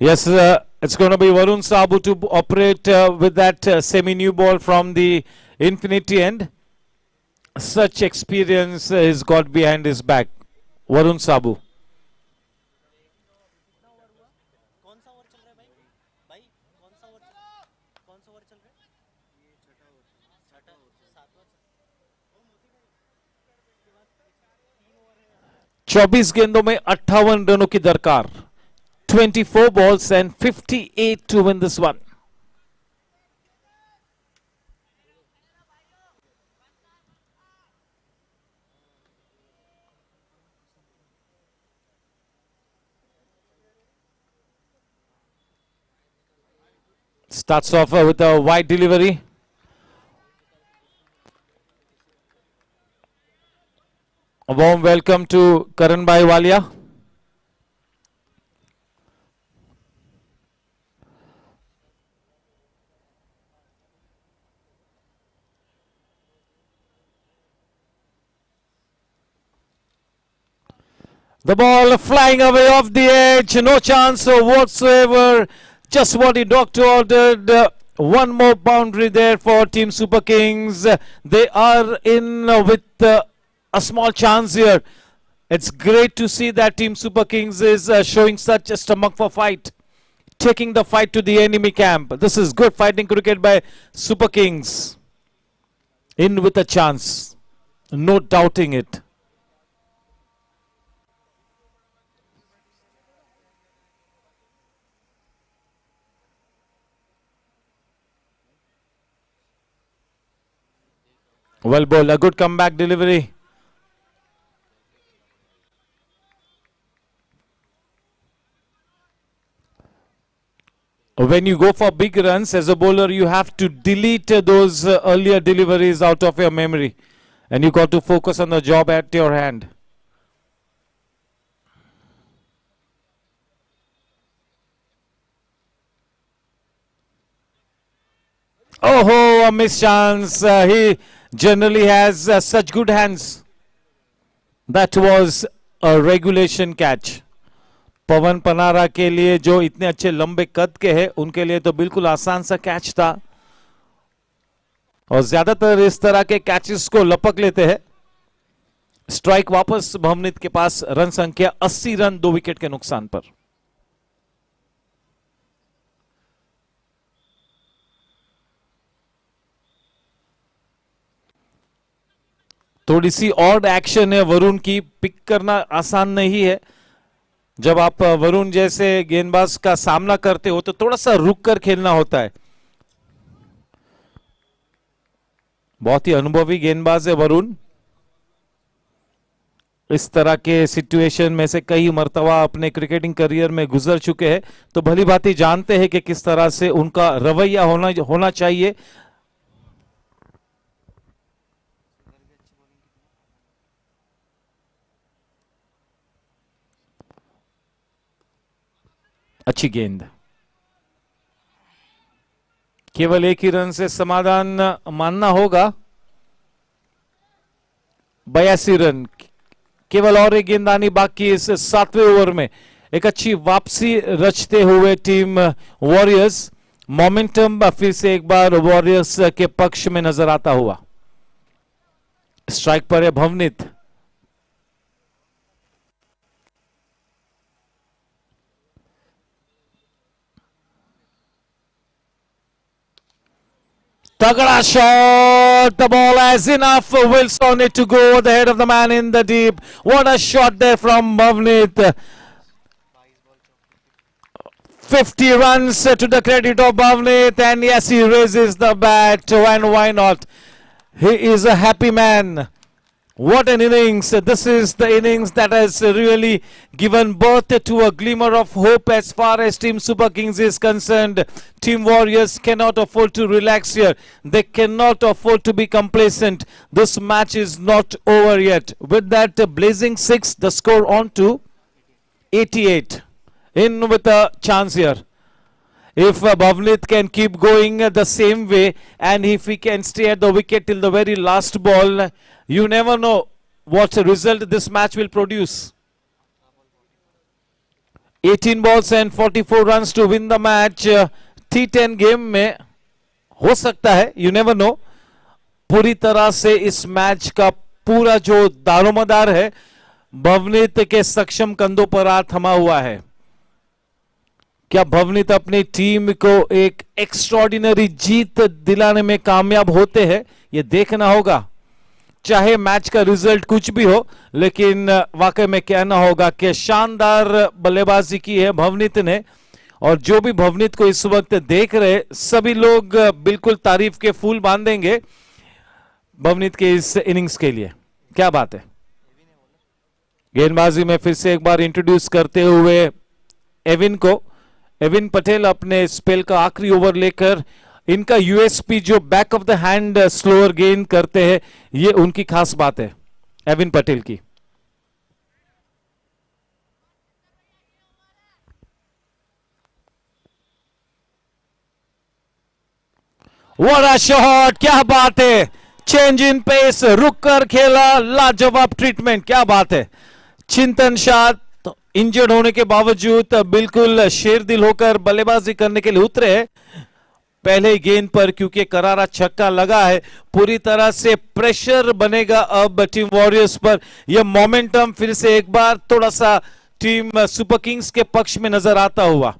Speaker 1: Yes, it's going to be Varun Sabu to operate with that semi-new ball from the infinity end. Such experience he's got behind his back. Varun Sabu. चौबीस गेंदों में 58 रनों की दरकार. 24 balls and 58 to win this one. Starts off with a wide delivery. A warm welcome to Karan Bhai Walia. The ball flying away off the edge, no chance whatsoever. Just what the doctor ordered. One more boundary there for Team Super Kings. They are in with a small chance here. It's great to see that Team Super Kings is showing such a stomach for fight, taking the fight to the enemy camp. This is good fighting cricket by Super Kings. In with a chance, no doubting it. Well bowled, a good comeback delivery. When you go for big runs as a bowler, you have to delete those earlier deliveries out of your memory, and you got to focus on the job at your hand. Oh, a missed chance. He generally has such good hands. That was a regulation catch. पवन पनारा के लिए जो इतने अच्छे लंबे कद के हैं, उनके लिए तो बिल्कुल आसान सा कैच था, और ज्यादातर इस तरह के कैचेस को लपक लेते हैं. स्ट्राइक वापस भवनीत के पास. रन संख्या 80 रन 2 विकेट के नुकसान पर. थोड़ी सी ऑड एक्शन है वरुण की. पिक करना आसान नहीं है. जब आप वरुण जैसे गेंदबाज का सामना करते हो तो थोड़ा सा रुक कर खेलना होता है. बहुत ही अनुभवी गेंदबाज है वरुण। इस तरह के सिचुएशन में से कई मर्तबा अपने क्रिकेटिंग करियर में गुजर चुके हैं, तो भली भांति जानते हैं कि किस तरह से उनका रवैया होना चाहिए। अच्छी गेंद, केवल एक ही रन से समाधान मानना होगा। 82 रन, केवल और एक गेंद आनी बाकी इस 7वें ओवर में। एक अच्छी वापसी रचते हुए टीम वॉरियर्स, मोमेंटम फिर से एक बार वॉरियर्स के पक्ष में नजर आता हुआ। स्ट्राइक पर है Bhavneet. Tagada shot, the ball has enough. Wilson on it to go over the head of the man in the deep. What a shot there from Bhavnit. 50 runs to the credit of Bhavnit, and yes, he raises the bat, and why not? He is a happy man. What an innings. This is the innings that has really given birth to a glimmer of hope as far as Team Super Kings is concerned. Team Warriors cannot afford to relax here. They cannot afford to be complacent. This match is not over yet. With that blazing 6, the score on to 88. In with a chance here. If Bhavnit can keep going the same way, and if he can stay at the wicket till the very last ball, you never know what result this match will produce. 18 balls and 44 runs to win the match. T10 game में हो सकता है, you never know. पूरी तरह से इस match का पूरा जो दारोमदार है भवनीत के सक्षम कंधों पर आ थमा हुआ है। क्या भवनीत अपनी टीम को एक एक्स्ट्रॉर्डिनरी जीत दिलाने में कामयाब होते हैं, ये देखना होगा। चाहे मैच का रिजल्ट कुछ भी हो, लेकिन वाकई में कहना होगा कि शानदार बल्लेबाजी की है भवनीत ने, और जो भी भवनीत को इस वक्त देख रहे सभी लोग बिल्कुल तारीफ के फूल बांधेंगे भवनीत के इस इनिंग्स के लिए। क्या बात है। गेंदबाजी में फिर से एक बार इंट्रोड्यूस करते हुए एविन को। एविन पटेल अपने स्पेल का आखिरी ओवर लेकर, इनका यूएसपी जो back of the hand slower गेंद करते हैं, ये उनकी खास बात है एविन पटेल की। व्हाट अ शॉट, क्या बात है। चेंज इन पेस, रुक कर खेला, लाजवाब ट्रीटमेंट, क्या बात है। चिंतन शाह इंजर्ड होने के बावजूद बिल्कुल शेर दिल होकर बल्लेबाजी करने के लिए उतरे हैं। पहले गेंद पर क्योंकि करारा छक्का लगा है, पूरी तरह से प्रेशर बनेगा अब टीम वॉरियर्स पर। यह मोमेंटम फिर से एक बार थोड़ा सा टीम सुपर किंग्स के पक्ष में नजर आता हुआ।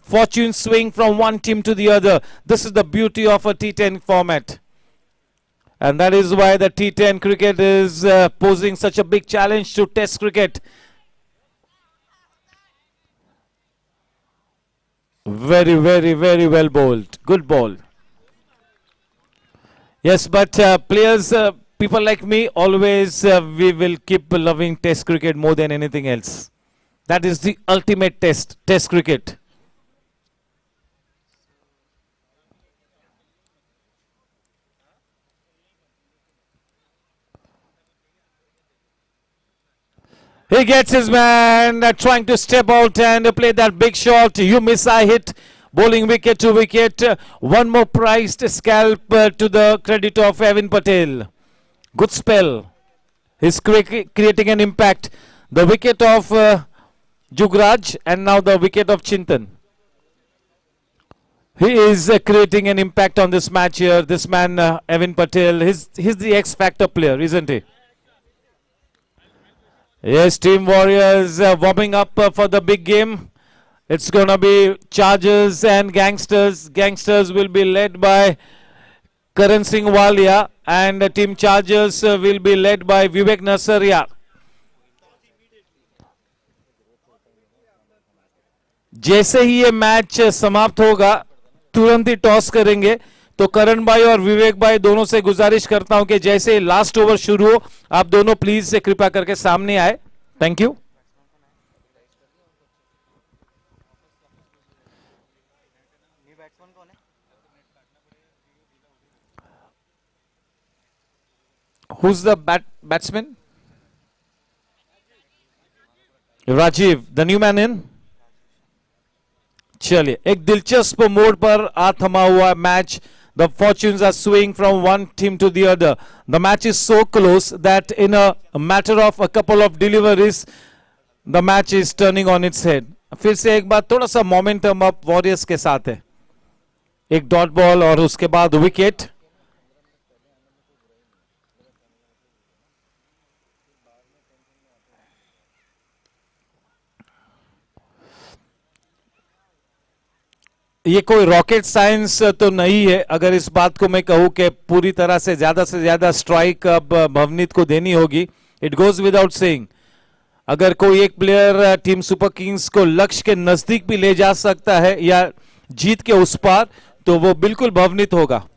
Speaker 1: Fortune swing from one team to the other, this is the beauty of a T10 format, and that is why the T10 cricket is posing such a big challenge to Test cricket. Very, very, very well bowled. Good ball. Yes, but players, people like me, always we will keep loving Test cricket more than anything else. That is the ultimate Test cricket. He gets his man trying to step out and play that big shot. You miss, I hit. Bowling wicket to wicket. One more prized scalp to the credit of Evan Patel. Good spell. He's creating an impact. The wicket of Jugraj and now the wicket of Chintan. He is creating an impact on this match here. This man, Evan Patel, he's the X-factor player, isn't he? Yes, Team Warriors warming up for the big game. It's going to be Chargers and Gangsters. Gangsters will be led by Karan Singh Walia, and Team Chargers will be led by Vivek Nasaria. जैसे ही ये match समाप्त होगा, तुरंत ही toss करेंगे, तो तो करण भाई और विवेक भाई दोनों से गुजारिश करता हूं कि जैसे लास्ट ओवर शुरू हो आप दोनों प्लीज से कृपया करके सामने आए। Thank you. Who's the batsman? Rajeev, the new man in. चलिए, एक दिलचस्प मोड़ पर आ थमा हुआ match. The fortunes are swinging from one team to the other. The match is so close that in a matter of a couple of deliveries, the match is turning on its head. फिर से एक बार थोड़ा सा momentum up warriors के साथ है। एक dot ball और उसके बाद विकेट। ये कोई रॉकेट साइंस तो नहीं है अगर इस बात को मैं कहूं कि पूरी तरह से ज्यादा स्ट्राइक अब भवनीत को देनी होगी। इट गोज विदाउट सेइंग, अगर कोई एक प्लेयर टीम सुपर किंग्स को लक्ष्य के नजदीक भी ले जा सकता है या जीत के उस पार, तो वो बिल्कुल भवनीत होगा।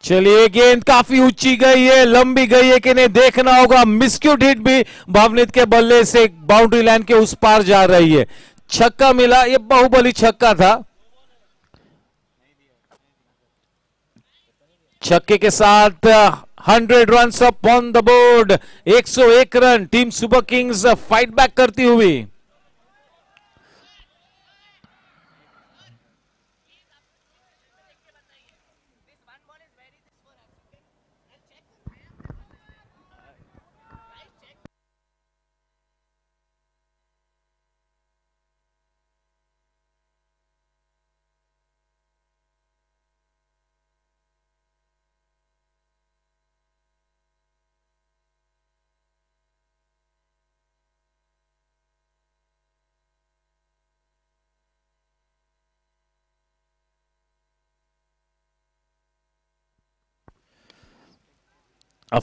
Speaker 1: चलिए, गेंद काफी ऊंची गई है, लंबी गई है कि नहीं देखना होगा। मिस्क्यूट हिट भी भवनीत के बल्ले से बाउंड्री लाइन के उस पार जा रही है। छक्का मिला, ये बाहुबली छक्का था। छक्के के साथ 100 run up on the board. 101 run, team Super Kings fight back करती हुई।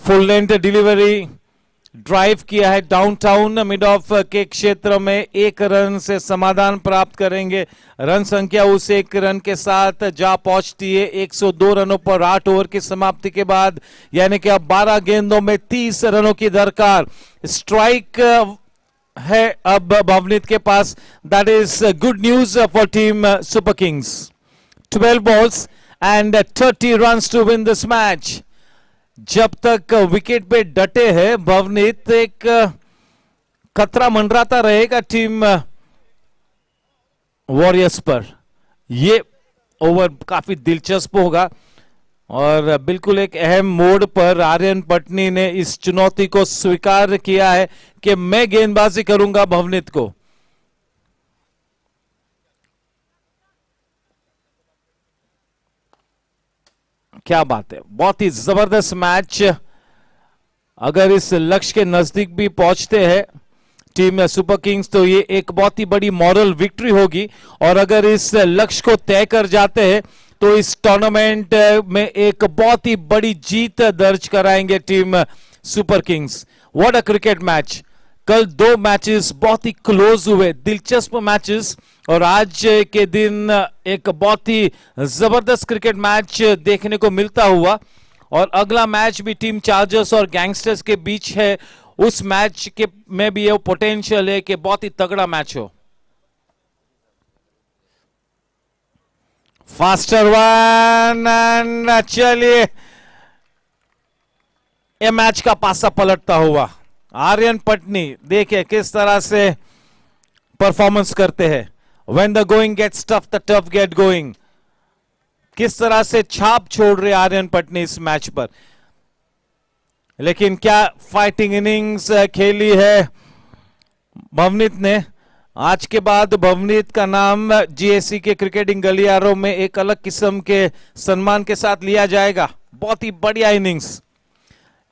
Speaker 1: फुल लेंथ डिलीवरी ड्राइव किया है डाउनटाउन मिड ऑफ के क्षेत्र में। 1 रन से समाधान प्राप्त करेंगे। रन संख्या उस 1 रन के साथ जा पहुंचती है 102 रनों पर 8 ओवर की समाप्ति के बाद, यानी कि अब 12 गेंदों में 30 रनों की दरकार। स्ट्राइक है अब भवनीत के पास। That is good news for team Super Kings. 12 balls and 30 run to win this match. जब तक विकेट पे डटे हैं भवनीत, एक खतरा मंडराता रहेगा टीम वॉरियर्स पर। ये ओवर काफी दिलचस्प होगा और बिल्कुल एक अहम मोड़ पर आर्यन पटनी ने इस चुनौती को स्वीकार किया है कि मैं गेंदबाजी करूंगा भवनीत को। क्या बात है, बहुत ही जबरदस्त मैच। अगर इस लक्ष्य के नजदीक भी पहुंचते हैं टीम सुपर किंग्स तो ये एक बहुत ही बड़ी मॉरल विक्ट्री होगी, और अगर इस लक्ष्य को तय कर जाते हैं तो इस टूर्नामेंट में एक बहुत ही बड़ी जीत दर्ज कराएंगे team Super Kings. What a cricket match. कल 2 मैचेस बहुत ही क्लोज हुए, दिलचस्प मैचेस, और आज के दिन एक बहुत ही जबरदस्त क्रिकेट मैच देखने को मिलता हुआ। और अगला मैच भी टीम चार्जर्स और गैंगस्टर्स के बीच है। उस मैच के में भी ये पोटेंशियल है कि बहुत ही तगड़ा मैच हो। फास्टर वन एंड चलिए, ये मैच का पासा पलटता हुआ। आर्यन पटनी देखिए किस तरह से परफॉर्मेंस करते हैं। When the going gets tough, the tough get going. किस तरह से छाप छोड़ रहे आर्यन पटनी इस मैच पर। लेकिन क्या फाइटिंग इनिंग्स खेली है भवनीत ने। आज के बाद भवनीत का नाम जीएससी के क्रिकेटिंग गलियारों में एक अलग किस्म के सम्मान के साथ लिया जाएगा। बहुत ही बढ़िया इनिंग्स।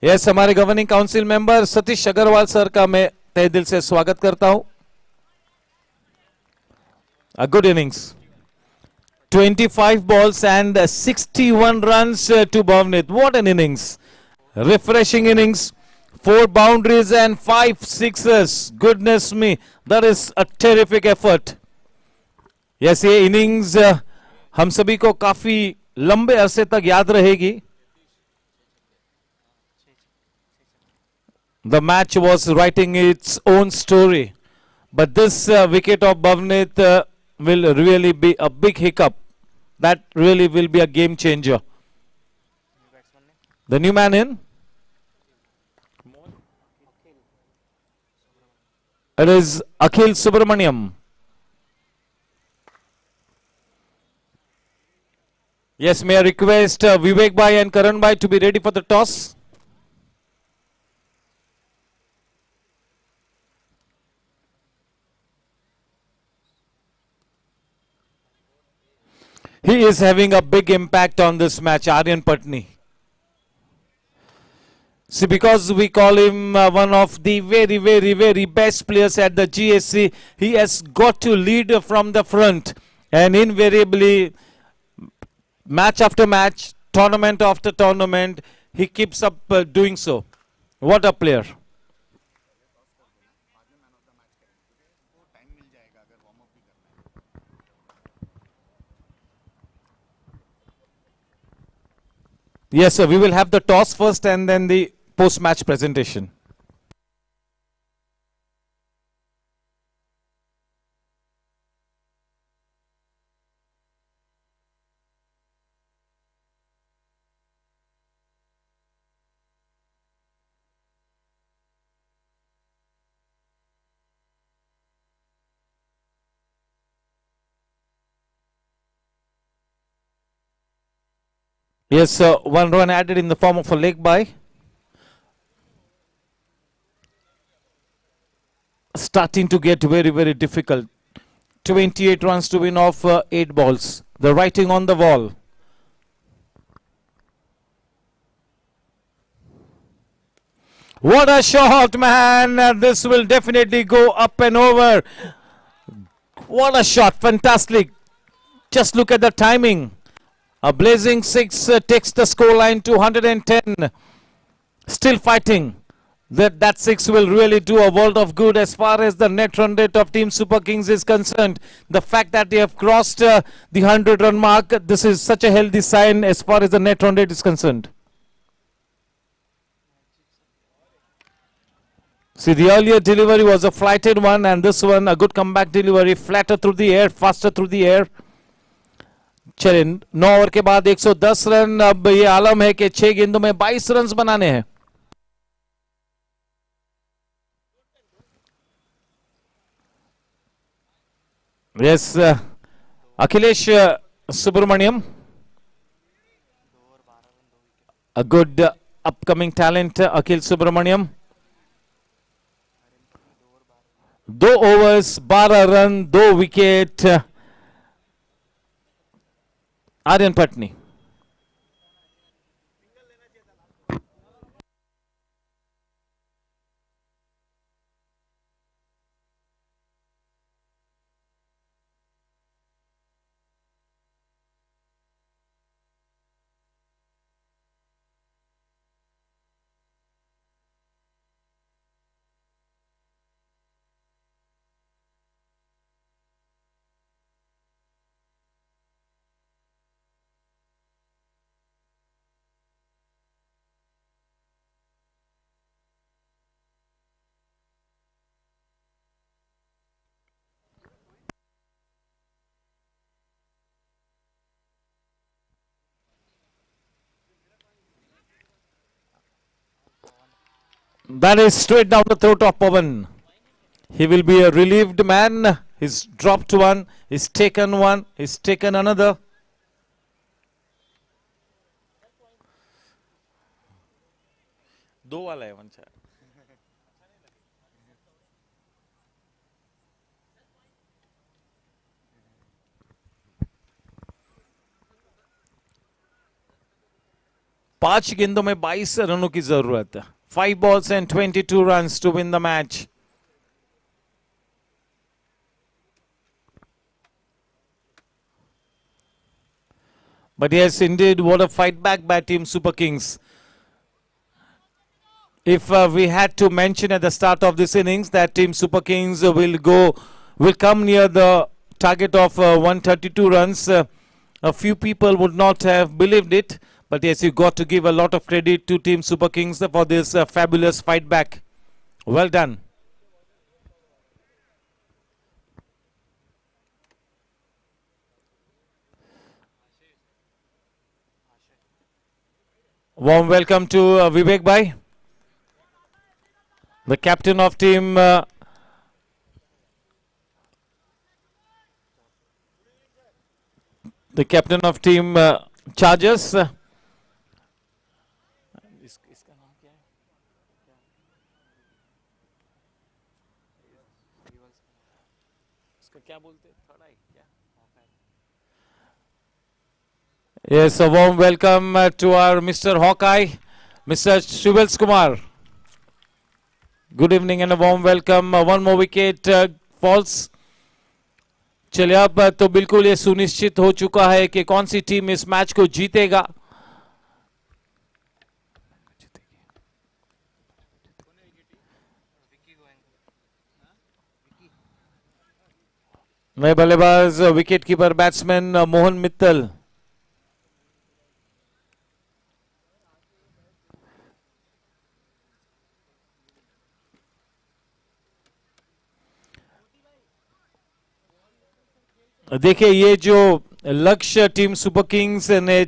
Speaker 1: यस, हमारे governing council member Satish Agarwal sir का मैं तहे दिल से स्वागत करता हूं। A good innings. 25 balls and 61 runs to Bhavnit. What an innings. Refreshing innings. 4 boundaries and 5 sixes. Goodness me, that is a terrific effort. Yes, ये innings हम सभी को काफी लंबे अरसे तक याद रहेगी. The match was writing its own story, but this wicket of Bhavnit will really be a big hiccup. That really will be a game changer. The new man in. It is Akhil Subramaniam. Yes, may I request Vivek Bhai and Karan Bhai to be ready for the toss. He is having a big impact on this match, Aryan Patni. See, because we call him one of the very best players at the GSC, he has got to lead from the front, and invariably, match after match, tournament after tournament, he keeps up doing so. What a player. Yes, sir, we will have the toss first and then the post-match presentation. Yes, 1 run added in the form of a leg by. Starting to get very difficult. 28 runs to win off 8 balls. The writing on the wall. What a shot, man. This will definitely go up and over. What a shot. Fantastic. Just look at the timing. A blazing 6 takes the scoreline to 110. Still fighting. That 6 will really do a world of good as far as the net run rate of Team Super Kings is concerned. The fact that they have crossed the 100 run mark, this is such a healthy sign as far as the net run rate is concerned. See, the earlier delivery was a flighted one, and this one a good comeback delivery, flatter through the air, faster through the air. चलिए 9 over के बाद 110 run. अब ये आलम है कि 6 गेंदों में 22 run बनाने हैं. Yes, Akhilesh Subramaniam, a good upcoming talent, Akhil Subramaniam. 2 overs, 12 run, 2 wicket. Aryan Patni. That is straight down the throat of Pawan. He will be a relieved man. He's dropped one, he's taken one, he's taken another. दो वाला है one चार. पांच गेंदों में 22 रनों की जरूरत है. 5 balls and 22 runs to win the match. But yes, indeed, what a fight back by Team Super Kings. If we had to mention at the start of this innings that Team Super Kings will come near the target of 132 runs, a few people would not have believed it. But yes, you got to give a lot of credit to Team Super Kings for this fabulous fight back. Well done. Warm welcome to Vivek Bhai, the captain of team Chargers. Yes, a warm welcome to our Mr. Hawkeye, Mr. Shubels Kumar. Good evening and a warm welcome. One more wicket falls. चलिए अब तो बिल्कुल ये सुनिश्चित हो चुका है कि कौन सी टीम इस मैच को जीतेगा. नए बल्लेबाज wicket keeper batsman Mohan Mittal. देखिए ये जो लक्ष्य टीम सुपर किंग्स ने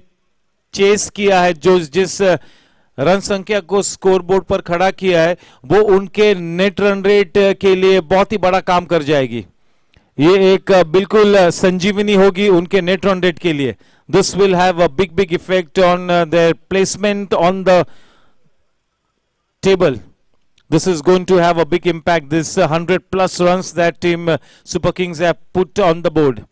Speaker 1: चेस किया है, जो जिस रन संख्या को स्कोर बोर्ड पर खड़ा किया है, वो उनके नेट रन रेट के लिए बहुत ही बड़ा काम कर जाएगी. ये एक बिल्कुल संजीवनी होगी उनके नेट रन रेट के लिए. This will have a big effect on their placement on the table. This is going to have a big impact. This 100 plus runs that team Super Kings have put on the board.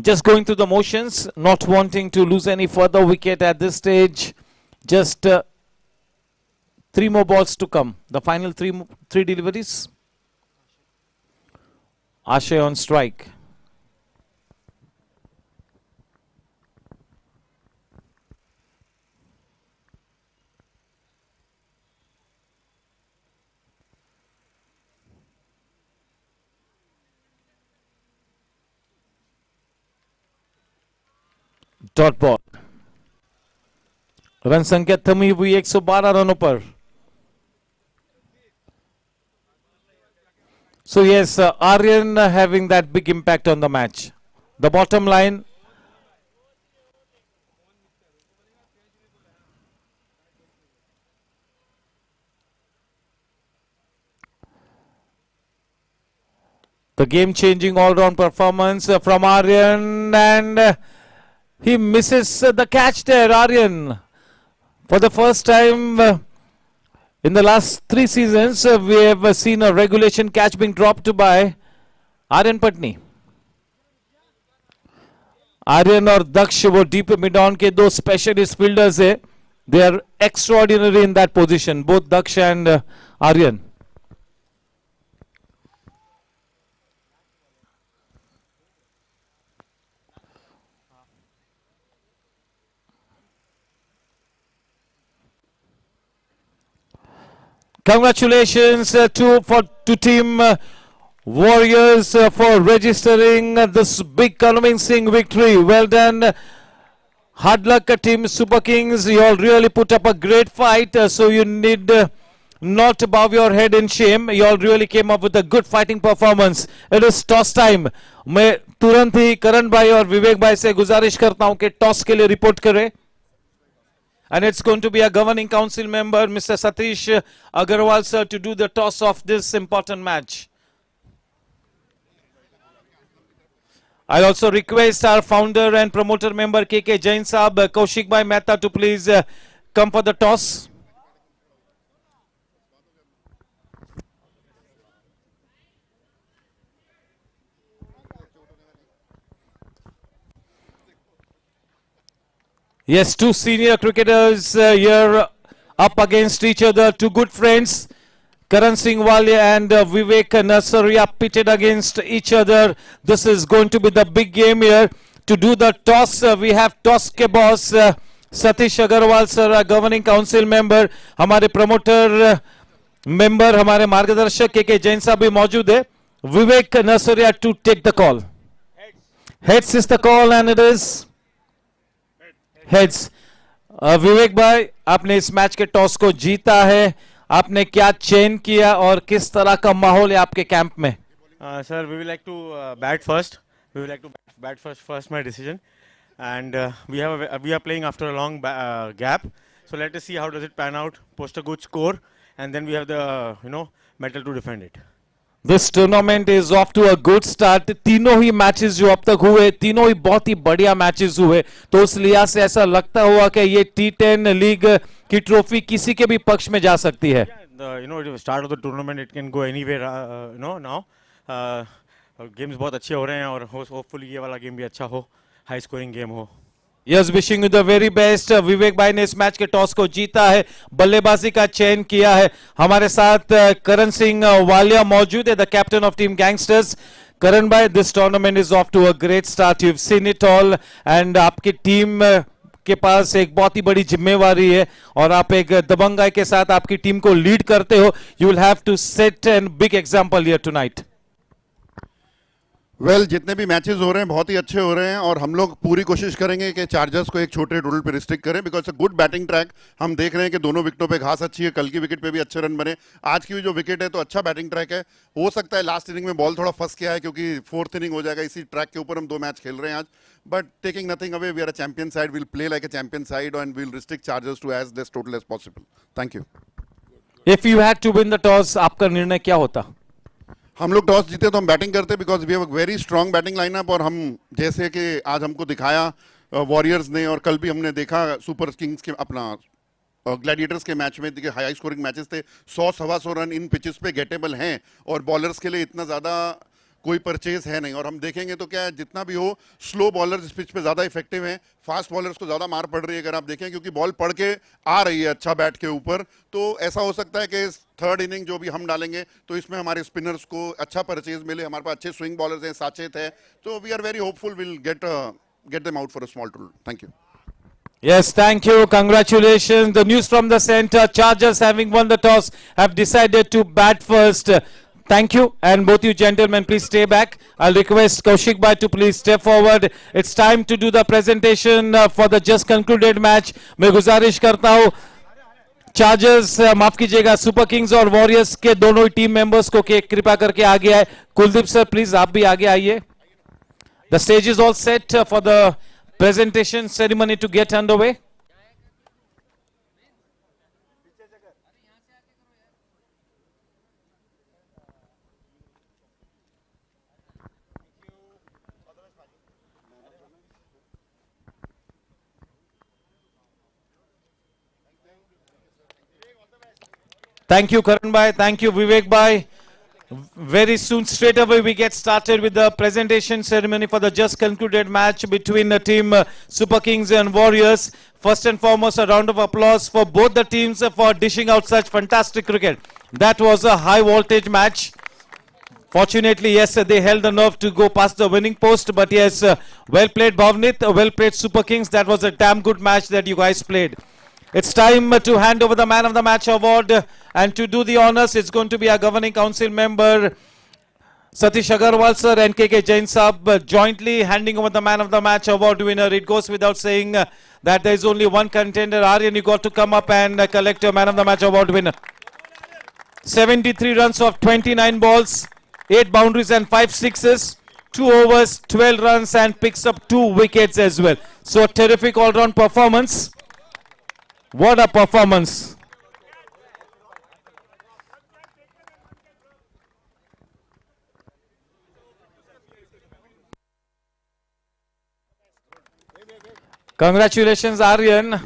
Speaker 1: Just going through the motions, not wanting to lose any further wicket at this stage. Just 3 more balls to come. The final three deliveries. Ashay on strike. Dot ball. Run संख्या थमी हुई 112 रनों पर. So yes, Aryan having that big impact on the match. The bottom line, the game-changing all-round performance from Aryan, and he misses the catch there. Aryan, for the first time in the last 3 seasons, we have seen a regulation catch being dropped by Aryan Patni. Aryan और दक्ष वो deep mid on के दो specialist fielders है. They are extraordinary in that position, both Daksh and Aryan. Congratulations to team Warriors for registering this big convincing victory. Well done. Hard luck, team Super Kings. You all really put up a great fight, so you need not bow your head in shame. You all really came up with a good fighting performance. It is toss time. मैं तुरंत ही करण भाई और विवेक भाई से गुजारिश करता हूं कि टॉस के लिए रिपोर्ट करें. And it's going to be a governing council member, Mr. Satish Agarwal, sir, to do the toss of this important match. I also request our founder and promoter member, KK Jain Saab, Kaushik Bhai Mehta, to please come for the toss. Yes, two senior cricketers here up against each other. Two good friends. Karan Singh Walia and Vivek Nasaria pitted against each other. This is going to be the big game here. To do the toss, we have toss ke boss Satish Agarwal sir, governing council member. हमारे promoter member, हमारे मार्गदर्शक के जैन साहब भी मौजूद है. Vivek Nasaria to take the call. Heads is the call and it is heads. विवेक भाई, आपने इस मैच के टॉस को जीता है. आपने क्या चेंज किया और किस तरह का माहौल है आपके कैंप में?
Speaker 5: Sir, we will like to bat first. We will like to bat first my decision, and we are playing after a long gap. So let us see how does it pan out. Post a good score, and then we have the mettle to defend it.
Speaker 1: This tournament is off to a good start. तीनों ही matches जो अब तक हुए, तीनों ही बहुत ही बढ़िया matches हुए. तो उस लिहाज से ऐसा लगता हुआ कि ये T10 लीग की ट्रॉफी किसी के भी पक्ष में जा सकती है.
Speaker 5: The start of the tournament, it can go anywhere. Now games बहुत अच्छे हो रहे हैं और hopefully ये वाला गेम भी अच्छा हो, high scoring गेम हो.
Speaker 1: Yes, wishing you the very best. विवेक भाई ने इस मैच के टॉस को जीता है, बल्लेबाजी का चयन किया है. हमारे साथ करण सिंह वालिया मौजूद है, the captain of team Gangsters. Karan भाई, this tournament is off to a great start. You have seen it all and आपकी टीम के पास एक बहुत ही बड़ी जिम्मेवारी है और आप एक दबंगाई के साथ आपकी टीम को लीड करते हो. You will have to set an big example here tonight.
Speaker 6: जितने भी मैचेस हो रहे हैं बहुत ही अच्छे हो रहे हैं और हम लोग पूरी कोशिश करेंगे कि चार्जर्स को एक छोटे टोटल पे रिस्ट्रिक्ट करें बिकॉज गुड बैटिंग ट्रैक. हम देख रहे हैं कि दोनों विकेटों पे घास अच्छी है, कल की विकेट पे भी अच्छे रन बने, आज की भी जो विकेट है तो अच्छा बैटिंग ट्रैक है. हो सकता है लास्ट इनिंग में बॉल थोड़ा फंस गया है क्योंकि फोर्थ इनिंग हो जाएगा. इसी ट्रैक के ऊपर हम 2 मैच खेल रहे हैं आज. But taking nothing away, we are a champion side, will play like a champion side and will restrict Chargers to as less total as possible. Thank you.
Speaker 1: If you had to win the toss, आपका निर्णय क्या होता?
Speaker 6: हम लोग toss जीते तो हम batting करते because we have a very strong batting lineup. और हम जैसे कि आज हमको दिखाया वॉरियर्स ने और कल भी हमने देखा सुपर किंग्स के अपना ग्लैडिएटर्स के मैच में, देखिए हाई स्कोरिंग मैचेस थे. 100-125 रन इन पिचेस पे गेटेबल हैं और बॉलर्स के लिए इतना ज़्यादा कोई परचेज है नहीं. और हम देखेंगे तो क्या है, जितना भी हो स्लो बॉलर्स इस पिच पे ज़्यादा इफेक्टिव हैं. फास्ट बॉलर्स को ज़्यादा मार पड़ रही है अगर आप देखें, क्योंकि बॉल पड़ के आ रही है अच्छा बैट के ऊपर. तो ऐसा हो सकता है कि थर्ड इनिंग जो भी हम डालेंगे तो इसमें हमारे स्पिनर्स को अच्छा परचेज मिले. हमारे पास अच्छे स्विंग बॉलर्स हैं, साचेत है. तो we are very hopeful will get them out for a small total. Thank you.
Speaker 1: Yes, thank you. Congratulations. The news from the center. Chargers, having won the toss, have decided to bat first. Thank you. And both you gentlemen, please stay back. I'll request Kaushik Bhai to please step forward. It's time to do the presentation for the just concluded match. मैं गुजारिश करता हूँ chargers, माफ कीजिएगा, super Kings और warriors के दोनों team members को कृपा करके आगे आए. कुलदीप सर, प्लीज आप भी आगे आइए. The stage is all set for the presentation ceremony to get underway. Thank you, Karan bhai. Thank you, Vivek bhai. Very soon, straight away, we get started with the presentation ceremony for the just concluded match between the team Super Kings and Warriors. First and foremost, a round of applause for both the teams for dishing out such fantastic cricket. That was a high voltage match. Fortunately, yes, they held the nerve to go past the winning post. But yes, well played, Bhavnit. Well played, Super Kings. That was a damn good match that you guys played. It's time to hand over the Man of the Match award, and to do the honors, it's going to be our governing council member Satish Agarwal sir and KK Jain Saab jointly handing over the Man of the Match award winner. It goes without saying that there is only one contender. Aryan, you got to come up and collect your Man of the Match award winner. 73 runs of 29 balls, 8 boundaries and 5 sixes, 2 overs, 12 runs, and picks up 2 wickets as well. So a terrific all-round performance. What a performance. Congratulations, Aryan.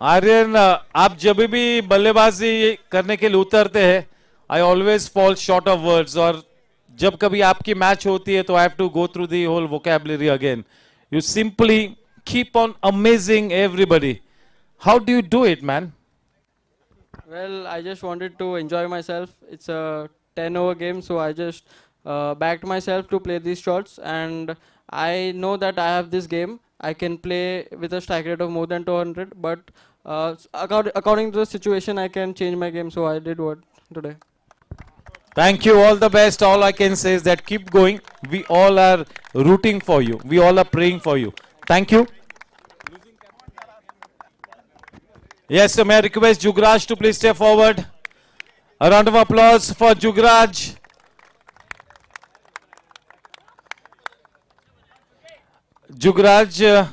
Speaker 1: Aryan, आप जब भी बल्लेबाजी करने के लिए उतरते हैं, I always fall short of words. और जब कभी आपकी मैच होती है तो I have to go through the whole vocabulary again. You simply keep on amazing everybody. How do you do it, man?
Speaker 2: Well, I just wanted to enjoy myself. It's a 10-over game, so I just backed myself to play these shots, and I know that I have this game. I can play with a strike rate of more than 200, but according to the situation, I can change my game. So I did what today.
Speaker 1: Thank you. All the best. All I can say is that keep going. We all are rooting for you. We all are praying for you. Thank you. Yes, so may I request Jugraj to please step forward. A round of applause for Jugraj. Jugraj,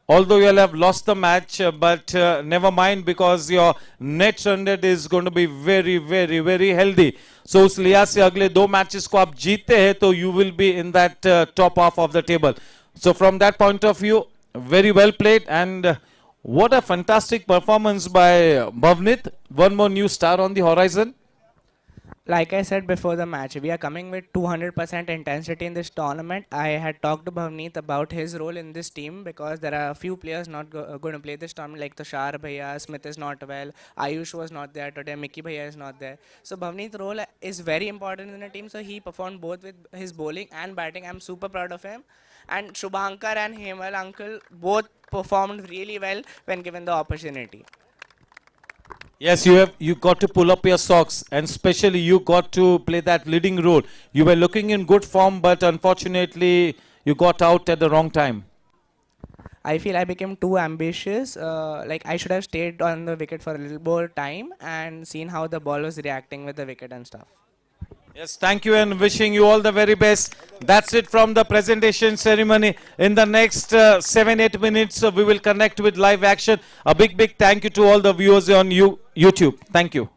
Speaker 1: although you will have lost the match, but never mind, because your net run rate is going to be very, very, very healthy. So उस लिहाज से अगले 2 matches को आप जीतते हैं तो you will be in that top half of the table. So from that point of view, very well played, and what a fantastic performance by Bhavnit. One more new star on the horizon.
Speaker 3: Like I said before the match, we are coming with 200% intensity in this tournament. I had talked to Bhavneet about his role in this team, because there are a few players not going to play this tournament, like Tushar Bhaiya, Smith is not well, Ayush was not there today, Mickey Bhaiya is not there. So Bhavneet's role is very important in the team, so he performed both with his bowling and batting. I'm super proud of him. And Shubhankar and Hemal uncle both performed really well when given the opportunity.
Speaker 1: Yes, you got to pull up your socks, and especially you got to play that leading role. You were looking in good form, but unfortunately you got out at the wrong time.
Speaker 3: I feel I became too ambitious. Like I should have stayed on the wicket for a little more time and seen how the ball was reacting with the wicket and stuff.
Speaker 1: Yes, thank you, and wishing you all the very best. That's it from the presentation ceremony. In the next 7-8 minutes, we will connect with live action. A big thank you to all the viewers on YouTube. Thank you.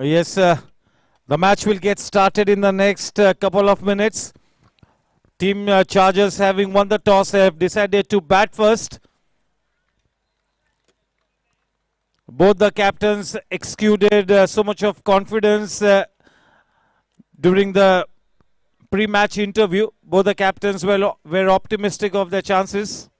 Speaker 1: Yes, the match will get started in the next couple of minutes. Team Chargers, having won the toss, have decided to bat first. Both the captains exuded so much of confidence during the pre-match interview. Both the captains were optimistic of their chances.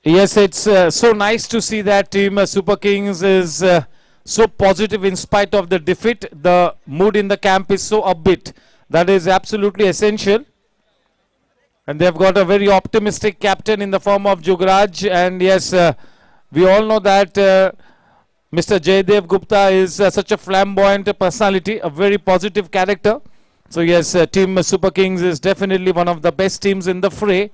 Speaker 1: Yes, it's so nice to see that team Super Kings is so positive in spite of the defeat. The mood in the camp is so upbeat. That is absolutely essential. And they've got a very optimistic captain in the form of Jugraj. And yes, we all know that Mr. Jaydev Gupta is such a flamboyant personality, a very positive character. So yes, team Super Kings is definitely one of the best teams in the fray.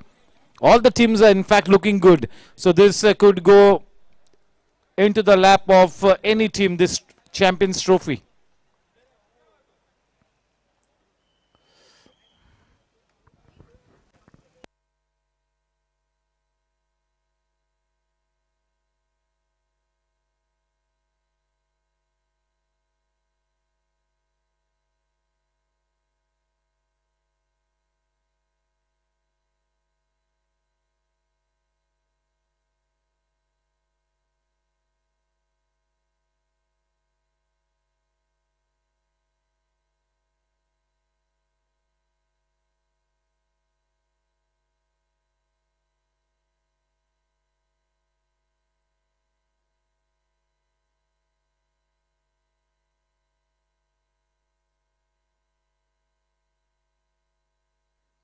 Speaker 1: All the teams are in fact looking good. So this could go into the lap of any team, this Champions Trophy.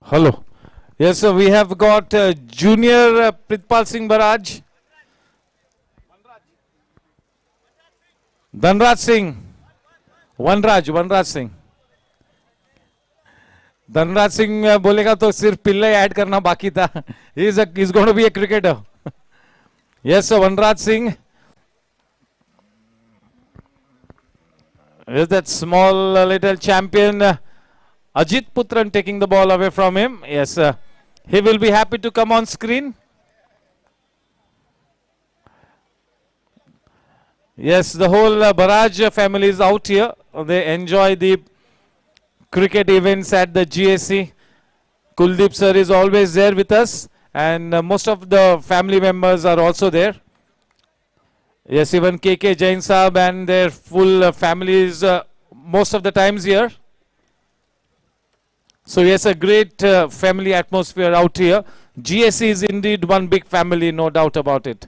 Speaker 1: Hello. Yes, so we have got junior Pritpal Singh Baraj. Dhanraj Singh. Vanraj Singh. Dhanraj Singh बोलेगा तो सिर्फ पिल्ले add करना बाकी था. He's going to be a cricketer. Yes, Vanraj Singh. Is that small little champion Ajit Putran taking the ball away from him. Yes, he will be happy to come on screen. Yes, the whole Baraj family is out here. They enjoy the cricket events at the GAC. Kuldeep sir is always there with us, and most of the family members are also there. Yes, even KK Jain Saab and their full families most of the times here. So yes, a great family atmosphere out here. GAC is indeed one big family, no doubt about it.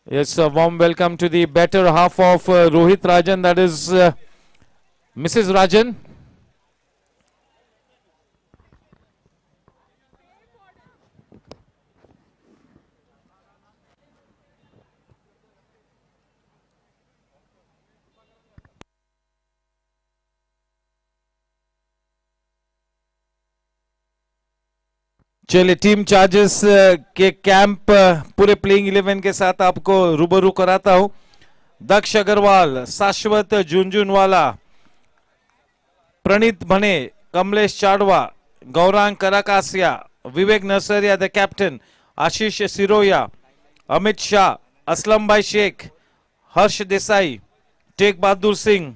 Speaker 1: Yes, a warm welcome to the better half of Rohit Rajan, that is Mrs. Rajan. चलिए team charges के camp पूरे playing 11 के साथ आपको रूबरू कराता हूं. दक्ष अग्रवाल, शाश्वत झुंझुनवाला, प्रणीत भने, कमलेश चाडवा, गौरांग कराकासिया, विवेक नरसरिया द कैप्टन, आशीष सिरोया, अमित शाह, असलम भाई Shaikh, Harsh Desai, Tek Bahadur Singh,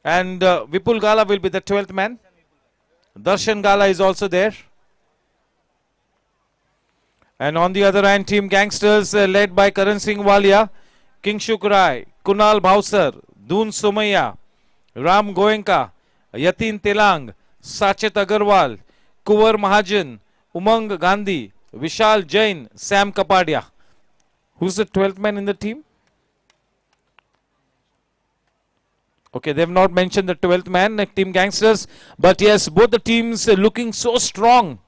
Speaker 1: and Vipul Gala will be the 12th man. Darshan Gala is also there. And on the other hand, Team Gangsters led by Karan Singh Walia, Kingshuk Rai, Kunal Bhausar, Doon Somaiya, Ram Goenka, Yatin Telang, Sachet Agarwal, Kuvar Mahajan, Umang Gandhi, Vishal Jain, Sam Kapadia. Who's the 12th man in the team? Okay, they have not mentioned the 12th man, Team Gangsters. But yes, both the teams looking so strong.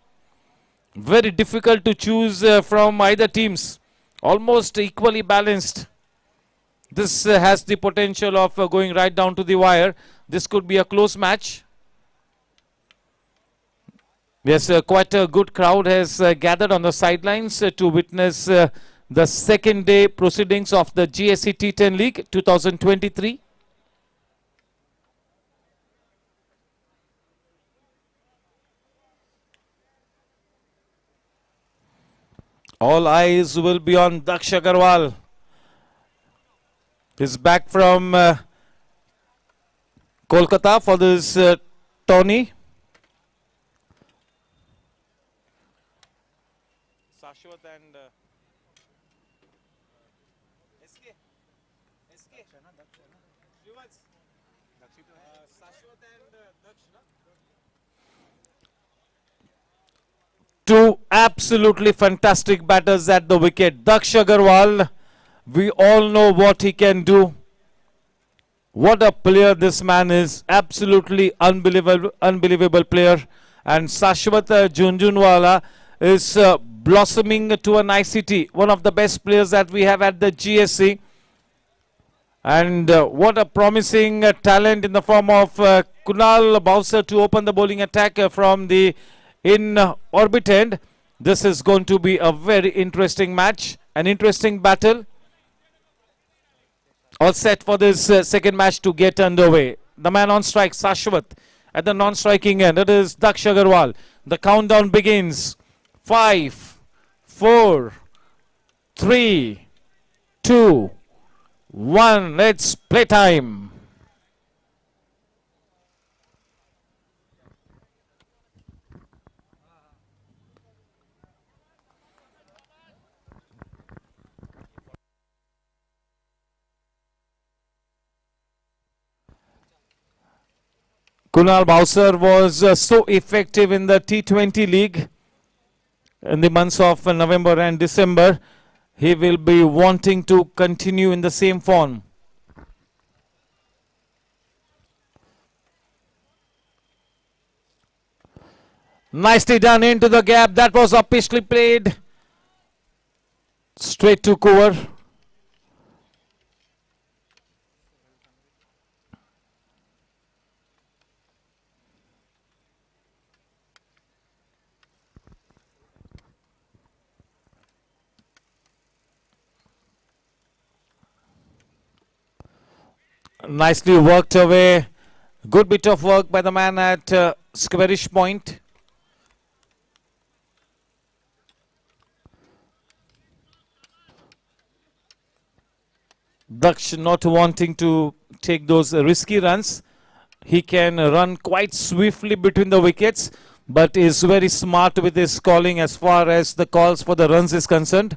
Speaker 1: Very difficult to choose from either teams. Almost equally balanced. This has the potential of going right down to the wire. This could be a close match. Yes, quite a good crowd has gathered on the sidelines to witness the second day proceedings of the Gsc T10 League 2023. All eyes will be on Daksh Agarwal. He's back from Kolkata for this tourney. Shashwat and SK. Shashwat and Daksh. Two absolutely fantastic batters at the wicket. Daksh Agarwal, we all know what he can do. What a player this man is. Absolutely unbelievable player. And Shashwat Junjunwala is blossoming to an ICT. One of the best players that we have at the GSC. And what a promising talent in the form of Kunal Bowser to open the bowling attack from the orbit end. This is going to be a very interesting match, an interesting battle. All set for this second match to get underway. The man on strike, Shashwat. At the non-striking end, it is Daksh Agarwal. The countdown begins. 5, 4, 3, 2, 1. Let's play time. Kunal Bowser was so effective in the T20 league in the months of November and December. He will be wanting to continue in the same form. Nicely done into the gap. That was uppishly played. Straight to cover. Nicely worked away. Good bit of work by the man at squarish point. Daksh not wanting to take those risky runs. He can run quite swiftly between the wickets, but is very smart with his calling as far as the calls for the runs is concerned.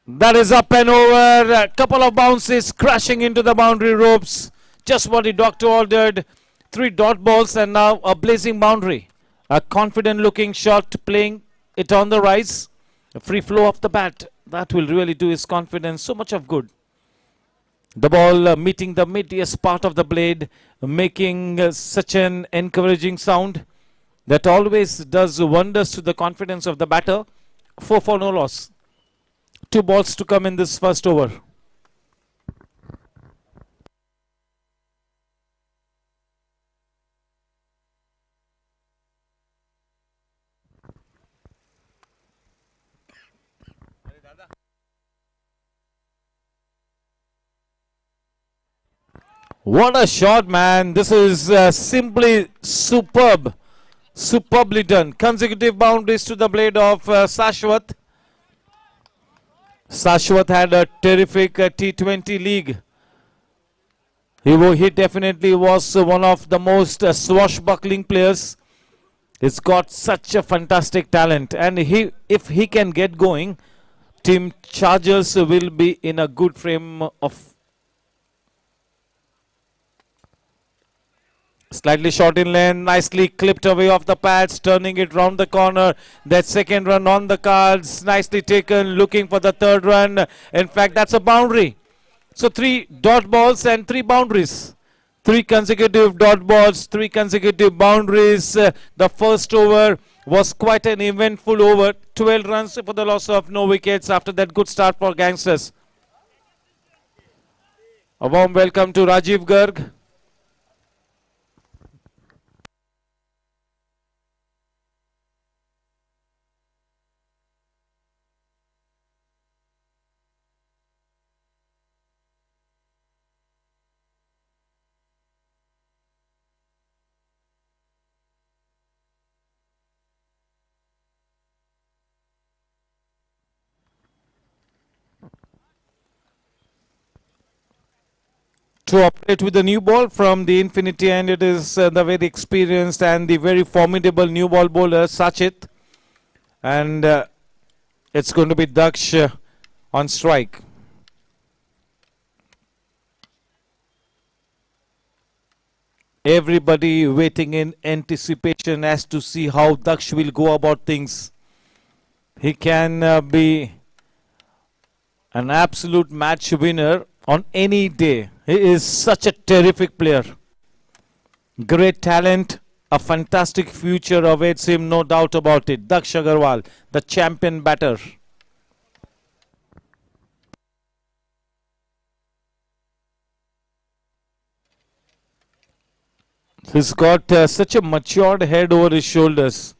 Speaker 1: That is up and over. A couple of bounces crashing into the boundary ropes. Just what the doctor ordered. 3 dot balls and now a blazing boundary. A confident looking shot, playing it on the rise. A free flow of the bat. That will really do his confidence so much of good. The ball meeting the medius part of the blade, making such an encouraging sound that always does wonders to the confidence of the batter. 4 for no loss. 2 balls to come in this first over. What a shot, man. This is simply superb. Superbly done. Consecutive boundaries to the blade of Shashwat. Shashwat had a terrific T20 league. He definitely was one of the most swashbuckling players. He's got such a fantastic talent. And if he can get going, Team Chargers will be in a good frame of. Slightly short in lane, nicely clipped away off the pads, turning it round the corner. That second run on the cards, nicely taken, looking for the third run. In fact, that's a boundary. So 3 dot balls and 3 boundaries. 3 consecutive dot balls, 3 consecutive boundaries. The first over was quite an eventful over. 12 runs for the loss of no wickets after that good start for Gangsters. A warm welcome to Rajiv Garg. To operate with the new ball from the Infinity, and it is the very experienced and the very formidable new ball bowler Sachit, and it's going to be Daksh on strike. Everybody waiting in anticipation as to see how Daksh will go about things. He can be an absolute match winner on any day. He is such a terrific player. Great talent. A fantastic future awaits him, no doubt about it. Daksh Agarwal, the champion batter. He's got such a matured head over his shoulders.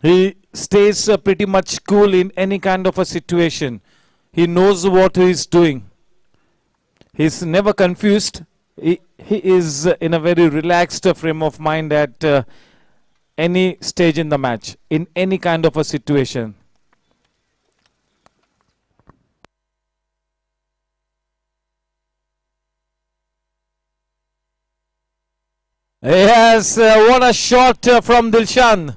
Speaker 1: He stays pretty much cool in any kind of a situation. He knows what he is doing. He's never confused. He is in a very relaxed frame of mind at any stage in the match, in any kind of a situation. Yes, what a shot from Dilshan.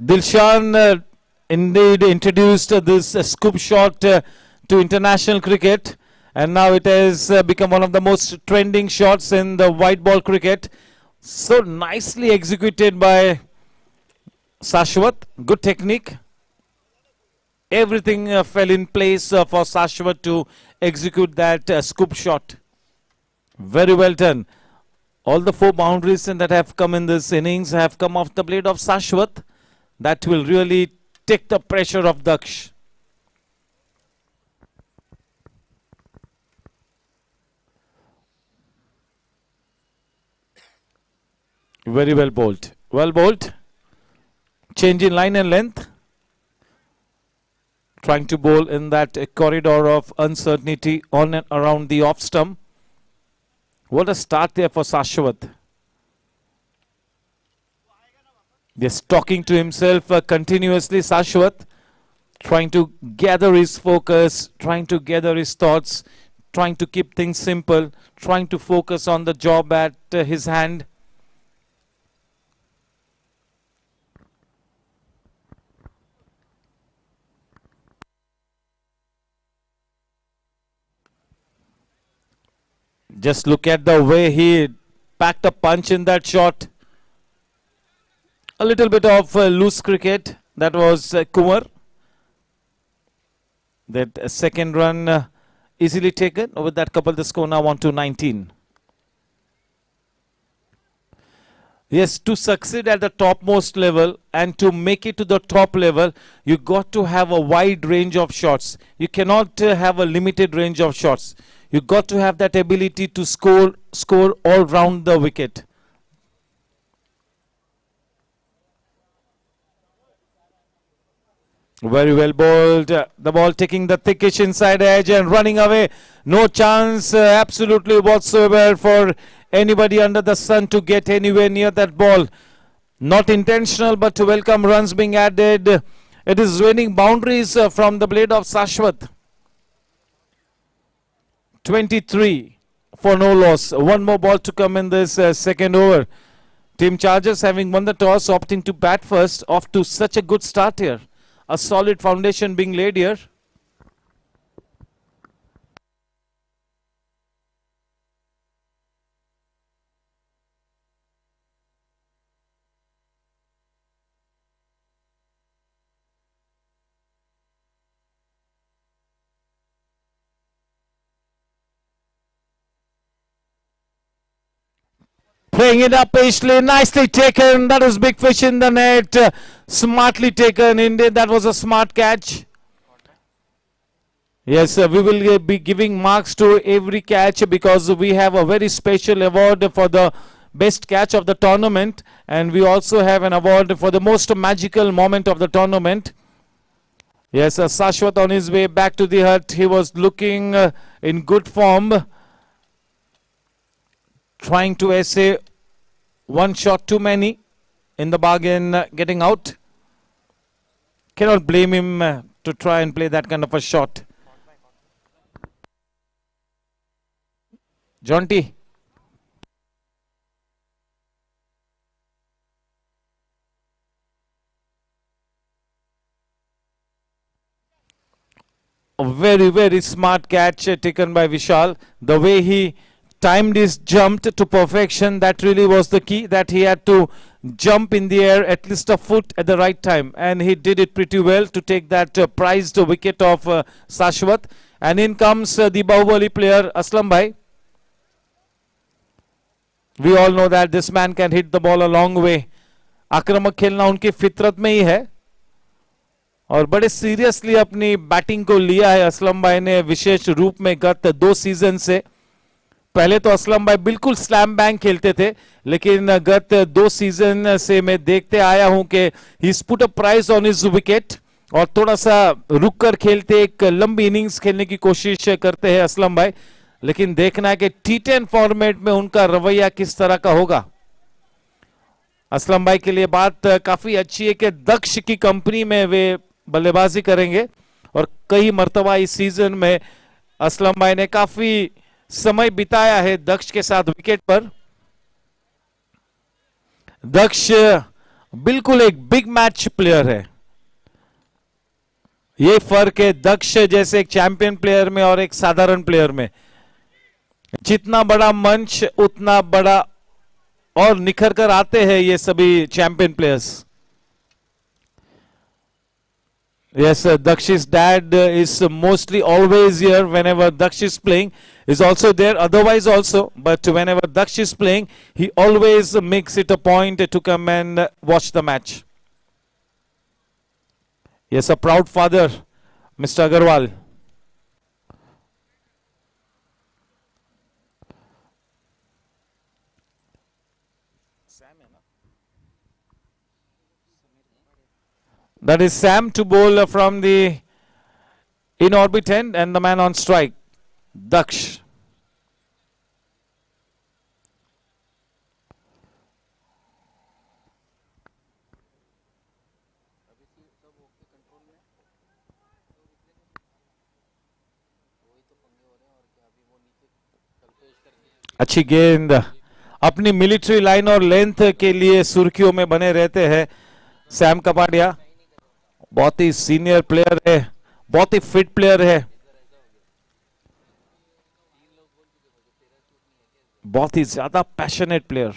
Speaker 1: Dilshan indeed introduced this scoop shot to international cricket, and now it has become one of the most trending shots in the white ball cricket. So nicely executed by Sashwat. Good technique. Everything fell in place for Sashwat to execute that scoop shot. Very well done. All the 4 boundaries that have come in this innings have come off the blade of Sashwat. That will really take the pressure of Daksh. Very well bowled. Well bowled. Change in line and length. Trying to bowl in that corridor of uncertainty on and around the off stump. What a start there for Sashwat. Just talking to himself continuously, Sashwat. Trying to gather his focus, trying to gather his thoughts, trying to keep things simple, trying to focus on the job at his hand. Just look at the way he packed a punch in that shot. A little bit of loose cricket. That was Kumar. That second run easily taken. With that couple, the score now on to 19. Yes, to succeed at the topmost level and to make it to the top level, you got to have a wide range of shots. You cannot have a limited range of shots. You got to have that ability to score all round the wicket. Very well bowled. The ball taking the thickish inside edge and running away. No chance absolutely whatsoever for anybody under the sun to get anywhere near that ball. Not intentional, but welcome runs being added. It is raining boundaries from the blade of Sashwat. 23 for no loss. One more ball to come in this second over. Team Chargers, having won the toss, opting to bat first. Off to such a good start here. A solid foundation being laid here. Playing it up patiently, nicely taken. That is big fish in the net. Smartly taken. Indeed, that was a smart catch. Yes, we will be giving marks to every catch because we have a very special award for the best catch of the tournament. And we also have an award for the most magical moment of the tournament. Yes, Sashwat on his way back to the hut. He was looking in good form. Trying to essay one shot too many, in the bargain getting out. Cannot blame him to try and play that kind of a shot. Jonty. A very, very smart catch taken by Vishal. The way he timed his jump to perfection. That really was the key, that he had to jump in the air at least a foot at the right time, and he did it pretty well to take that prized wicket of Shashwat. And in comes the Bahubali player Aslam Bhai. We all know that this man can hit the ball a long way. आक्रामक खेलना उनकी फितरत में ही है और बड़े seriously अपनी batting को लिया है असलम भाई ने, विशेष रूप में गत 2 सीजन से। पहले तो असलम भाई बिल्कुल स्लैम बैंग खेलते थे, लेकिन गत 2 सीजन से मैं देखते आया हूं कि he put a price on his wicket और थोड़ा सा रुक कर खेलते, एक लंबी इनिंग्स खेलने की कोशिश करते हैं असलम भाई। लेकिन देखना है कि T10 फॉर्मेट में उनका रवैया किस तरह का होगा। असलम भाई के लिए बात काफी अच्छी है कि दक्ष की कंपनी में वे बल्लेबाजी करेंगे और कई मर्तबा इस सीजन में असलम भाई ने काफी समय बिताया है दक्ष के साथ विकेट पर। दक्ष बिल्कुल एक बिग मैच प्लेयर है, ये फर्क है दक्ष जैसे एक चैंपियन प्लेयर में और एक साधारण प्लेयर में। जितना बड़ा मंच उतना बड़ा और निखर कर आते हैं ये सभी champion players. Yes, Daksh's dad is mostly always here whenever Daksh is playing. Is also there otherwise also, but whenever Daksh is playing, he always makes it a point to come and watch the match. Yes, a proud father, Mr. Agarwal. That is Sam to bowl from the in orbit end, and the man on strike, Daksh. अच्छी गेंद, अपनी military line और length के लिए सुर्खियों में बने रहते हैं सैम कपाडिया। बहुत ही सीनियर प्लेयर है, बहुत ही फिट प्लेयर है, बहुत ही ज्यादा पैशनेट प्लेयर।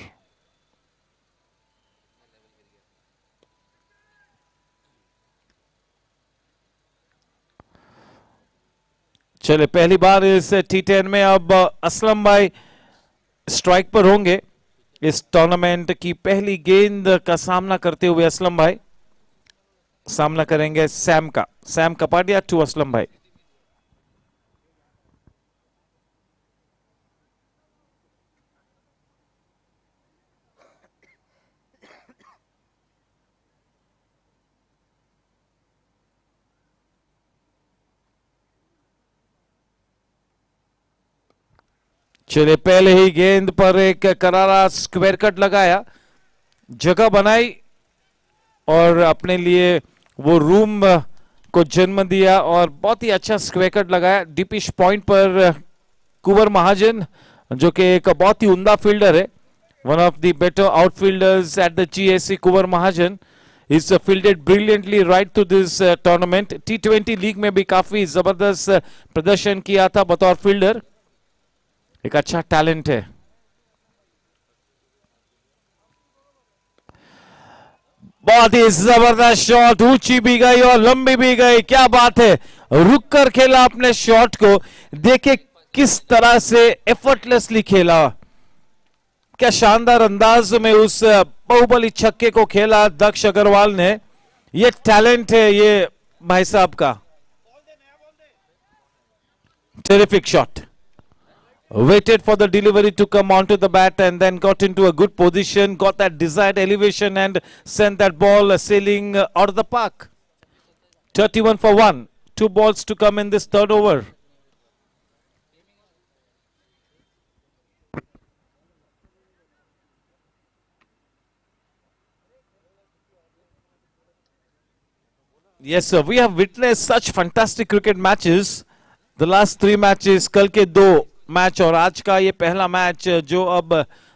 Speaker 1: चले पहली बार इस T10 में अब असलम भाई स्ट्राइक पर होंगे। इस टूर्नामेंट की पहली गेंद का सामना करते हुए असलम भाई सामना करेंगे सैम का। सैम कपाडिया टू असलम भाई। चले पहले ही गेंद पर एक करारा स्क्वायर कट लगाया, जगह बनाई और अपने लिए वो रूम को जन्म दिया और बहुत ही अच्छा स्क्वायर कट लगाया डीपिश पॉइंट पर। कुंवर महाजन जो कि एक बहुत ही उम्दा फील्डर है, one of the better outfielders at the GAC, Kunwar Mahajan is fielded brilliantly right to this tournament. T20 league में भी काफी जबरदस्त प्रदर्शन किया था बतौर फील्डर, एक अच्छा टैलेंट है। बहुत ही जबरदस्त शॉट, ऊंची भी गई और लंबी भी गई, क्या बात है। रुक कर खेला अपने शॉट को, देखे किस तरह से एफर्टलेसली खेला, क्या शानदार अंदाज में उस बाहुबली छक्के को खेला दक्ष अग्रवाल ने। ये टैलेंट है ये भाई साहब का। Terrific shot, waited for the delivery to come onto the bat and then got into a good position, got that desired elevation and sent that ball sailing out of the park. 31 for 1, 2 balls to come in this third over. Yes sir, we have witnessed such fantastic cricket matches. The last 3 matches, कल के 2 match और आज का ये पहला match जो अब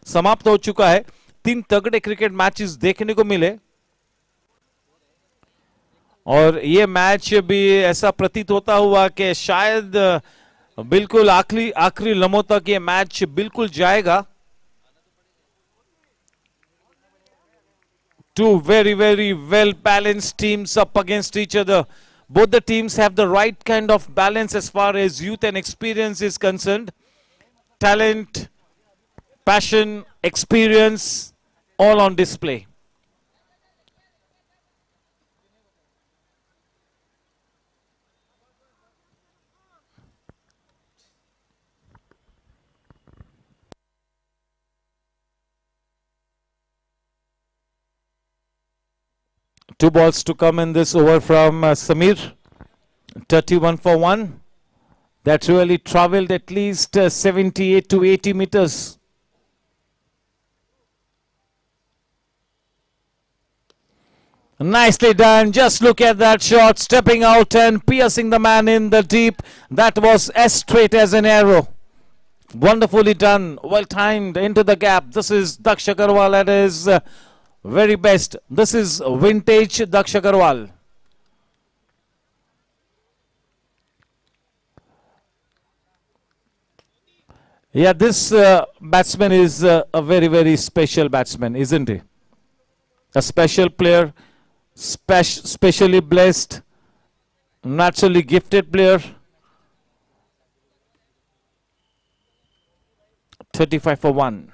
Speaker 1: समाप्त हो चुका है, 3 तगड़े क्रिकेट मैचेस देखने को मिले और ये मैच भी ऐसा प्रतीत होता हुआ कि शायद बिल्कुल आखिरी आखिरी लम्हों तक ये मैच बिल्कुल जाएगा. Two very, very well balanced teams up against each other. Both the teams have the right kind of balance as far as youth and experience is concerned. Talent, passion, experience, all on display. Two balls to come in this over from Samir. 31 for 1. That really traveled at least 78 to 80 meters. Nicely done. Just look at that shot. Stepping out and piercing the man in the deep. That was as straight as an arrow. Wonderfully done. Well timed into the gap. This is Daksh Agarwal at his very best. This is vintage Daksh Agarwal. Yeah, this batsman is a very, very special batsman, isn't he? A special player, specially blessed, naturally gifted player. 35 for 1.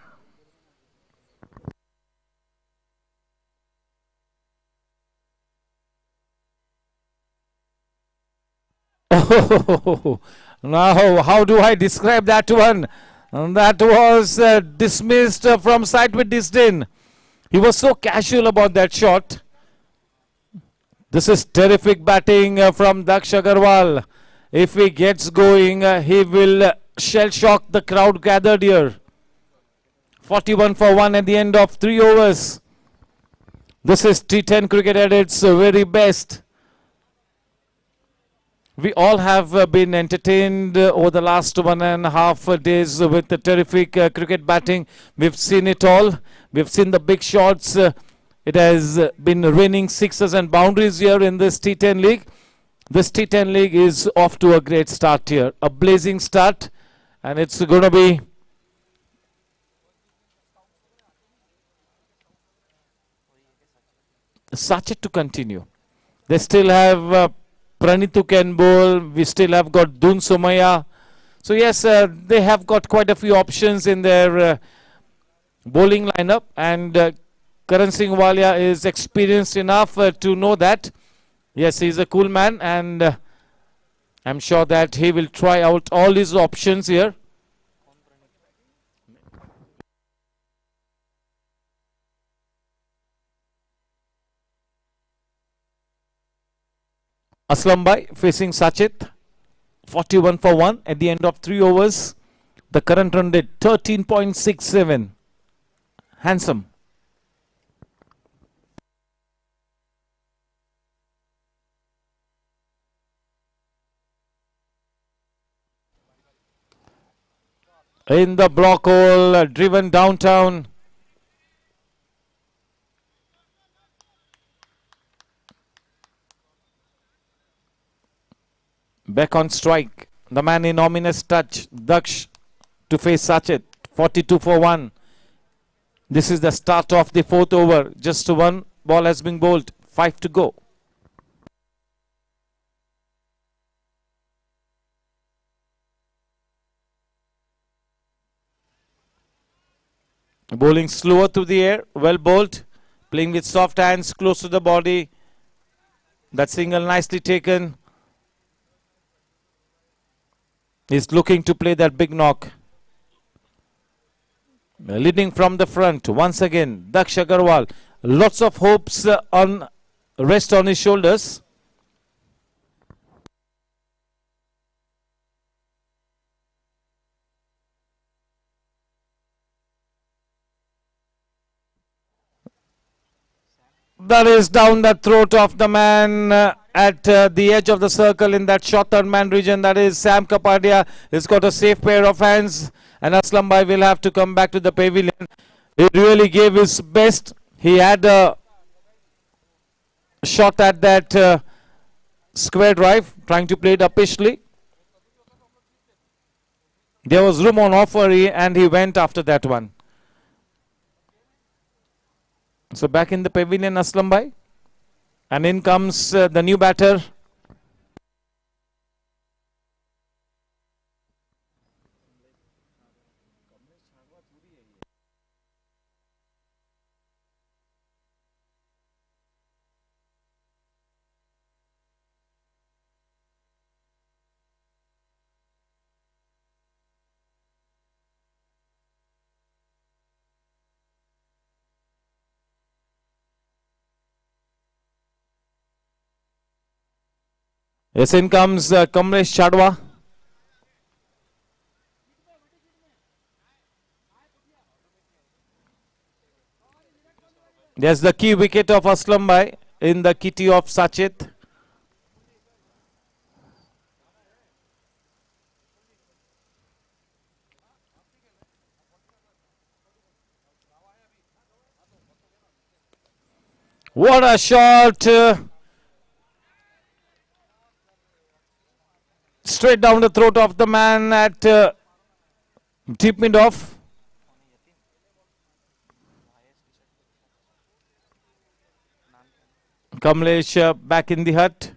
Speaker 1: Oh, now how do I describe that one? That was dismissed from sight with disdain. He was so casual about that shot. This is terrific batting from Daksh Agarwal. If he gets going, he will shell shock the crowd gathered here. 41 for 1 at the end of 3 overs. This is T10 cricket at its very best. We all have been entertained over the last 1.5 days with the terrific cricket batting. We've seen it all. We've seen the big shots. It has been raining sixes and boundaries here in this T10 league. This T10 league is off to a great start here. A blazing start. And it's going to be Sachet to continue. They still have Pranitu can bowl. We still have got Dun Somaya. So yes, they have got quite a few options in their bowling lineup. And Karan Singh Walia is experienced enough to know that. Yes, he's a cool man. And I'm sure that he will try out all his options here. Aslam Bhai facing Sachet. 41 for 1 at the end of 3 overs. The current run rate 13.67. Handsome. In the block hole, driven downtown. Back on strike. The man in ominous touch. Daksh to face Sachet. 42 for 1. This is the start of the 4th over. Just one ball has been bowled. 5 to go. Bowling slower through the air. Well bowled. Playing with soft hands close to the body. That single nicely taken. He's looking to play that big knock. Leading from the front once again, Daksh Agarwal. Lots of hopes on rest on his shoulders. That is down the throat of the man at the edge of the circle in that short third man region. That is Sam Kapadia. He's got a safe pair of hands. And Aslam Bhai will have to come back to the pavilion. He really gave his best. He had a shot at that square drive, trying to play it uppishly. There was room on offer and he went after that one. So back in the pavilion, Aslam Bhai. And in comes the new batter. Yes, in comes Kamlesh Chadwa. There's the key wicket of Aslam Bhai in the kitty of Sachit. What a shot! Straight down the throat of the man at deep mid off. Kamlesh back in the hut.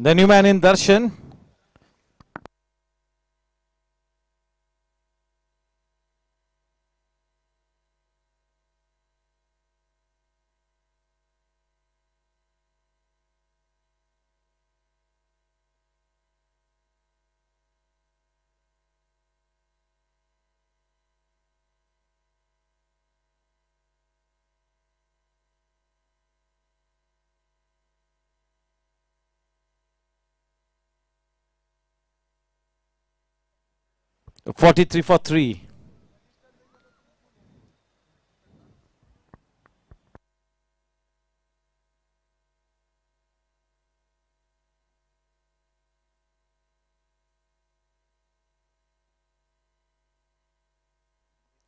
Speaker 1: The new man in Darshan. .43 for 3.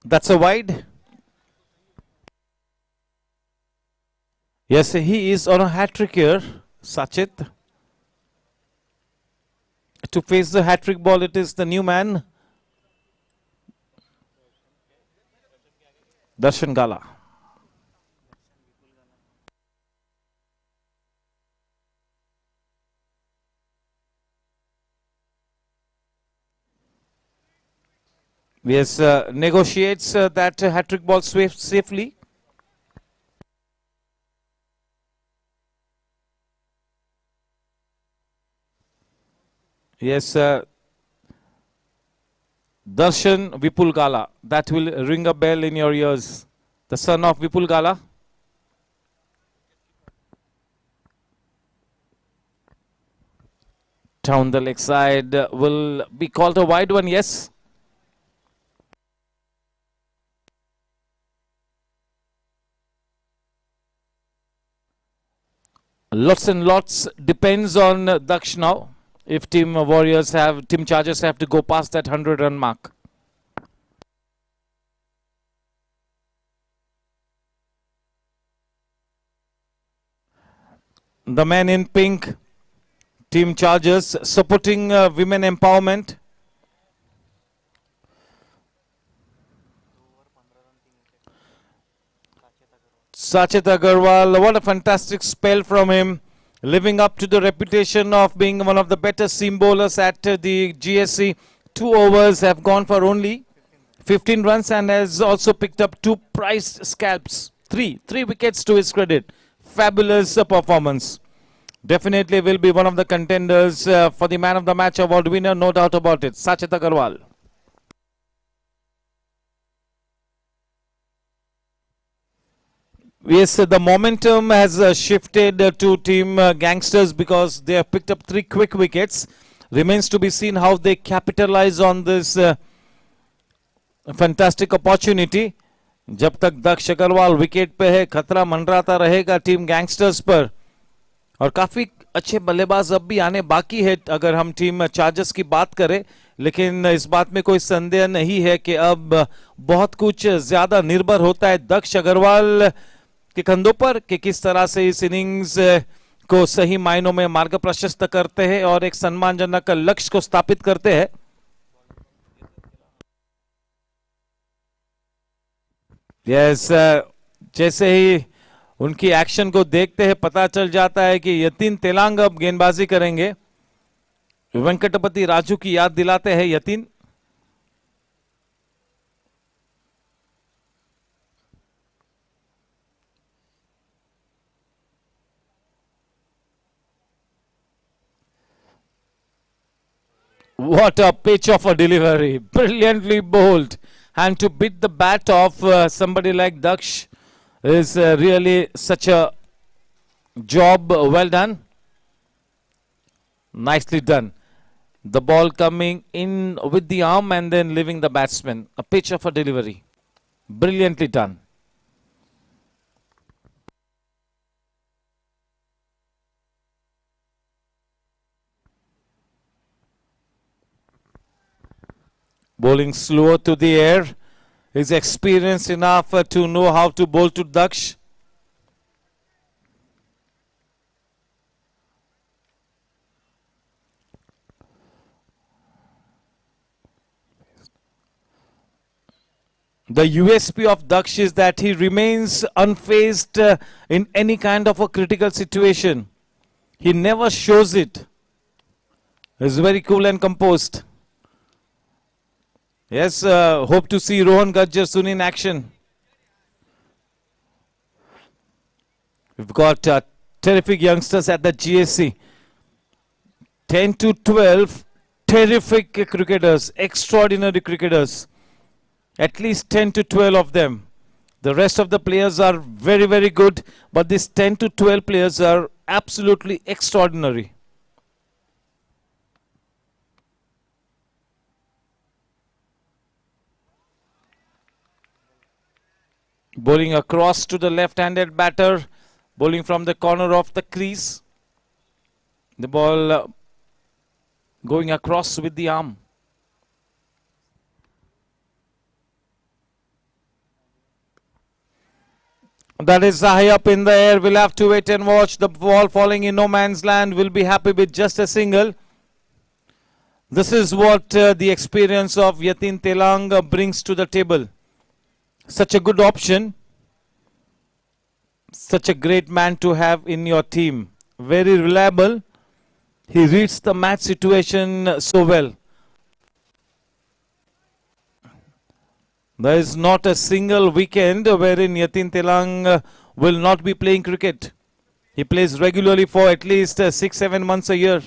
Speaker 1: That's a wide. Yes, he is on a hat-trick here, Sachit. To face the hat-trick ball, it is the new man, Darshan Gala. Yes, negotiates that hat-trick ball safely. Yes, Darshan Vipul Gala. That will ring a bell in your ears. The son of Vipul Gala. Down the leg side will be called a wide one, yes. Lots and lots depends on Daksh now. If Team Chargers have to go past that 100-run mark. The man in pink, Team Chargers, supporting women empowerment. Sachet Agarwal, what a fantastic spell from him, living up to the reputation of being one of the better seam bowlers at the GSC. 2 overs have gone for only 15 runs and has also picked up 2 prized scalps. Three wickets to his credit. Fabulous performance. Definitely will be one of the contenders for the Man of the Match award winner, no doubt about it. Sachet Agarwal. Yes, the momentum has shifted to team Gangsters because they have picked up 3 quick wickets. Remains to be seen how they capitalize on this fantastic opportunity. जब तक दक्ष Agarwal wicket पे है खतरा मंडराता रहेगा team gangsters पर, और काफी अच्छे बल्लेबाज अब भी आने बाकी है अगर हम टीम चार्जर्स की बात करें. लेकिन इस बात में कोई संदेह नहीं है कि अब बहुत कुछ ज्यादा निर्भर होता है दक्ष अग्रवाल के कंधों पर कि किस तरह से इस इनिंग्स को सही मायनों में मार्ग प्रशस्त करते हैं और एक सम्मानजनक लक्ष्य को स्थापित करते हैं. यस, जैसे ही उनकी एक्शन को देखते हैं पता चल जाता है कि यतीन तेलांग अब गेंदबाजी करेंगे. वेंकटपति राजू की याद दिलाते हैं Yatin. What a pitch of a delivery, brilliantly bowled, and to beat the bat of somebody like Daksh is really such a job well done. Nicely done. The ball coming in with the arm and then leaving the batsman. A pitch of a delivery. Brilliantly done. Bowling slower to the air. Is experienced enough to know how to bowl to Daksh. The USP of Daksh is that he remains unfazed in any kind of a critical situation. He never shows it. He's very cool and composed. Yes, hope to see Rohan Gajjar soon in action. We've got terrific youngsters at the GSC. 10 to 12 terrific cricketers, extraordinary cricketers. At least 10 to 12 of them. The rest of the players are very, very good, but these 10 to 12 players are absolutely extraordinary. Bowling across to the left-handed batter, bowling from the corner of the crease. The ball going across with the arm. That is high up in the air. We'll have to wait and watch. The ball falling in no man's land. We'll be happy with just a single. This is what the experience of Yatin Telang brings to the table. Such a good option. Such a great man to have in your team. Very reliable. He reads the match situation so well. There is not a single weekend wherein Yatin Telang will not be playing cricket. He plays regularly for at least 6-7 months a year.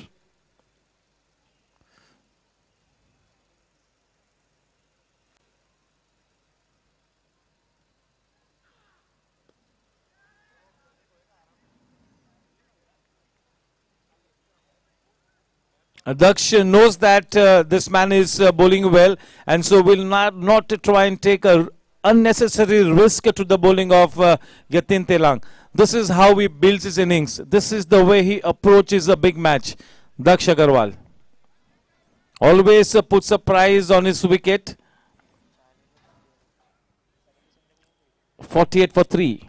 Speaker 1: Daksh knows that this man is bowling well, and so will not try and take a unnecessary risk to the bowling of Yatin Telang. This is how he builds his innings. This is the way he approaches a big match. Daksh Agarwal always puts a prize on his wicket. 48 for 3.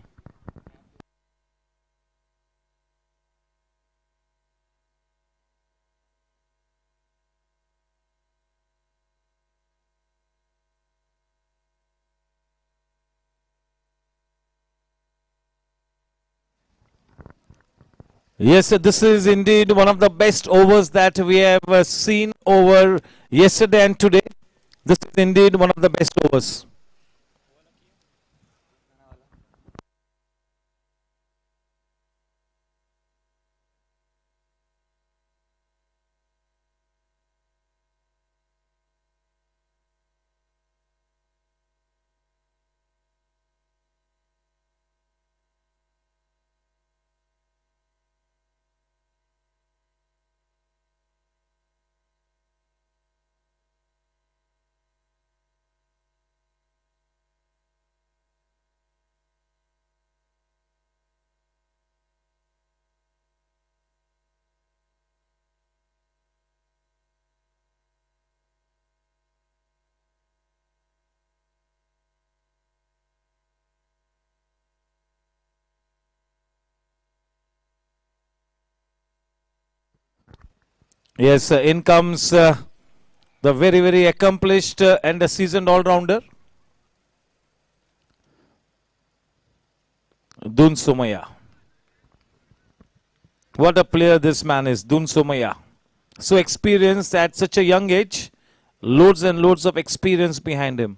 Speaker 1: Yes, this is indeed one of the best overs that we have seen over yesterday and today. This is indeed one of the best overs. Yes, in comes the very, very accomplished and a seasoned all-rounder, Dun Somaya. What a player this man is, Dun Somaya. So experienced at such a young age, loads and loads of experience behind him.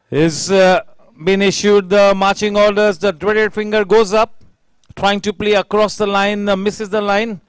Speaker 1: He's been issued the marching orders, the dreaded finger goes up, trying to play across the line, misses the line.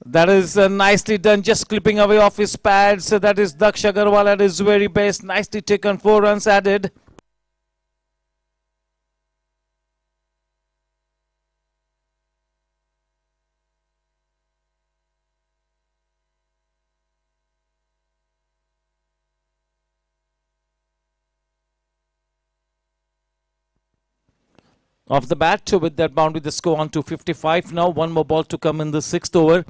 Speaker 1: That is nicely done, just clipping away off his pads. So that is Daksh Agarwal at his very best. Nicely taken, 4 runs added. Off the bat with that boundary, the score on to 55 now. One more ball to come in the 6th over.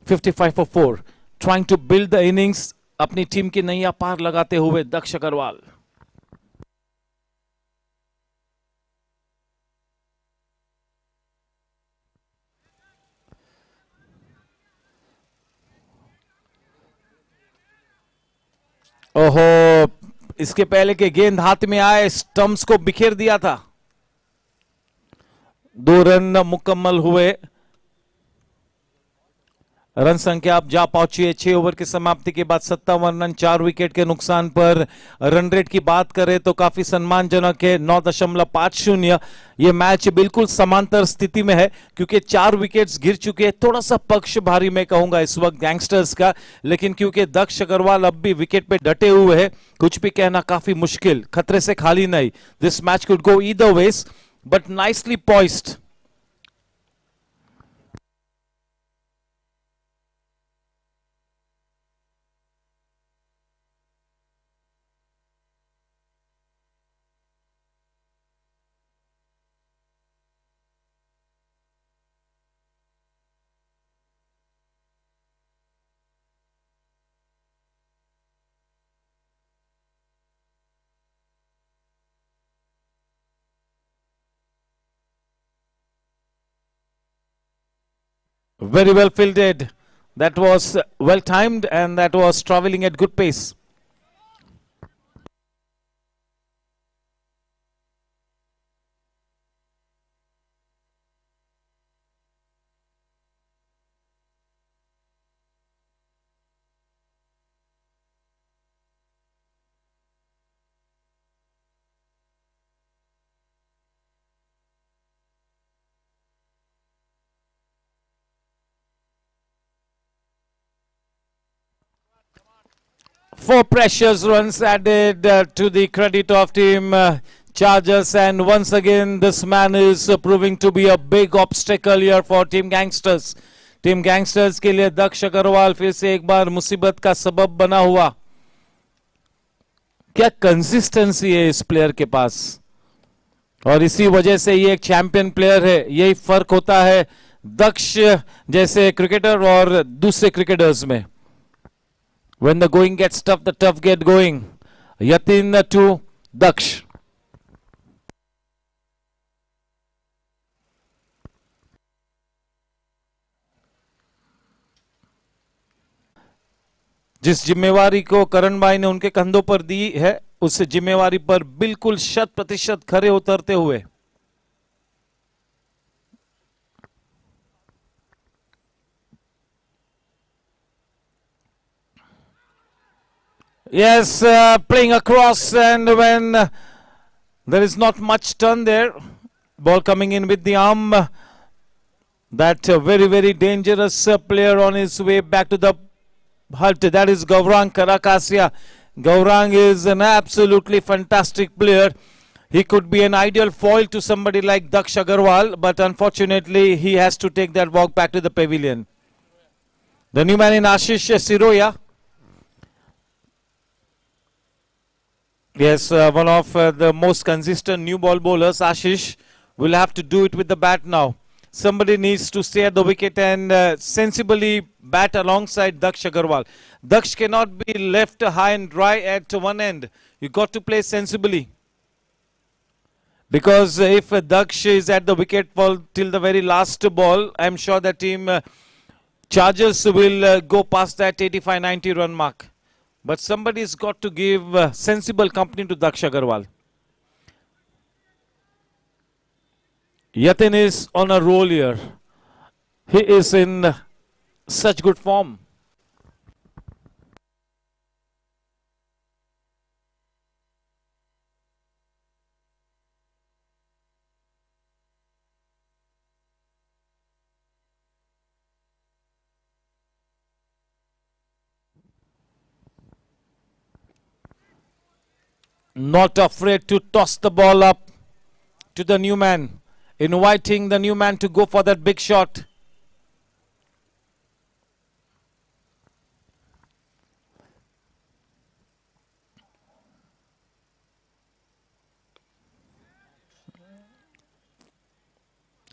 Speaker 1: 55 for 4. Trying to build the innings. अपनी team की नैया पार लगाते हुए दक्ष अग्रवाल. ओहो, इसके पहले के गेंद हाथ में आए, स्टंप्स को बिखेर दिया था. 2 रन मुकम्मल हुए. रन संख्या अब जा पहुंची है 6 ओवर की समाप्ति के बाद 57 रन 4 विकेट के नुकसान पर। रन रेट की बात करें तो काफी सम्मानजनक है 9.50। ये मैच बिल्कुल समांतर स्थिति में है क्योंकि 4 विकेट्स गिर चुके हैं। थोड़ा सा पक्ष भारी मैं कहूंगा इस वक्त गैंगस्टर्स का, लेकिन क्योंकि दक्ष अग्रवाल अब भी विकेट पे डटे हुए हैं, कुछ भी कहना काफी मुश्किल, खतरे से खाली नहीं। This match could go either ways but nicely poised. Very well fielded. That was well timed and that was traveling at good pace. Four precious runs added to the credit of team Chargers, and once again this man is proving to be a big obstacle here for team Gangsters. Team Gangsters के लिए दक्ष अग्रवाल फिर से एक बार मुसीबत का सबब बना हुआ। क्या कंसिस्टेंसी है इस प्लेयर के पास, और इसी वजह से ये एक चैंपियन प्लेयर है। यही फर्क होता है दक्ष जैसे क्रिकेटर और दूसरे क्रिकेटर्स में। When the going gets tough, the tough get going. Yatin to Daksh. जिस जिम्मेवारी को करण भाई ने उनके कंधों पर दी है, उस जिम्मेवारी पर बिल्कुल 100% खरे उतरते हुए। Yes, playing across, and when there is not much turn there, ball coming in with the arm. That very dangerous player on his way back to the hut. That is Gaurang Karakasia. Gaurang is an absolutely fantastic player. He could be an ideal foil to somebody like Daksh Agarwal, but unfortunately he has to take that walk back to the pavilion. The new man in Ashish Siroya. Yes, one of the most consistent new ball bowlers. Ashish will have to do it with the bat now. Somebody needs to stay at the wicket and sensibly bat alongside Daksh Agarwal. Daksh cannot be left high and dry at one end. You got to play sensibly. Because if Daksh is at the wicket for till the very last ball, I'm sure the team Chargers will go past that 85-90 run mark. But somebody's got to give sensible company to Daksh Agarwal. Yatin is on a roll here. He is in such good form. Not afraid to toss the ball up to the new man, inviting the new man to go for that big shot.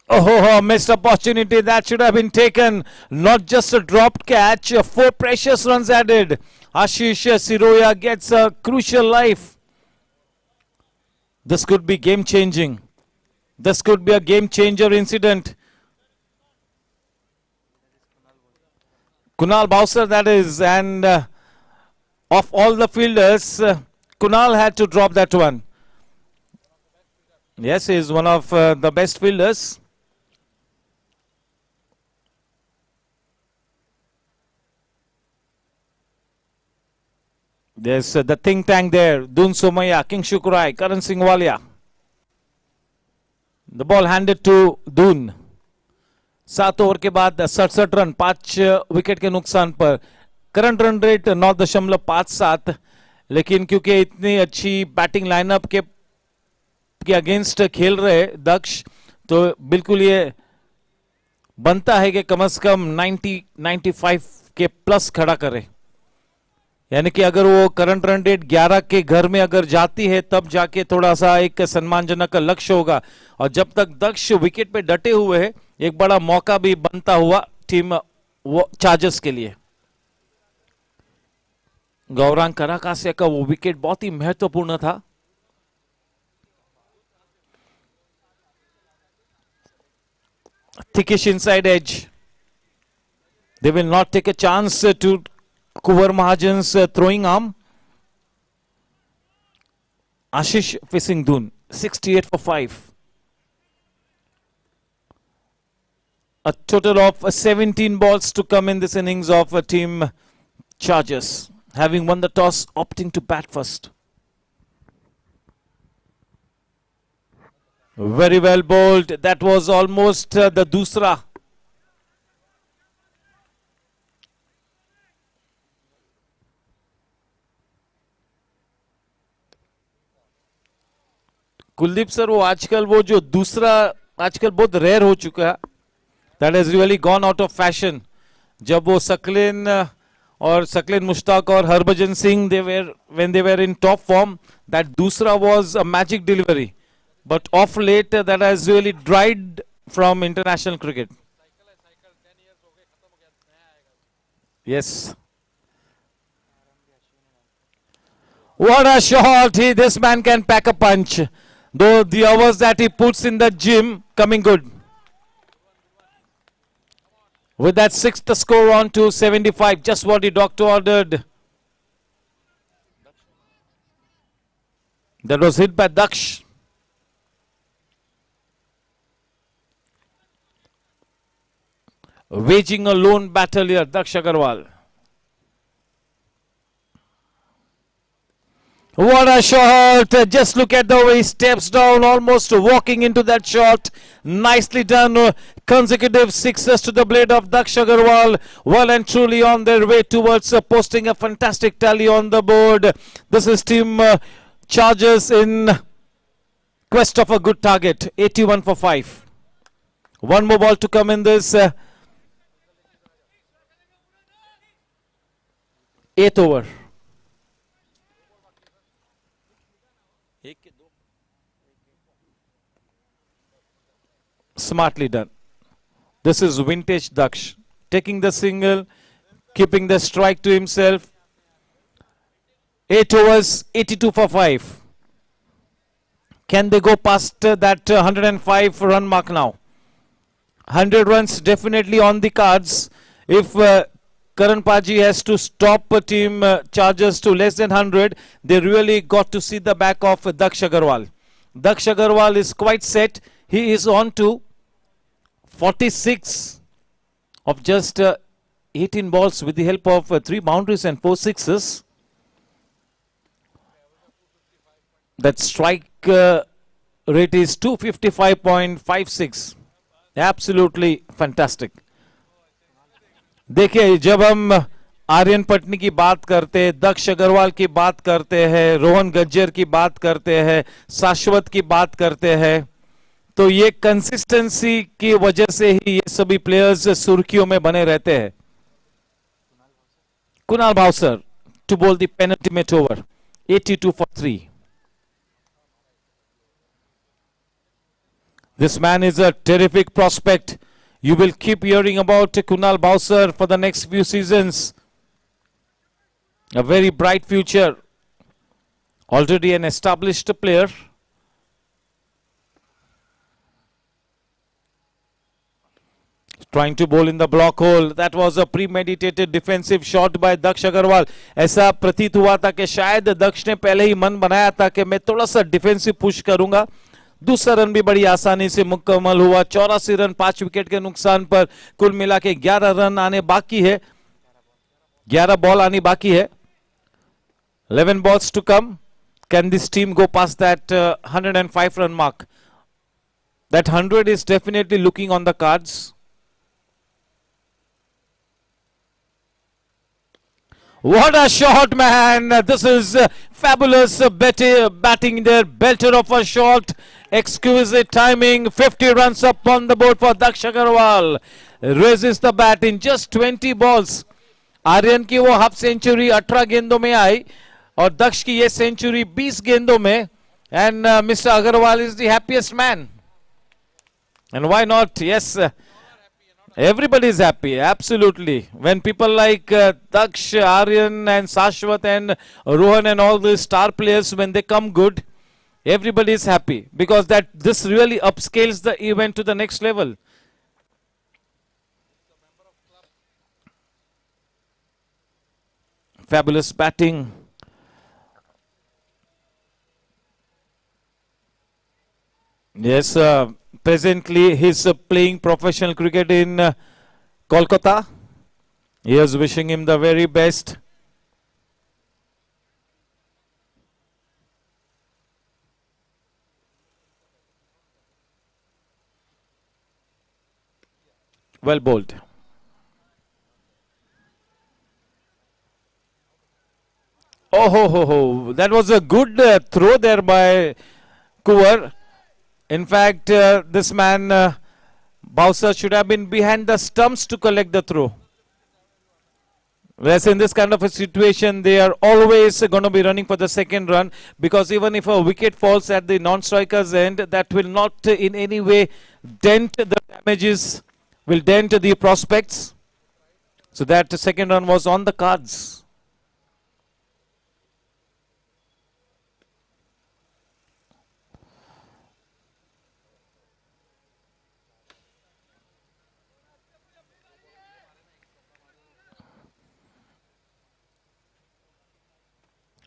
Speaker 1: Oh, missed opportunity. That should have been taken. Not just a dropped catch, 4 precious runs added. Ashish Siroya gets a crucial life. This could be game changing. This could be a game changer incident. Kunal Bowser, that is, and of all the fielders, Kunal had to drop that one. Yes, he is one of the best fielders. There's the think tank there. Dun Somaya, King Shukrai, Karan Singh Walia. The ball handed to Dun. 7 over के बाद 67 run 5 wicket के नुकसान पर. Current run rate 9.57, लेकिन क्योंकि इतनी अच्छी batting lineup के अगेंस्ट खेल रहे दक्ष, तो बिल्कुल ये बनता है कि कम से कम 90-95 के प्लस खड़ा करे. यानी कि अगर वो करंट रन रेट 11 के घर में अगर जाती है तब जाके थोड़ा सा एक सम्मानजनक लक्ष्य होगा. और जब तक दक्ष विकेट पे डटे हुए हैं, एक बड़ा मौका भी बनता हुआ टीम वो चार्जर्स के लिए. गौरांग कराकासिया का वो विकेट बहुत ही महत्वपूर्ण था. Thickish inside edge. They will not take a chance to Kuvar Mahajan's throwing arm. Ashish facing Dun. 68 for 5. A total of 17 balls to come in this innings of team Chargers, having won the toss, opting to bat first. Very well bowled. That was almost the dusra. Kuldeep sir, वो आजकल वो जो दूसरा आजकल बहुत rare हो चुका है. That has really gone out of fashion. जब वो सकलिन मुश्ताक और Harbhajan Singh, when they were in top form, that दूसरा was a magic delivery. But of late, that has really dried from international cricket. Yes. What a shot! This man can pack a punch. Though the hours that he puts in the gym coming good. With that 6th score on to 75, just what the doctor ordered. That was hit by Daksh. Waging a lone battle here, Daksh Agarwal. What a shot! Just look at the way he steps down, almost walking into that shot. Nicely done. Consecutive sixes to the blade of Daksh Agarwal. Well and truly on their way towards posting a fantastic tally on the board. This is team Chargers in quest of a good target. 81 for 5. One more ball to come in this 8th over. Smartly done. This is vintage Daksh. Taking the single, keeping the strike to himself. 8 overs, 82 for 5. Can they go past that 105 run mark now? 100 runs definitely on the cards. If Karan Paji has to stop team Chargers to less than 100, they really got to see the back of Daksh Agarwal. Daksh Agarwal is quite set. He is on to 46 of just 18 balls with the help of 3 boundaries and 4 sixes. That strike rate is 255.56. Absolutely fantastic. देखिए, जब हम आर्यन पटनी की बात करते हैं, दक्ष अग्रवाल की बात करते हैं, रोहन गज्जर की बात करते हैं, शाश्वत की बात करते हैं, तो ये कंसिस्टेंसी की वजह से ही ये सभी प्लेयर्स सुर्खियों में बने रहते हैं. Kunal Bhavsar to bowl the penultimate over. 82 for 3. This man is a terrific prospect. You will keep hearing about Kunal Bowser for the next few seasons. A very bright future. Already an established player. Trying to bowl in the block hole. That was a premeditated defensive shot by Daksh Agarwal. ऐसा प्रतीत हुआ था कि शायद दक्ष ने पहले ही मन बनाया था कि मैं थोड़ा सा डिफेंसिव पुश करूंगा. दूसरा रन भी बड़ी आसानी से मुकम्मल हुआ. 84 रन 5 विकेट के नुकसान पर. कुल मिला के 11 रन आने बाकी है, 11 बॉल आनी बाकी है. 11 balls to come. Can this team go past that 105 run mark? That 100 is definitely looking on the cards. What a shot, man! This is fabulous batting there. Belter of a shot. Exquisite timing. 50 runs up on the board for Daksh Agarwal. Raises the bat in just 20 balls. Aryan की वो half century 18 गेंदों में आई और दक्ष की ये century 20 गेंदों में. And Mr. Agarwal is the happiest man. And why not? Yes. Everybody is happy, absolutely. When people like Daksh, Aryan and Sashwat and Rohan and all the star players, when they come good, everybody is happy because this really upscales the event to the next level. Fabulous batting. Yes, presently he's playing professional cricket in Kolkata. He is wishing him the very best. Well bowled. Oh ho ho ho! That was a good throw there by Kuvar. In fact, this man, Bowser, should have been behind the stumps to collect the throw. Whereas in this kind of a situation, they are always going to be running for the second run, because even if a wicket falls at the non-striker's end, that will not in any way dent the damages, will dent the prospects. So that second run was on the cards.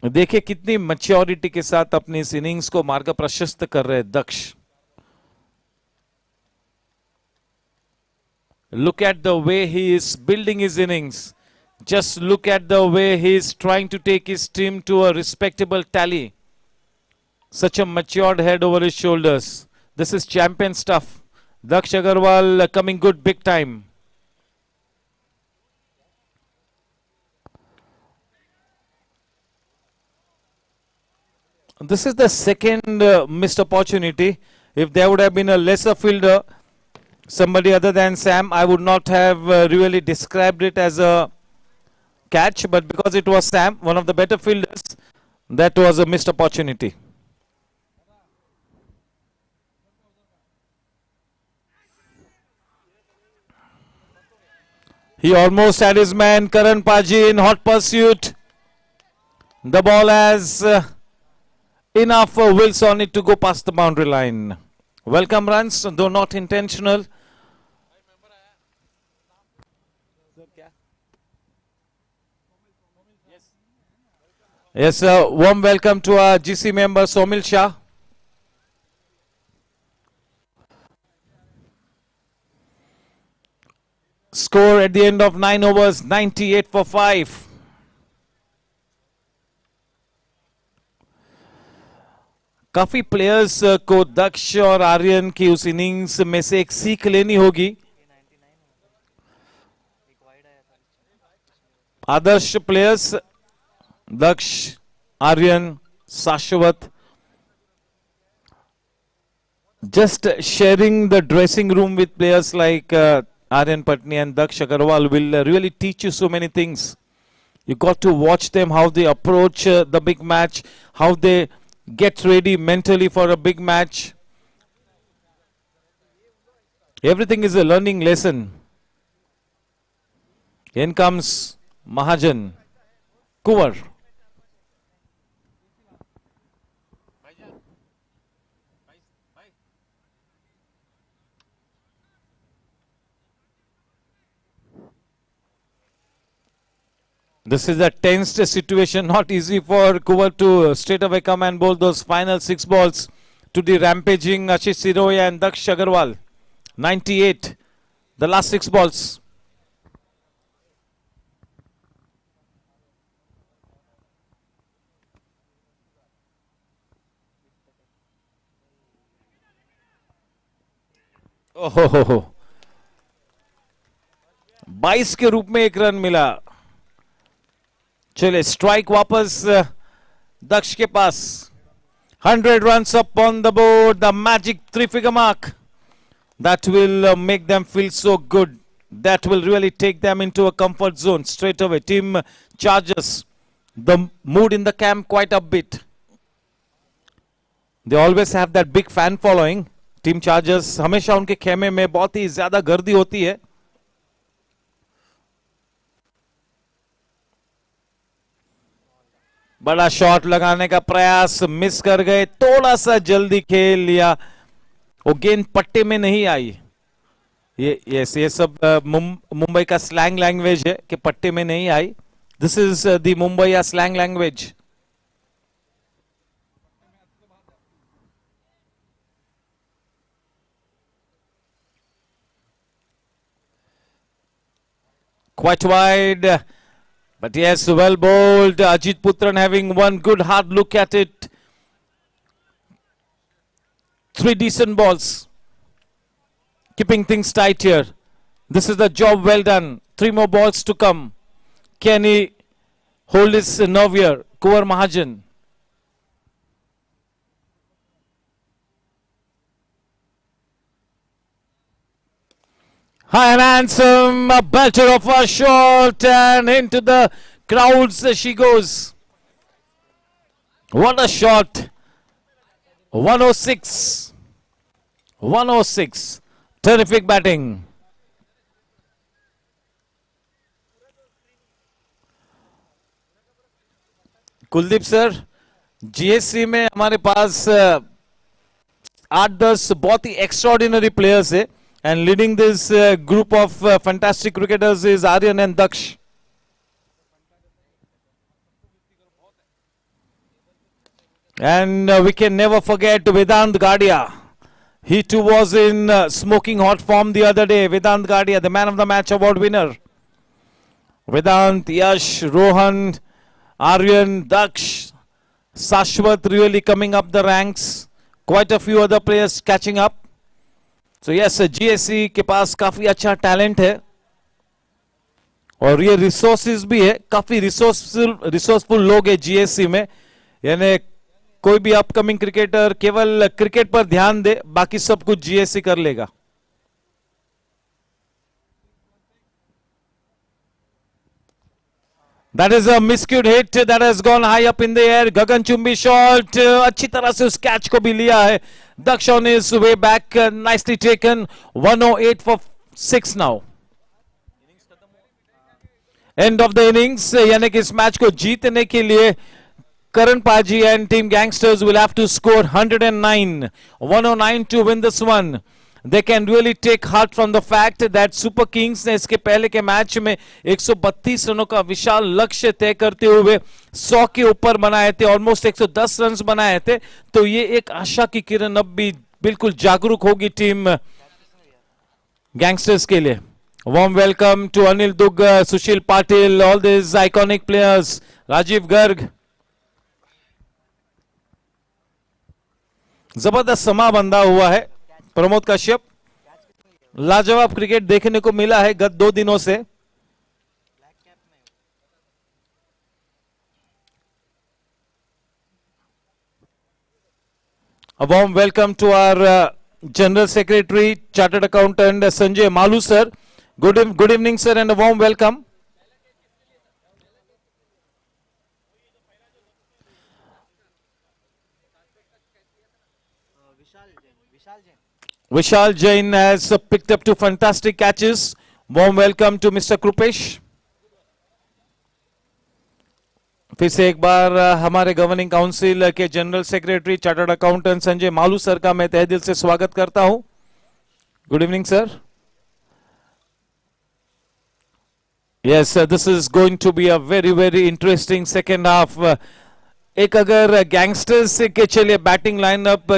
Speaker 1: देखिए कितनी maturity के साथ अपनी इस innings को मार्ग प्रशस्त कर रहे हैं दक्ष. Look at the way he is building his innings. Just look at the way he is trying to take his team to a respectable tally. Such a matured head over his shoulders. This is champion stuff. Daksh Agarwal coming good big time. This is the second missed opportunity. If there would have been a lesser fielder, somebody other than Sam, I would not have really described it as a catch. But because it was Sam, one of the better fielders, that was a missed opportunity. He almost had his man Karan Paji in hot pursuit. The ball has enough wheels on it to go past the boundary line. Welcome runs, though not intentional. Yes, warm welcome to our GC member Somil Shah. Score at the end of 9 overs, 98 for 5. काफी players को दक्ष और आर्यन की उस innings में से एक सीख लेनी होगी. आदर्श प्लेयर्स दक्ष, आर्यन, शाश्वत, just sharing the dressing room with players like Aryan Patni and Daksh Agarwal will really teach you so many things. You got to watch them, how they approach the big match, how they get ready mentally for a big match. Everything is a learning lesson. In comes Mahajan, Kuvar. This is a tensed situation, not easy for Kuvar to straight away come and bowl those final 6 balls to the rampaging Ashish Siroya and Daksh Agarwal. 98, the last 6 balls. ओहो, 22 के रूप में 1 run मिला। चले strike वापस दक्ष के पास। 100 runs up on the board, the magic 3-figure mark. That will make them feel so good. That will really take them into a comfort zone straight away. Team Chargers, the mood in the camp quite a bit. They always have that big fan following. Team Chargers हमेशा उनके खेमे में बहुत ही ज्यादा गर्दी होती है। बड़ा शॉट लगाने का प्रयास, मिस कर गए, थोड़ा सा जल्दी खेल लिया, वो गेंद पट्टे में नहीं आई। ये सब मुंबई का स्लैंग लैंग्वेज है कि पट्टे में नहीं आई। This is the Mumbai slang language. Quite wide, but yes, well bowled. Ajit Putran having one good hard look at it. 3 decent balls, keeping things tight here. This is the job well done. 3 more balls to come. Can he hold his nerve here? Kuwar Mahajan. High and handsome, a belter of a shot, and into the crowds she goes. What a shot. 106. 106. Terrific batting. Kuldeep sir, GSC में हमारे पास 8-10 बहुत ही extraordinary players है, and leading this group of fantastic cricketers is Aryan and Daksh. And we can never forget Vedant Gadia. He too was in smoking hot form the other day. Vedant Gadia, the man of the match award winner. Vedant, Yash, Rohan, Aryan, Daksh, Sashwat really coming up the ranks. Quite a few other players catching up. So yes, GSC के पास काफी अच्छा talent है और ये resources भी है, काफी resourceful लोग है जीएससी में। यानी कोई भी अपकमिंग क्रिकेटर केवल क्रिकेट पर ध्यान दे, बाकी सब कुछ जीएससी कर लेगा। That is a miscued hit that has gone high up in the air. Gagan Chumbi shot, अच्छी तरह से उस कैच को भी लिया है। Daksh on his way back, nicely taken. 108 for 6 now. End of the innings, यानी कि इस मैच को जीतने के लिए Karan Paji and Team Gangsters will have to score 109. 109 to win this one. They can really take heart from the fact that Super Kings ने इसके पहले के मैच में 132 रनों का विशाल लक्ष्य तय करते हुए 100 के ऊपर बनाए थे, ऑलमोस्ट 110 रन बनाए थे। तो ये एक आशा की किरण अब भी बिल्कुल जागरूक होगी टीम गैंगस्टर्स के लिए। Warm welcome to Anil Dug, Sushil Patil, all this iconic players, Rajiv Garg. जबरदस्त समा बंधा हुआ है। प्रमोद कश्यप, लाजवाब क्रिकेट देखने को मिला है गत 2 दिनों से। A warm welcome to our General Secretary, Chartered Accountant Sanjay Malu sir. Good evening sir and a warm welcome. Vishal Jain has picked up 2 fantastic catches. Warm welcome to Mr. Krupesh. फिर से एक बार हमारे governing council के general secretary chartered accountant Sanjay Malu sir का मैं तहे दिल से स्वागत करता हूं। Good evening sir. Yes, this is going to be a very interesting second half. एक अगर गैंगस्टर्स के चलिए बैटिंग लाइनअप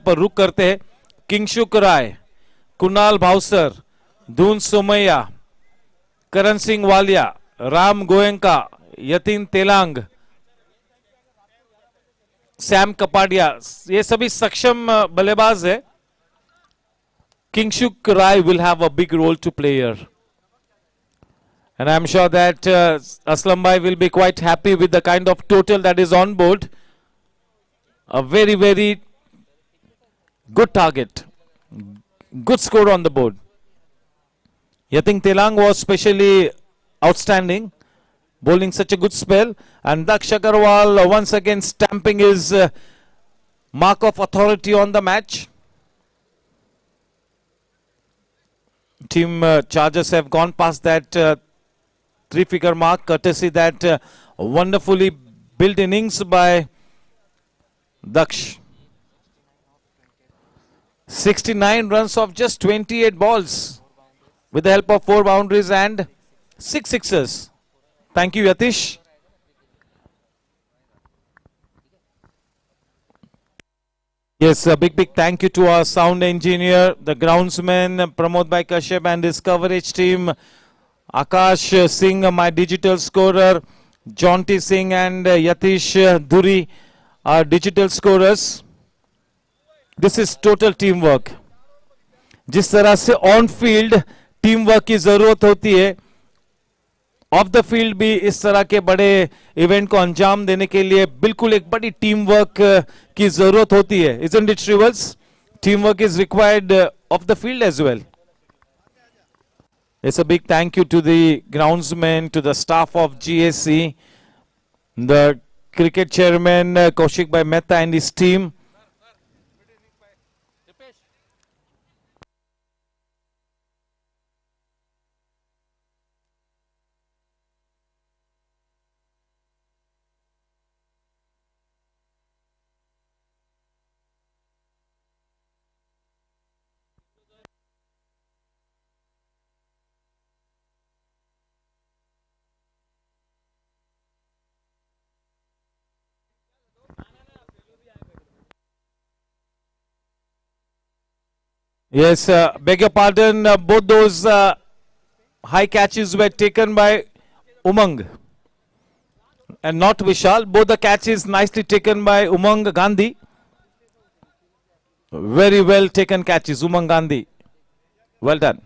Speaker 1: पर रुक करते हैं। किंगशुक राय, कुणाल भावसर, धून सोमैया, करण सिंह वालिया, राम गोयंका, यतीन तेलांग, सैम कपाडिया, ये सभी सक्षम बल्लेबाज है। Kingshuk Rai will have a big role to play here. And I'm sure that Aslam Bhai will be quite happy with the kind of total that is on board. A very, very good target. Good score on the board. Yating Telang was specially outstanding, bowling such a good spell. And Daksh Agarwal once again stamping his mark of authority on the match. Team Chargers have gone past that three-figure mark, courtesy that wonderfully built innings by Daksh. 69 runs of just 28 balls with the help of 4 boundaries and 6 sixes. Thank you, Yatish. Yes, a big thank you to our sound engineer, the groundsman, Pramod Bhai Kashyap and his coverage team, Akash Singh, my digital scorer, Jaunty Singh and Yatish Dhuri, our digital scorers. This is total teamwork. जिस तरह से on field team work की जरूरत होती है, of the field भी इस तरह के बड़े इवेंट को अंजाम देने के लिए बिल्कुल एक बड़ी टीम वर्क की जरूरत होती है. Isn't it, Shrivals? Teamwork is required off the field as well. It's a big thank you to the groundsmen, to the staff of GAC, the cricket chairman Kaushik Bhai Mehta and his team. Yes, beg your pardon, both those high catches were taken by Umang and not Vishal. Both the catches nicely taken by Umang Gandhi. Very well taken catches, Umang Gandhi. Well done.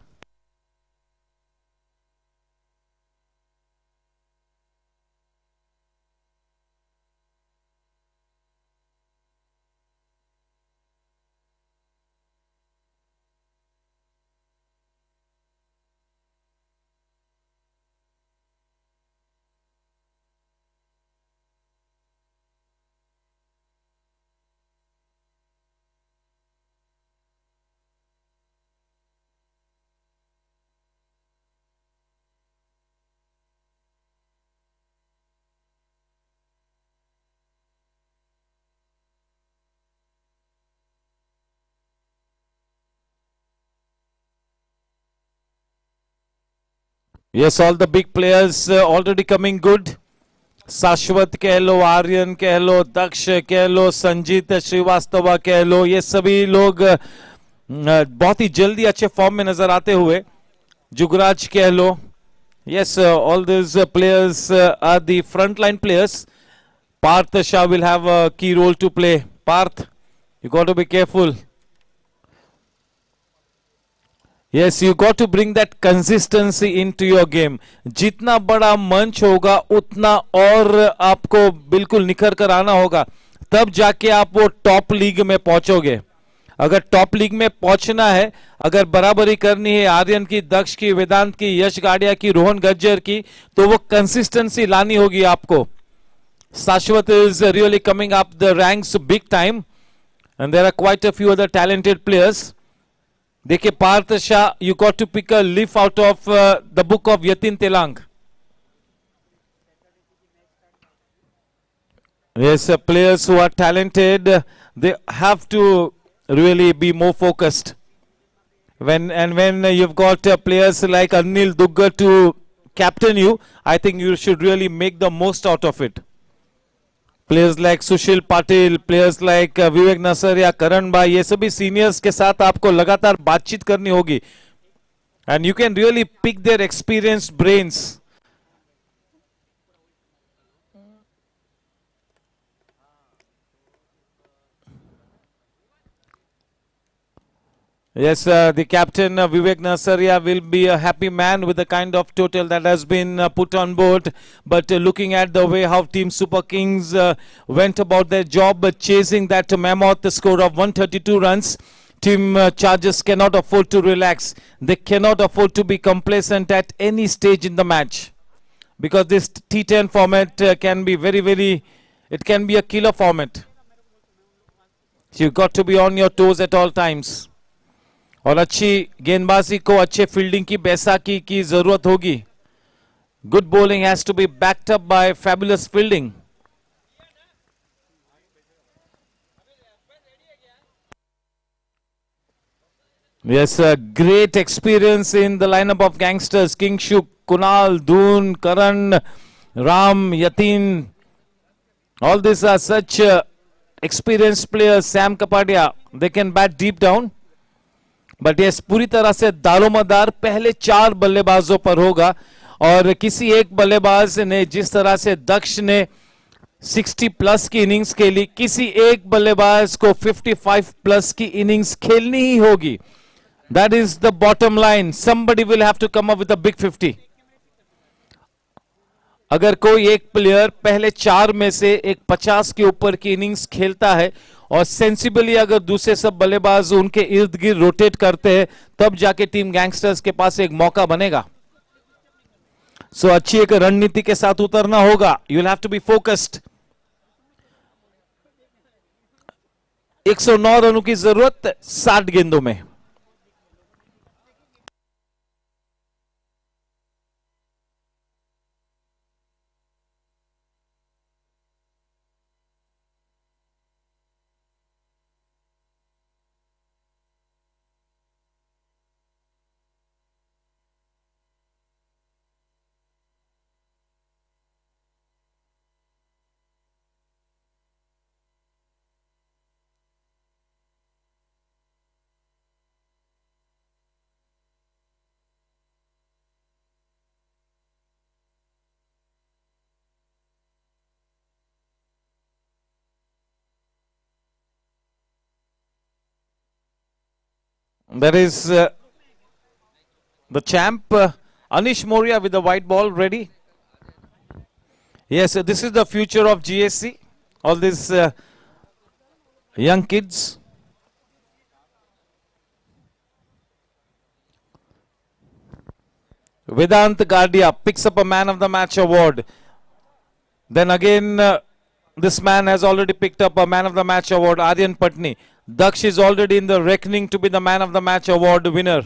Speaker 1: Yes, all the big players already coming good. शाश्वत कह लो, आर्यन कह लो, दक्ष कह लो, संजीत श्रीवास्तव कह लो, ये सभी लोग बहुत ही जल्दी अच्छे फॉर्म में नजर आते हुए. जुगराज कह लो. Yes, all these players are the frontline players. Parth Shah will have a key role to play. Parth, you got to be careful. Yes, you got to bring that consistency into your game. जितना बड़ा मंच होगा उतना और आपको बिल्कुल निखर कर आना होगा, तब जाके आप वो टॉप लीग में पहुंचोगे. अगर टॉप लीग में पहुंचना है, अगर बराबरी करनी है आर्यन की, दक्ष की, वेदांत की, यश गाड़िया की, रोहन गज्जर की, तो वो कंसिस्टेंसी लानी होगी आपको. शाश्वत is really coming up the ranks big time and there are quite a few other talented players. देखिए Parth Shah, you got to pick a leaf out of the book of Yatin Telang. Yes, players who are talented, they have to really be more focused. When you've got players like Anil Duggar to captain you, I think you should really make the most out of it. Players like Sushil Patil, players like Vivek Nasaria, Karan भाई, ये सभी seniors के साथ आपको लगातार बातचीत करनी होगी. And you can really pick their experienced brains. Yes, the captain Vivek Nasaria will be a happy man with the kind of total that has been put on board. But looking at the way how Team Super Kings went about their job, chasing that mammoth, the score of 132 runs, Team Chargers cannot afford to relax. They cannot afford to be complacent at any stage in the match, because this T10 format can be it can be a killer format. So you've got to be on your toes at all times. और अच्छी गेंदबाजी को अच्छे fielding की बैसाखी की जरूरत होगी. Good bowling has to be backed up by fabulous fielding. Yes, great experience in the lineup of gangsters. Kingshuk, Kunal, Doon, Karan, Ram, Yatin. All these are such experienced players. Sam Kapadia, they can bat deep down. But yes पूरी तरह से दारोमदार पहले 4 बल्लेबाजों पर होगा. और किसी एक बल्लेबाज ने जिस तरह से दक्ष ने 60 प्लस की इनिंग्स खेली, किसी एक बल्लेबाज को 55 प्लस की इनिंग्स खेलनी ही होगी. That is the bottom line. Somebody will have to come up with a big 50. अगर कोई एक प्लेयर पहले 4 में से एक 50 के ऊपर की इनिंग्स खेलता है और सेंसिबली अगर दूसरे सब बल्लेबाज उनके इर्द गिर्द रोटेट करते हैं, तब जाके टीम गैंगस्टर्स के पास एक मौका बनेगा. सो अच्छी एक रणनीति के साथ उतरना होगा. You will have to be focused. 109 रनों की जरूरत 60 गेंदों में. That is the champ, Anish Moria with the white ball ready. Yes, this is the future of GSC. All these young kids. Vedant Gardia picks up a man of the match award. Then again, this man has already picked up a man of the match award, Aryan Patni. Daksh is already in the reckoning to be the man of the match award winner.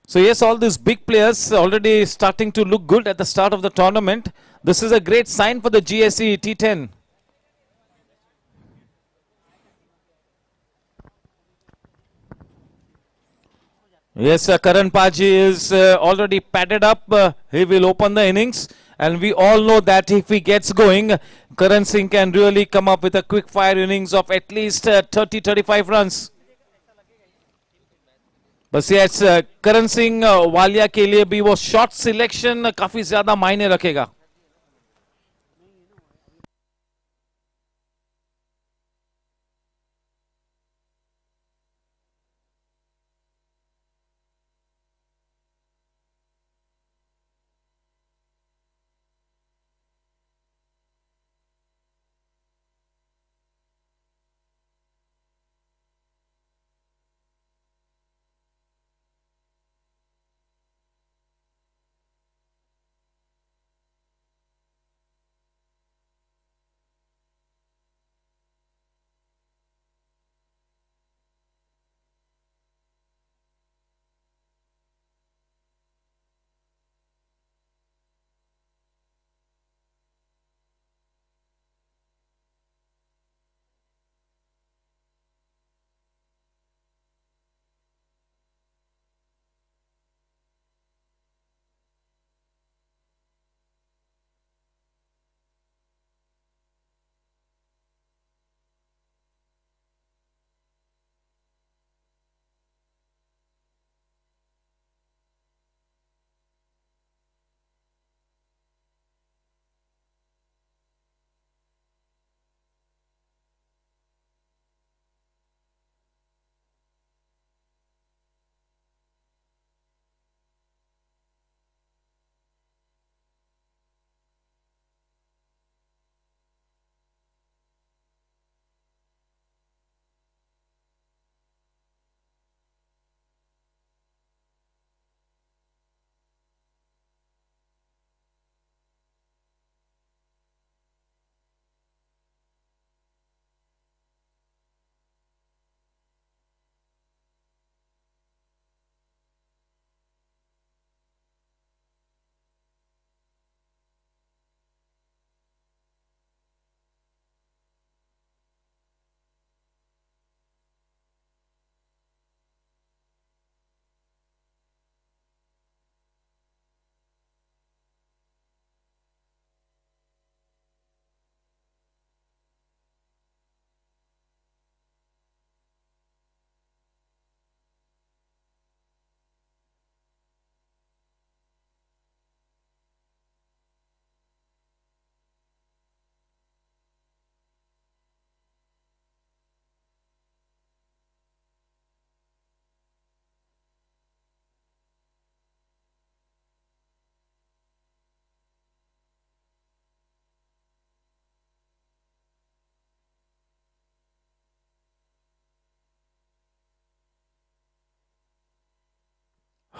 Speaker 1: So yes, all these big players already starting to look good at the start of the tournament. This is a great sign for the GSC T10. Yes, Karan Paji is already padded up. He will open the innings. And we all know that if he gets going, Karan Singh can really come up with a quick fire innings of at least 30-35 runs. बस yes Karan Singh Walia के लिए भी वो shot selection काफी ज्यादा मायने रखेगा.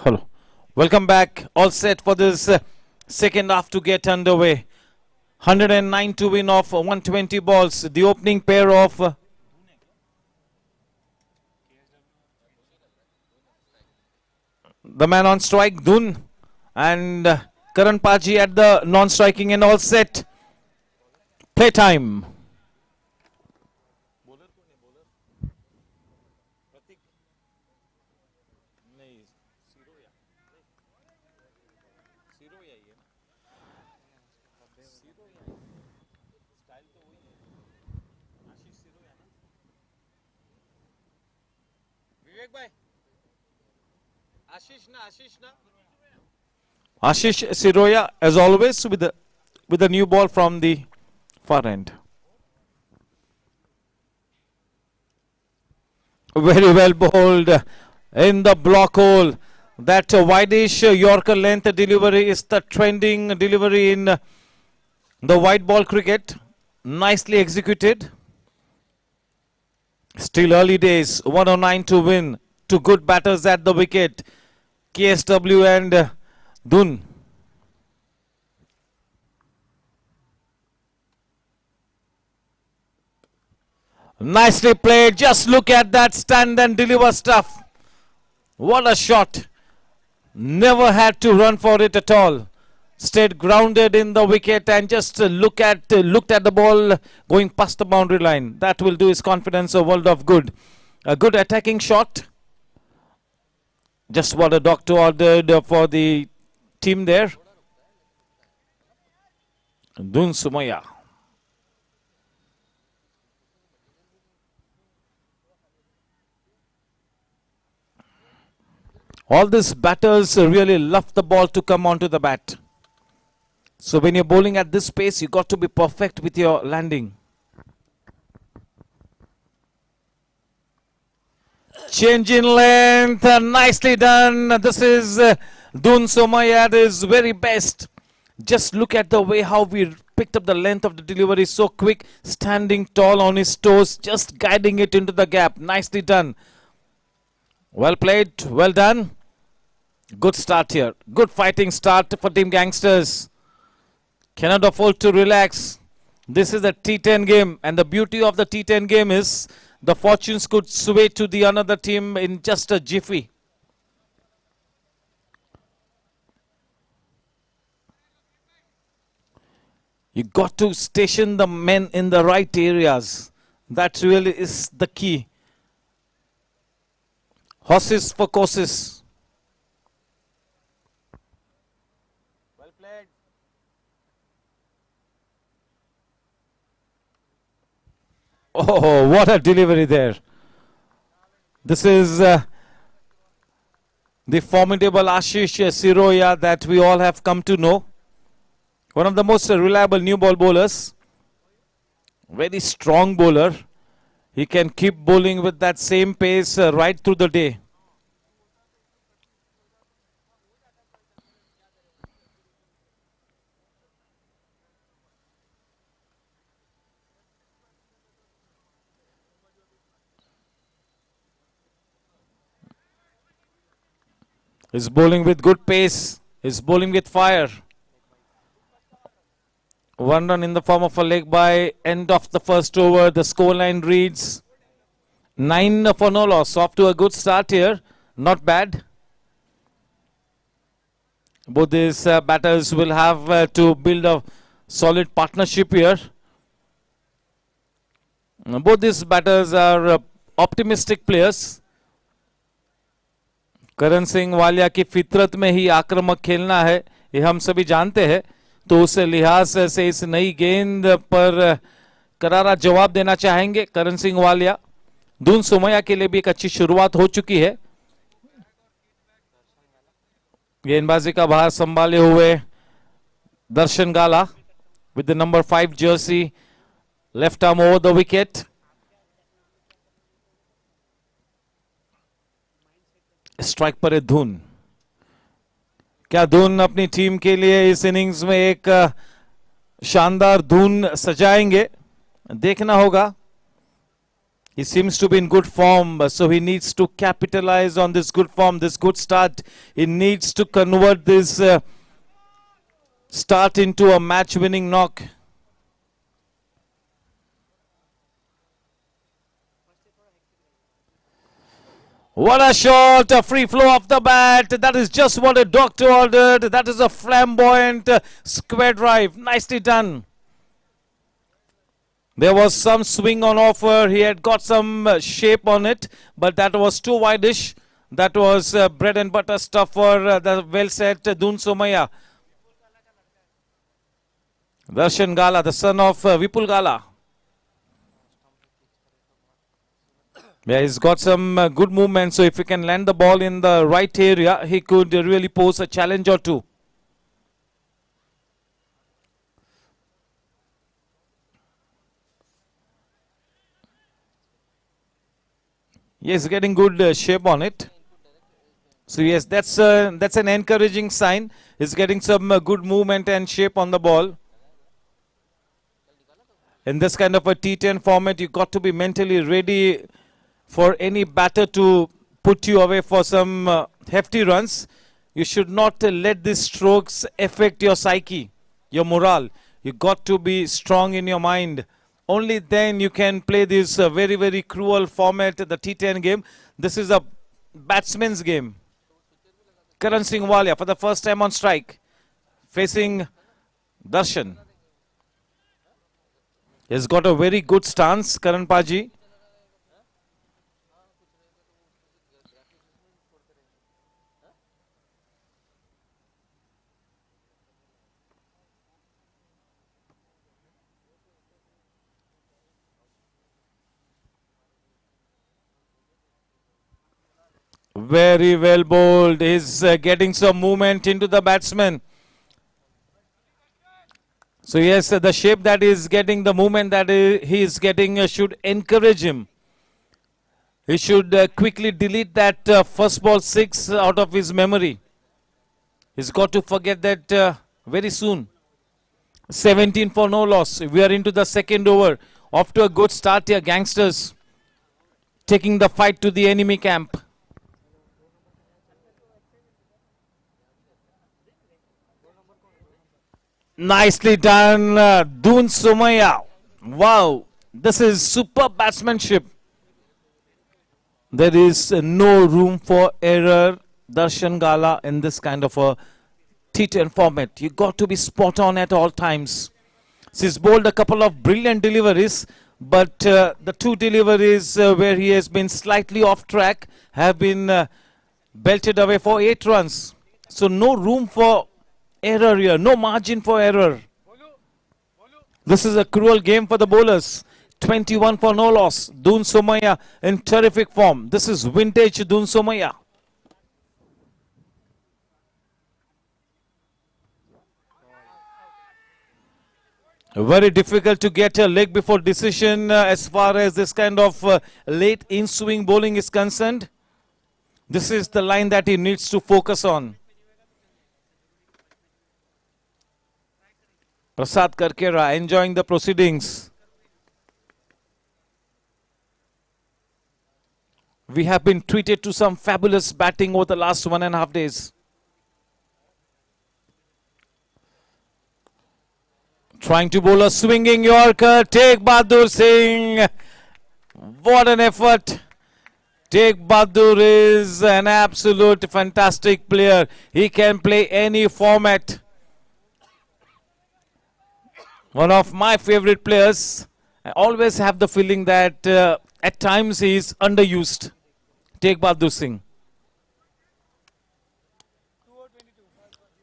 Speaker 1: Hello. Welcome back. All set for this second half to get underway. 109 to win off 120 balls. The opening pair of the man on strike, Dun, and Karan Paji at the non-striking and all set. Playtime. Ashish Siroya, as always, with a new ball from the far end. Very well bowled in the block hole. That wideish Yorker length delivery is the trending delivery in the white ball cricket. Nicely executed. Still early days. 109 to win. Two good batters at the wicket. KSW and Dun. Nicely played. Just look at that stand and deliver stuff. What a shot. Never had to run for it at all. Stayed grounded in the wicket and just looked at the ball going past the boundary line. That will do his confidence a world of good. A good attacking shot. Just what the doctor ordered for the team there. Dun Sumaya. All these batters really love the ball to come onto the bat. So when you're bowling at this pace, you got to be perfect with your landing. Change in length, nicely done. This is Dun Somaya at his very best. Just look at the way how we picked up the length of the delivery, so quick, standing tall on his toes, just guiding it into the gap. Nicely done. Well played, well done. Good start here. Good fighting start for Team Gangsters. Cannot afford to relax. This is a T10 game, and the beauty of the T10 game is the fortunes could sway to the another team in just a jiffy. You got to station the men in the right areas. That really is the key. Horses for courses. Well played. Oh, what a delivery there. This is the formidable Ashish Siroya that we all have come to know. One of the most reliable new ball bowlers. Very strong bowler. He can keep bowling with that same pace right through the day. He's bowling with good pace. He's bowling with fire. One run in the form of a leg by end of the first over. The scoreline reads 9 for no loss. Off to a good start here. Not bad. Both these batters will have to build a solid partnership here. Both these batters are optimistic players. Karan Singh Walia की फितरत में ही आक्रामक खेलना है, ये हम सभी जानते हैं. तो उस लिहाज से इस नई गेंद पर करारा जवाब देना चाहेंगे करण सिंह वालिया. दून सोमैया के लिए भी एक अच्छी शुरुआत हो चुकी है. गेंदबाजी का भार संभाले हुए Darshan Gala with the number 5 jersey, left arm over the wicket. Strike पर है धुन. क्या धुन अपनी टीम के लिए इस इनिंग्स में एक शानदार धुन सजाएंगे? देखना होगा. He seems to be in good form, so he needs to capitalize on this good form, this good start. He needs to convert this start into a match-winning knock. What a shot, a free flow off the bat. That is just what a doctor ordered. That is a flamboyant square drive. Nicely done. There was some swing on offer. He had got some shape on it, but that was too wide-ish. That was bread and butter stuff for the well-set Dun Somaya. Darshan Gala, the son of Vipul Gala. Yeah, he's got some good movement, so if he can land the ball in the right area, he could really pose a challenge or two. Yes, getting good shape on it. So yes, that's an encouraging sign. He's getting some good movement and shape on the ball. In this kind of a T10 format, you got to be mentally ready for any batter to put you away for some hefty runs. You should not let these strokes affect your psyche, your morale. You got to be strong in your mind. Only then you can play this very, very cruel format, the T10 game. This is a batsman's game. Karan Singh Walia for the first time on strike, facing Darshan. He's got a very good stance, Karan Paji. Very well bowled. He's getting some movement into the batsman. So yes, the shape that is getting, the movement that he is getting should encourage him. He should quickly delete that first ball 6 out of his memory. He's got to forget that very soon. 17 for no loss. We are into the second over. Off to a good start here, Gangsters taking the fight to the enemy camp. Nicely done, Dun Somaya. Wow, this is superb batsmanship. There is no room for error, Darshan Gala, in this kind of a T10 format. You got to be spot on at all times. He's bowled a couple of brilliant deliveries, but the two deliveries where he has been slightly off track have been belted away for 8 runs. So no room for error here, no margin for error. This is a cruel game for the bowlers. 21 for no loss. Dun Somaya in terrific form. This is vintage Dun Somaya. Very difficult to get a leg before decision as far as this kind of late in-swing bowling is concerned. This is the line that he needs to focus on. Prasad Karkera enjoying the proceedings. We have been treated to some fabulous batting over the last 1.5 days. Trying to bowl a swinging Yorker. Tegh Bahadur Singh. What an effort. Tegh Bahadur is an absolute fantastic player. He can play any format. One of my favorite players. I always have the feeling that at times he is underused. Tegh Bahadur Singh.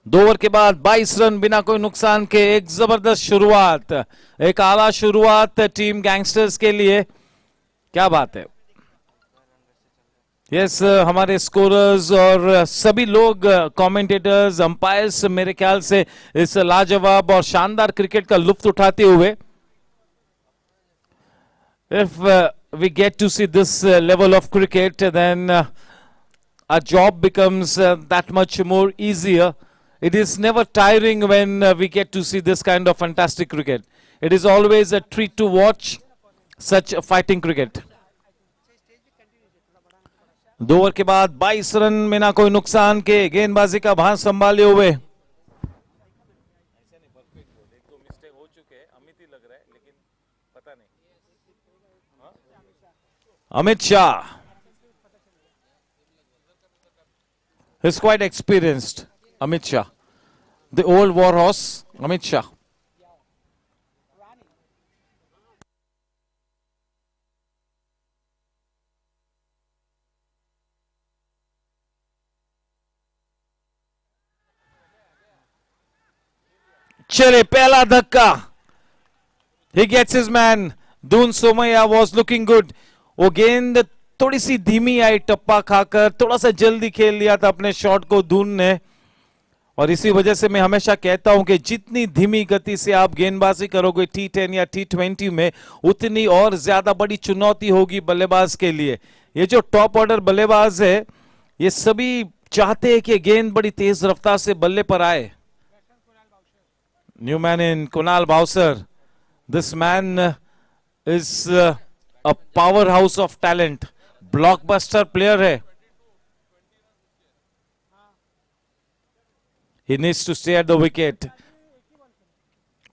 Speaker 1: 2 over के बाद 22 run बिना कोई नुकसान के एक जबरदस्त शुरुआत, एक आला शुरुआत टीम गैंगस्टर्स के लिए. क्या बात है. यस, हमारे स्कोरर्स और सभी लोग कमेंटेटर्स, अंपायर्स मेरे ख्याल से इस लाजवाब और शानदार क्रिकेट का लुत्फ उठाते हुए. If we get to see this level of cricket, then our job becomes that much more easier. It is never tiring when we get to see this kind of fantastic cricket. It is always a treat to watch such fighting cricket. 2 over के बाद 22 run में ना कोई नुकसान के गेंदबाजी का भार संभाले हुए Amit Shah is quite experienced. Amit Shah, the old war horse. Amit Shah. चले पहला धक्का. He gets his man. Doon Somaya was looking good. वो गेंद थोड़ी सी धीमी आई, टप्पा खाकर थोड़ा सा जल्दी खेल लिया था अपने शॉट को धून ने, और इसी वजह से मैं हमेशा कहता हूं कि जितनी धीमी गति से आप गेंदबाजी करोगे T10 या T20 में, उतनी और ज्यादा बड़ी चुनौती होगी बल्लेबाज के लिए. ये जो टॉप ऑर्डर बल्लेबाज है, ये सभी चाहते हैं कि गेंद बड़ी तेज रफ्तार से बल्ले पर आए. New man in Kunal Bhavsar. This man is a power house of talent. Blockbuster player है. He needs to stay at the wicket.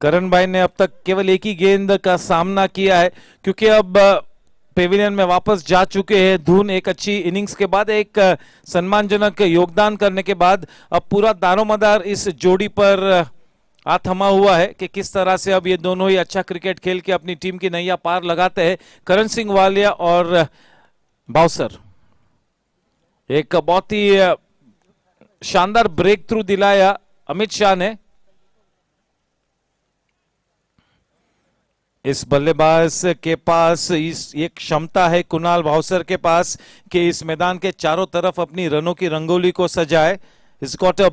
Speaker 1: करण भाई ने अब तक केवल एक ही गेंद का सामना किया है, क्योंकि अब पेविलियन में वापस जा चुके हैं. धून एक अच्छी इनिंग्स के बाद, एक सम्मानजनक योगदान करने के बाद अब पूरा दारोमदार इस जोड़ी पर आ थमा हुआ है कि किस तरह से अब ये दोनों ही अच्छा क्रिकेट खेल के अपनी टीम की नैया पार लगाते हैं. करण सिंह वालिया और बाउसर. एक बहुत ही शानदार ब्रेक थ्रू दिलाया अमित शाह ने. इस बल्लेबाज के पास ये क्षमता है कुणाल भावसर के पास कि इस मैदान के चारों तरफ अपनी रनों की रंगोली को सजाए. He's got a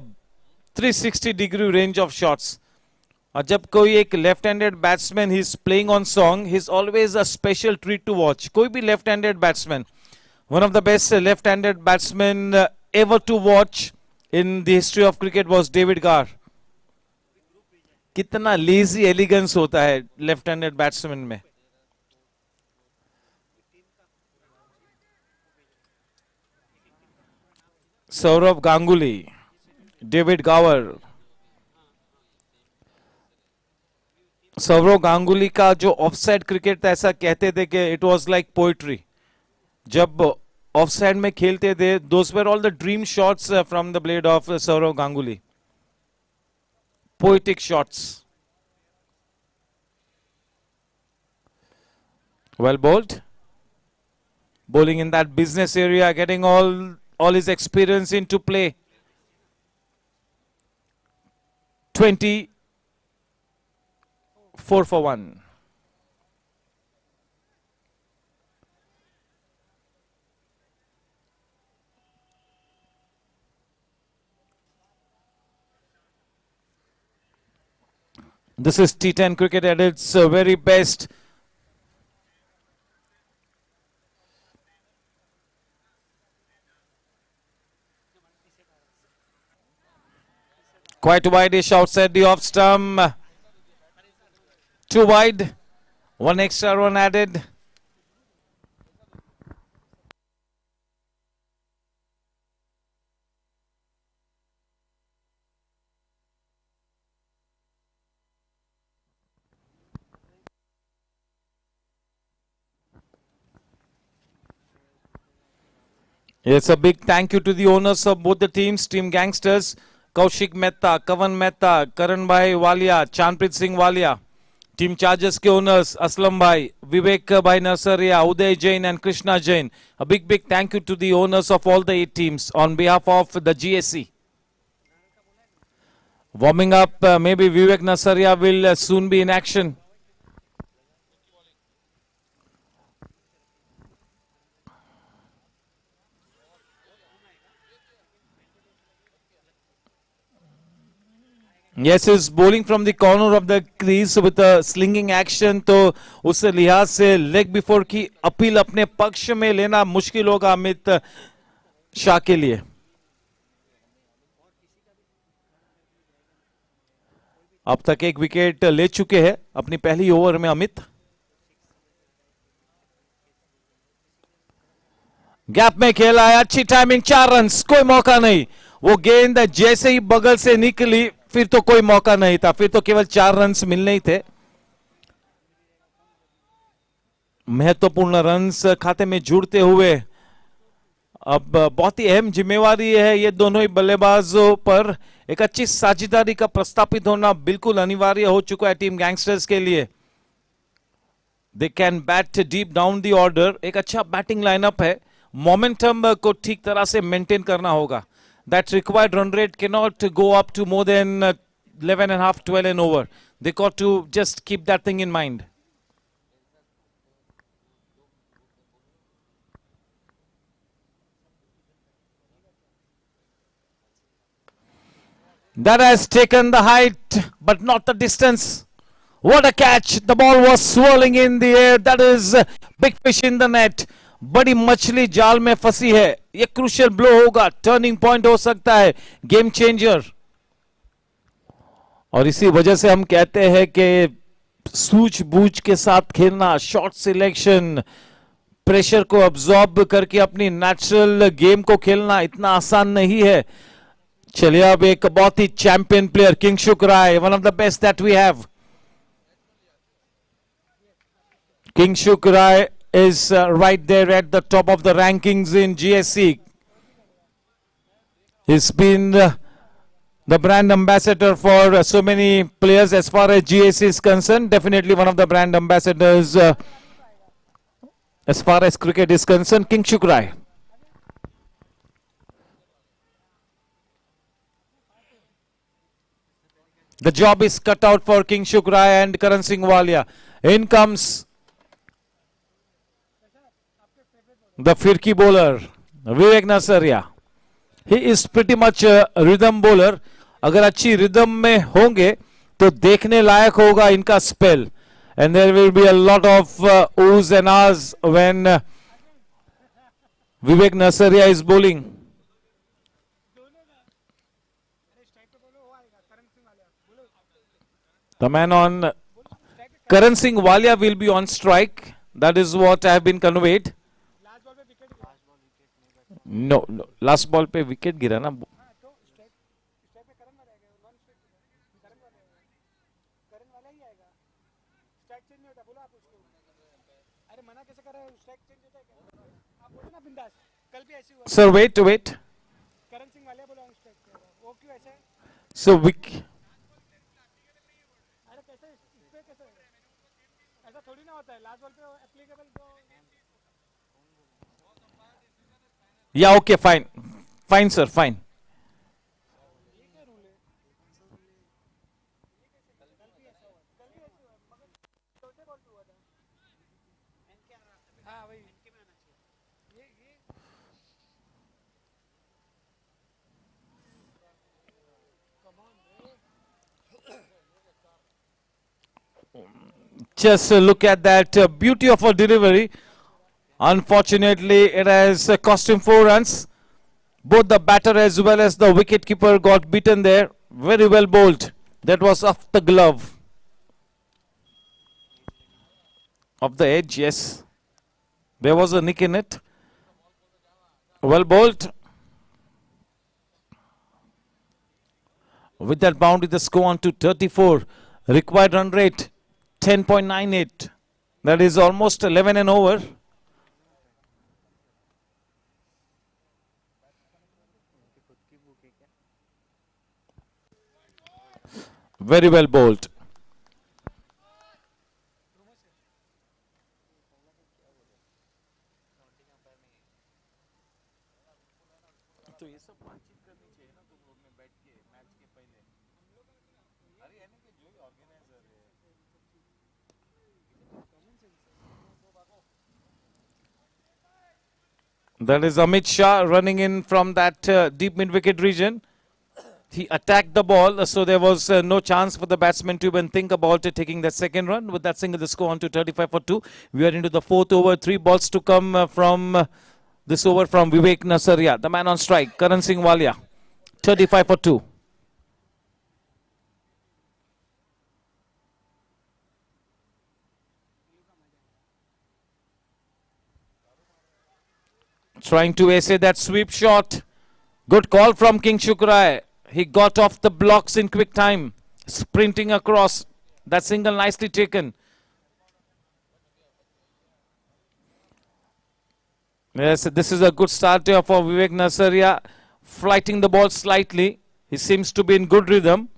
Speaker 1: 360 degree range of shots. और जब कोई एक left handed batsman he is playing on song, he is always a special treat to watch. कोई भी left handed batsman, one of the best left handed batsman ever to watch in the history of cricket was David Gower. कितना lazy elegance होता है left handed batsman में. Sourav Ganguly, David Gower. Sourav Ganguly का जो offside cricket था, ऐसा कहते थे कि इट वाज लाइक पोएट्री. जब ऑफसाइड में खेलते थे, those were all the dream shots from the blade of Sourav Ganguly. Poetic shots. Well bowled. Bowling in that business area, getting all his experience into play. 24 for 1. This is T10 cricket at its very best. Quite wide-ish outside the off stump. Too wide. One extra run added. It's a big thank you to the owners of both the teams, Team Gangsters, Kaushik Mehta, Kavan Mehta, Karan Bhai Walia, Chanprit Singh Walia. Team Chargers के owners, Aslam Bhai, Vivek Bhai Narsaria, Uday Jain and Krishna Jain. A big thank you to the owners of all the 8 teams on behalf of the GSC. Warming up, maybe Vivek Narsaria will soon be in action. Yes, is bowling from the corner of the crease with a slinging action, तो उस लिहाज से leg before की appeal अपने पक्ष में लेना मुश्किल होगा अमित शाह के लिए. अब तक एक विकेट ले चुके हैं अपनी पहली ओवर में अमित. गैप में खेला है, अच्छी टाइमिंग, 4 रन, कोई मौका नहीं। वो गेंद जैसे ही बगल से निकली फिर तो कोई मौका नहीं था, फिर तो केवल 4 रन मिलने ही थे। महत्वपूर्ण रन्स खाते में जुड़ते हुए अब बहुत ही अहम जिम्मेवारी है ये दोनों ही बल्लेबाजों पर। एक अच्छी साझेदारी का प्रस्तापित होना बिल्कुल अनिवार्य हो चुका है टीम गैंगस्टर्स के लिए। They can bat deep down the order, एक अच्छा बैटिंग लाइनअप है, मोमेंटम को ठीक तरह से मेंटेन करना होगा। That required run rate can not go up to more than 11.5 12 an over. They got to just keep that thing in mind. That has taken the height, but not the distance. What a catch! The ball was swirling in the air. That is big fish in the net. बड़ी मछली जाल में फंसी है। ये crucial blow होगा, turning point हो सकता है, गेम चेंजर। और इसी वजह से हम कहते हैं कि सूझबूझ के साथ खेलना, शॉट सिलेक्शन, प्रेशर को अब्सॉर्ब करके अपनी नेचुरल गेम को खेलना इतना आसान नहीं है। चलिए अब एक बहुत ही champion player Kingshuk Rai, one of the best that we have. Kingshuk Rai is right there at the top of the rankings in GSC. He's been the brand ambassador for so many players as far as GSC is concerned. Definitely one of the brand ambassadors as far as cricket is concerned. Kingshuk Rai. The job is cut out for Kingshuk Rai and Karan Singh Walia. In comes the Firki bowler, Vivek Nasaria. He is pretty much a rhythm bowler. अगर अच्छी rhythm में होंगे तो देखने लायक होगा इनका spell. And there will be a lot of oohs and ahs when Vivek Nasaria is bowling. The man on Karan Singh Walia will be on strike. That is what I have been conveyed. No, no. Last ball पे wicket गिरा ना. Sir, wait, wait. So wicket. Yeah, okay, fine. Fine, sir, fine. Just look at that beauty of a delivery. Unfortunately, it has cost him 4 runs. Both the batter as well as the wicketkeeper got beaten there. Very well bowled. That was off the glove. Off the edge, yes. There was a nick in it. Well bowled. With that boundary, the score on to 34. Required run rate 10.98. That is almost 11 and over. Very well bowled. That is Amit Shah running in from that deep mid-wicket region. He attacked the ball, so there was no chance for the batsman to even think about taking that second run. With that single, the score on to 35 for 2. We are into the 4th over. 3 balls to come from this over from Vivek Nasaria. The man on strike, Karan Singh Walia. 35 for 2. Trying to essay that sweep shot. Good call from King Shukrai. He got off the blocks in quick time. Sprinting across. That single nicely taken. Yes, this is a good start here for Vivek Nasaria. Flighting the ball slightly. He seems to be in good rhythm.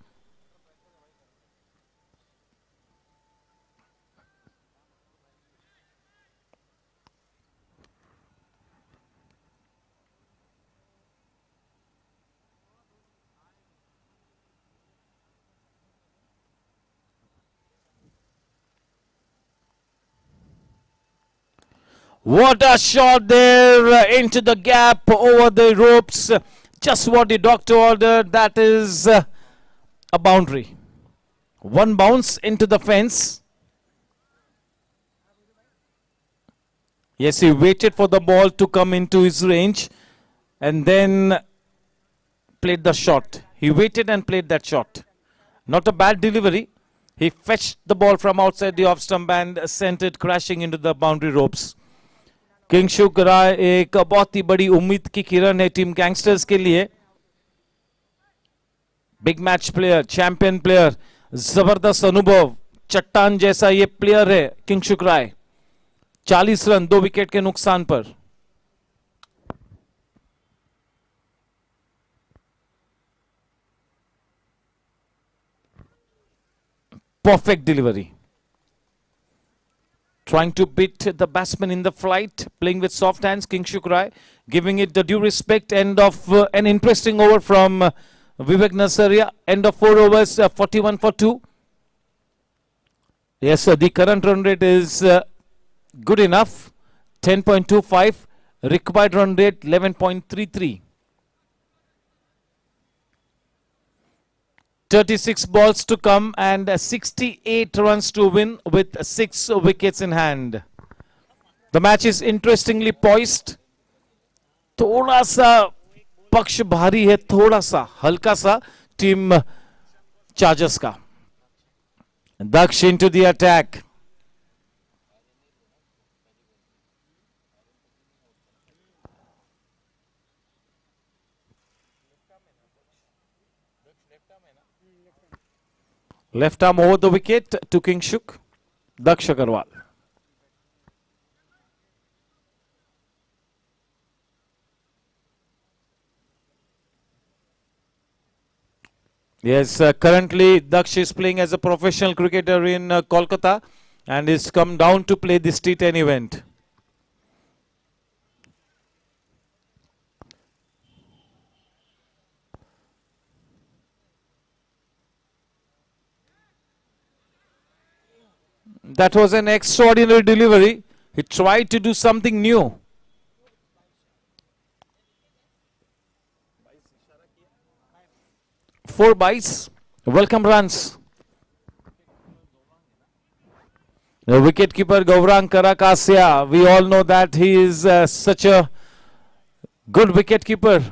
Speaker 1: What a shot there into the gap over the ropes. Just what the doctor ordered. That is a boundary. One bounce into the fence. Yes, he waited for the ball to come into his range and then played the shot. He waited and played that shot. Not a bad delivery. He fetched the ball from outside the off stump and sent it crashing into the boundary ropes. Kingshuk Rai एक बहुत ही बड़ी उम्मीद की किरण है team Gangsters के लिए. Big match player, champion player, जबरदस्त अनुभव, चट्टान जैसा ये प्लेयर है किंग शुक राय. 40 रन 2 विकेट के नुकसान पर. Perfect delivery. Trying to beat the batsman in the flight, playing with soft hands, King Shukrai, giving it the due respect. End of an interesting over from Vivek Nasaria. End of 4 overs, 41 for 2. Yes, the current run rate is good enough, 10.25. Required run rate, 11.33. 36 balls to come and 68 runs to win with 6 wickets in hand. The match is interestingly poised. थोड़ा सा पक्ष भारी है, थोड़ा सा हल्का सा team chargers का. Daksh into the attack. Left arm over the wicket to King Shuk. Daksh Agarwal. Yes, currently Daksh is playing as a professional cricketer in Kolkata and is come down to play this T10 event. That was an extraordinary delivery. He tried to do something new. Four byes, welcome runs. The wicketkeeper Gaurang Karakasya, we all know that he is such a good wicketkeeper.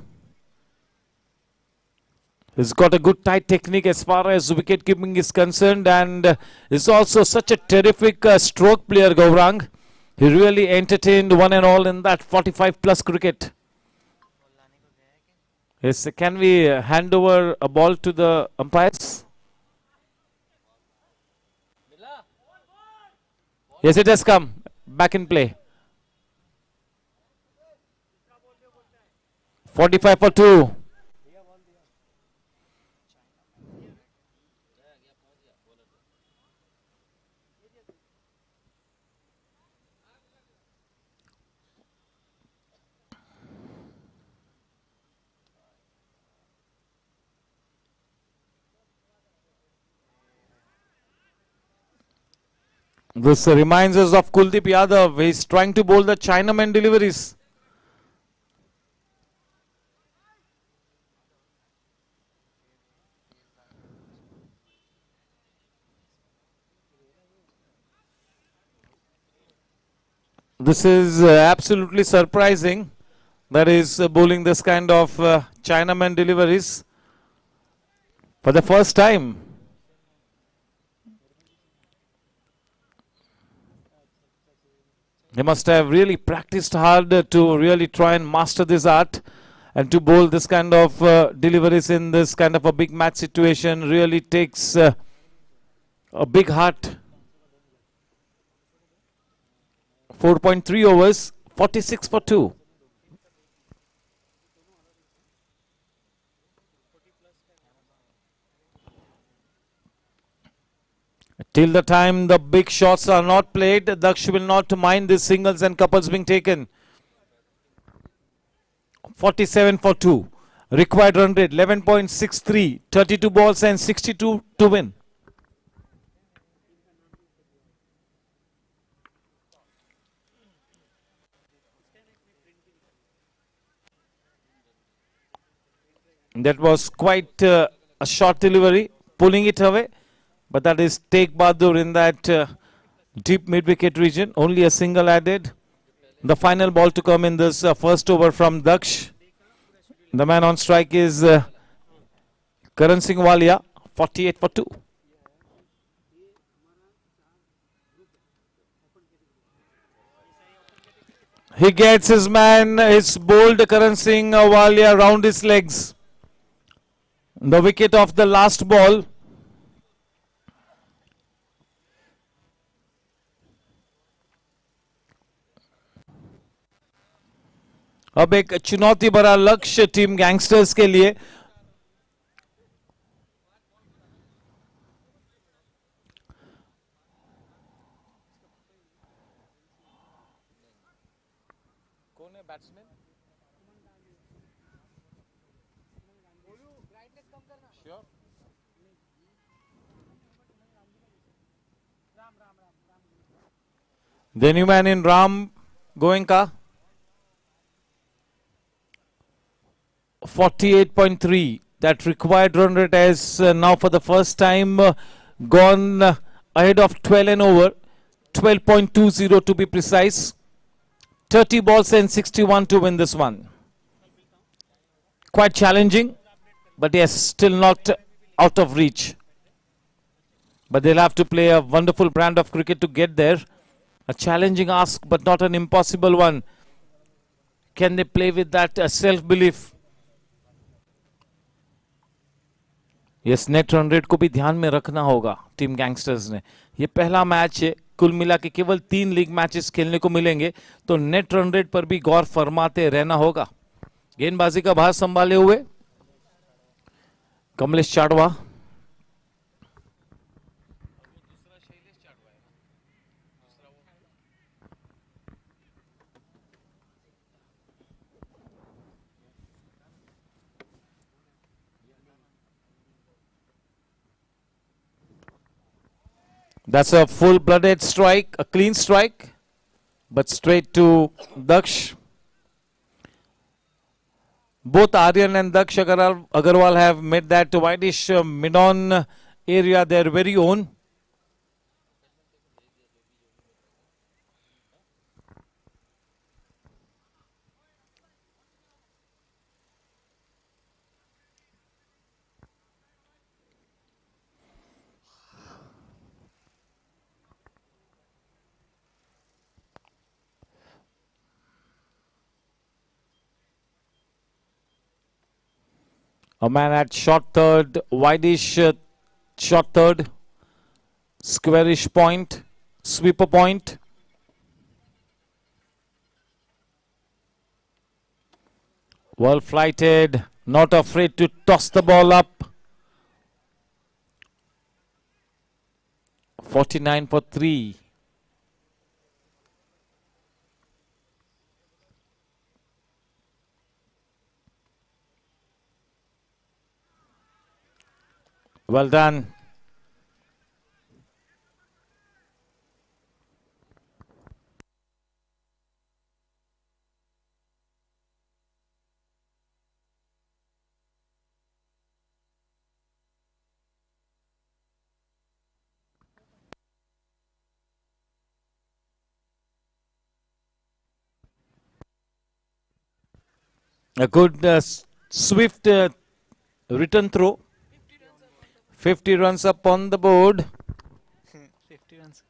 Speaker 1: He's got a good tight technique as far as wicket keeping is concerned and is also such a terrific stroke player, Gaurang. He really entertained one and all in that 45 plus cricket. Yes, can we hand over a ball to the umpires? Yes, it has come. Back in play. 45 for 2. This reminds us of Kuldeep Yadav. He's trying to bowl the Chinaman deliveries. This is absolutely surprising. That is bowling this kind of Chinaman deliveries for the first time. He must have really practiced hard to really try and master this art, and to bowl this kind of deliveries in this kind of a big match situation really takes a big heart. 4.3 overs, 46 for 2. Till the time the big shots are not played, Daksh will not mind the singles and couples being taken. 47 for 2. Required run rate 11.63. 32 balls and 62 to win. That was quite a short delivery, pulling it away. But that is Take Bahadur in that deep mid-wicket region. Only a single added. The final ball to come in this first over from Daksh. The man on strike is Karan Singh Walia, 48 for 2. He gets his man, his bowled Karan Singh Walia round his legs. The wicket of the last ball. अब एक चुनौती भरा लक्ष्य team Gangsters के लिए. कौन है batsman? Sure. The new man in Ram Goenka. 48.3. That required run rate has now for the first time gone ahead of 12 and over. 12.20 to be precise. 30 balls and 61 to win this one. Quite challenging, but yes, still not out of reach. But they'll have to play a wonderful brand of cricket to get there. A challenging ask, but not an impossible one. Can they play with that self-belief? Yes, net run rate को भी ध्यान में रखना होगा team gangsters ने. ये पहला match है, कुल मिला के केवल 3 लीग मैचेस खेलने को मिलेंगे, तो नेट रन रेट पर भी गौर फरमाते रहना होगा. गेंदबाजी का भार संभाले हुए Kamlesh चाड़वा. That's a full-blooded strike, a clean strike, but straight to Daksh. Both Aryan and Daksh Agarwal have made that wideish mid-on area their very own. A man at short third, wideish short third, squarish point, sweeper point. Well flighted, not afraid to toss the ball up. 49 for 3. Well done. A good swift return throw. 50 runs up on the board.
Speaker 3: 50 runs.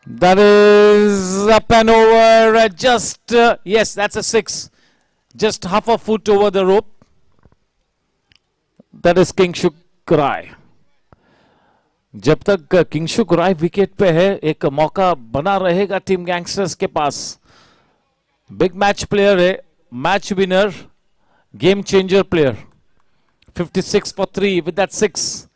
Speaker 1: That is up and over. Yes, that's a 6. Just half a foot over the rope. That is Kingshuk राय. जब तक किंगशुक राय wicket पे है, एक मौका बना रहेगा team Gangsters के पास. Big match player है, match winner, game changer player. 56 for 3 with that 6.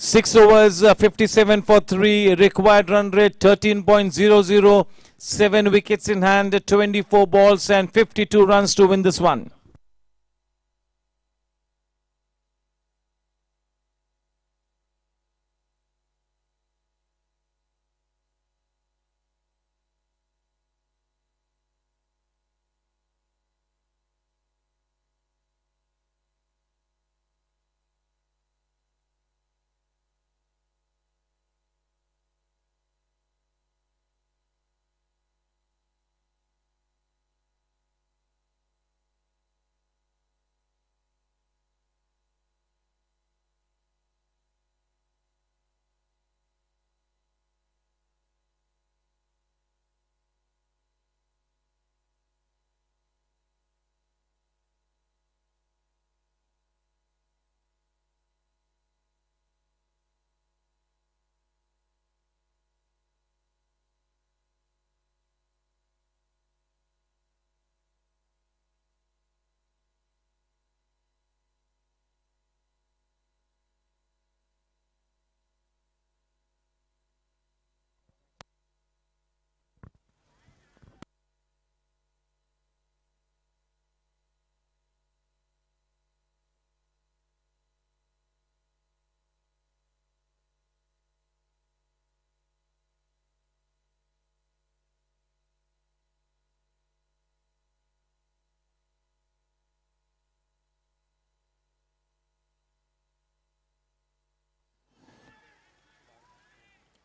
Speaker 1: Six overs, 57 for 3. Required run rate 13.00. 7 wickets in hand, 24 balls and 52 runs to win this one.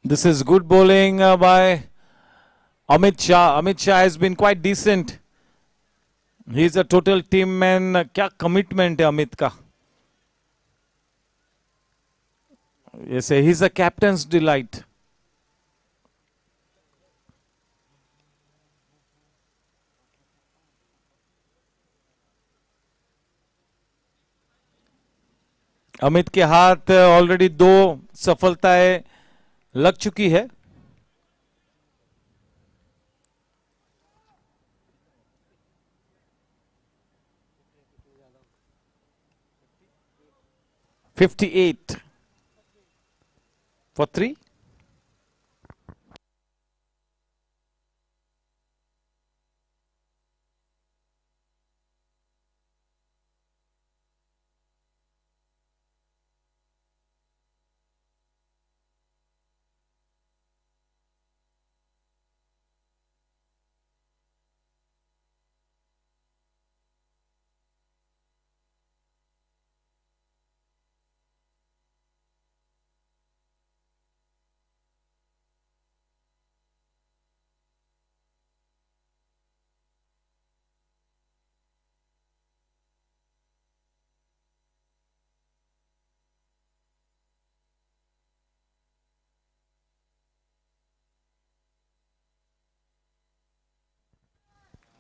Speaker 1: This is good bowling by Amit Shah. Amit Shah has been quite decent. He is a total team man. क्या commitment है अमित का? Yes, he is a captain's delight. Amit के हाथ already 2 सफलताएं लग चुकी है. $58 for 3.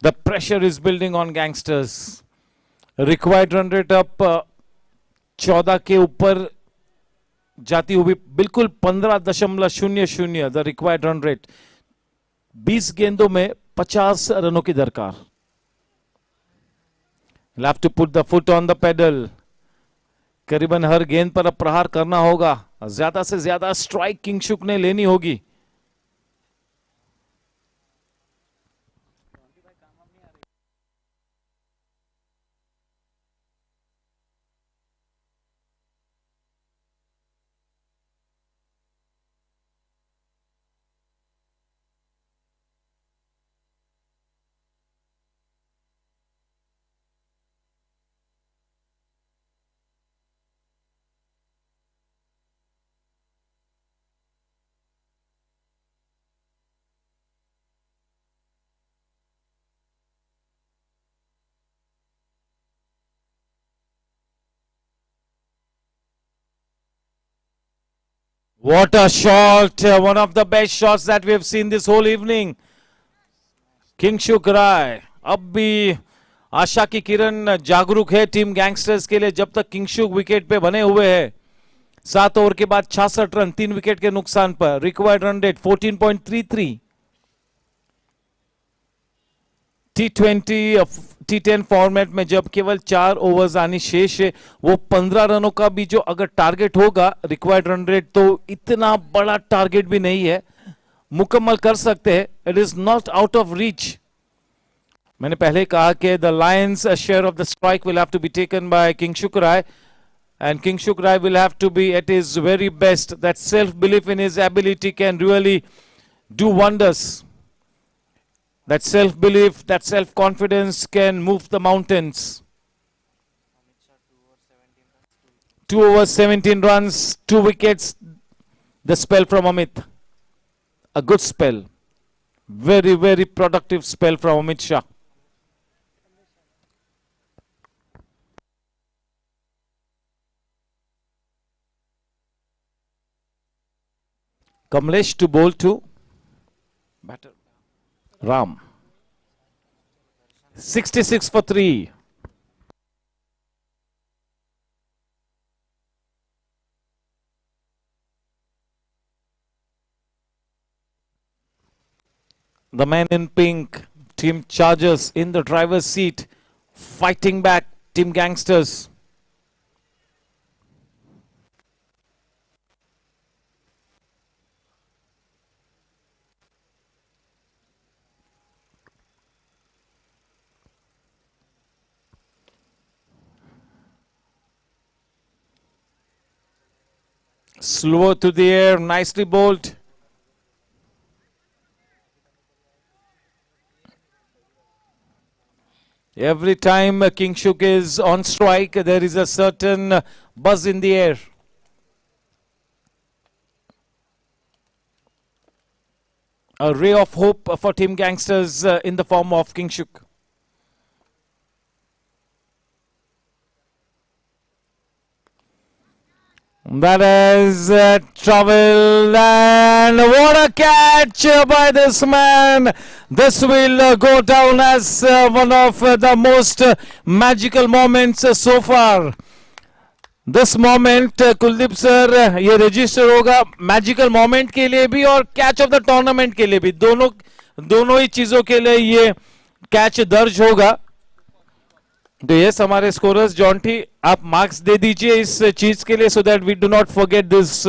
Speaker 1: The pressure is building on gangsters. Required run rate up 14 के ऊपर जाती हुई बिल्कुल 15.00 द रिक्वायर्ड रन रेट. 20 गेंदों में 50 रनों की दरकार. You'll have to put the foot on the pedal. करीबन हर गेंद पर अब प्रहार करना होगा. ज्यादा से ज्यादा स्ट्राइक किंगशुक ने लेनी होगी. What a shot! One of the best shots that we have seen this whole evening. Kingshuk राय. अब भी आशा की किरण जागरूक है टीम गैंगस्टर्स के लिए, जब तक किंगशुक विकेट पे बने हुए हैं. 7 ओवर के बाद 66 रन 3 विकेट के नुकसान पर. Required run rate 14.33. T10 format में जब केवल 4 ओवर्स आनी शेष है, वो 15 रनों का भी जो अगर टारगेट होगा रिक्वायर्ड रन रेट, तो इतना बड़ा टारगेट भी नहीं है, मुकम्मल कर सकते हैं. It is not out of reach. मैंने पहले कहा कि the lion's share of the strike will have to be taken by Kingshuk Rai, and Kingshuk Rai will have to be at his very best. That self-belief in his ability can really do wonders. That self-belief, that self-confidence can move the mountains. 2 overs, 17 runs, 2 wickets. The spell from Amit. A good spell. Very, very productive spell from Amit Shah. Kamlesh to bowl to batter Ram. 66 for 3. The man in pink, Team Chargers in the driver's seat, fighting back Team Gangsters. Slow to the air, nicely bowled. Every time Kingshuk is on strike, there is a certain buzz in the air. A ray of hope for Team Gangsters in the form of Kingshuk. That is travel, and what a catch by this man. This will go down as one of the most magical moments so far. This moment, Kuldeep sir, ये register होगा magical moment के लिए भी और catch of the tournament के लिए भी. दोनों ही चीजों के लिए ये कैच दर्ज होगा. तो यस, हमारे स्कोरर्स जॉन्टी, आप मार्क्स दे दीजिए इस चीज के लिए, so that we do not forget this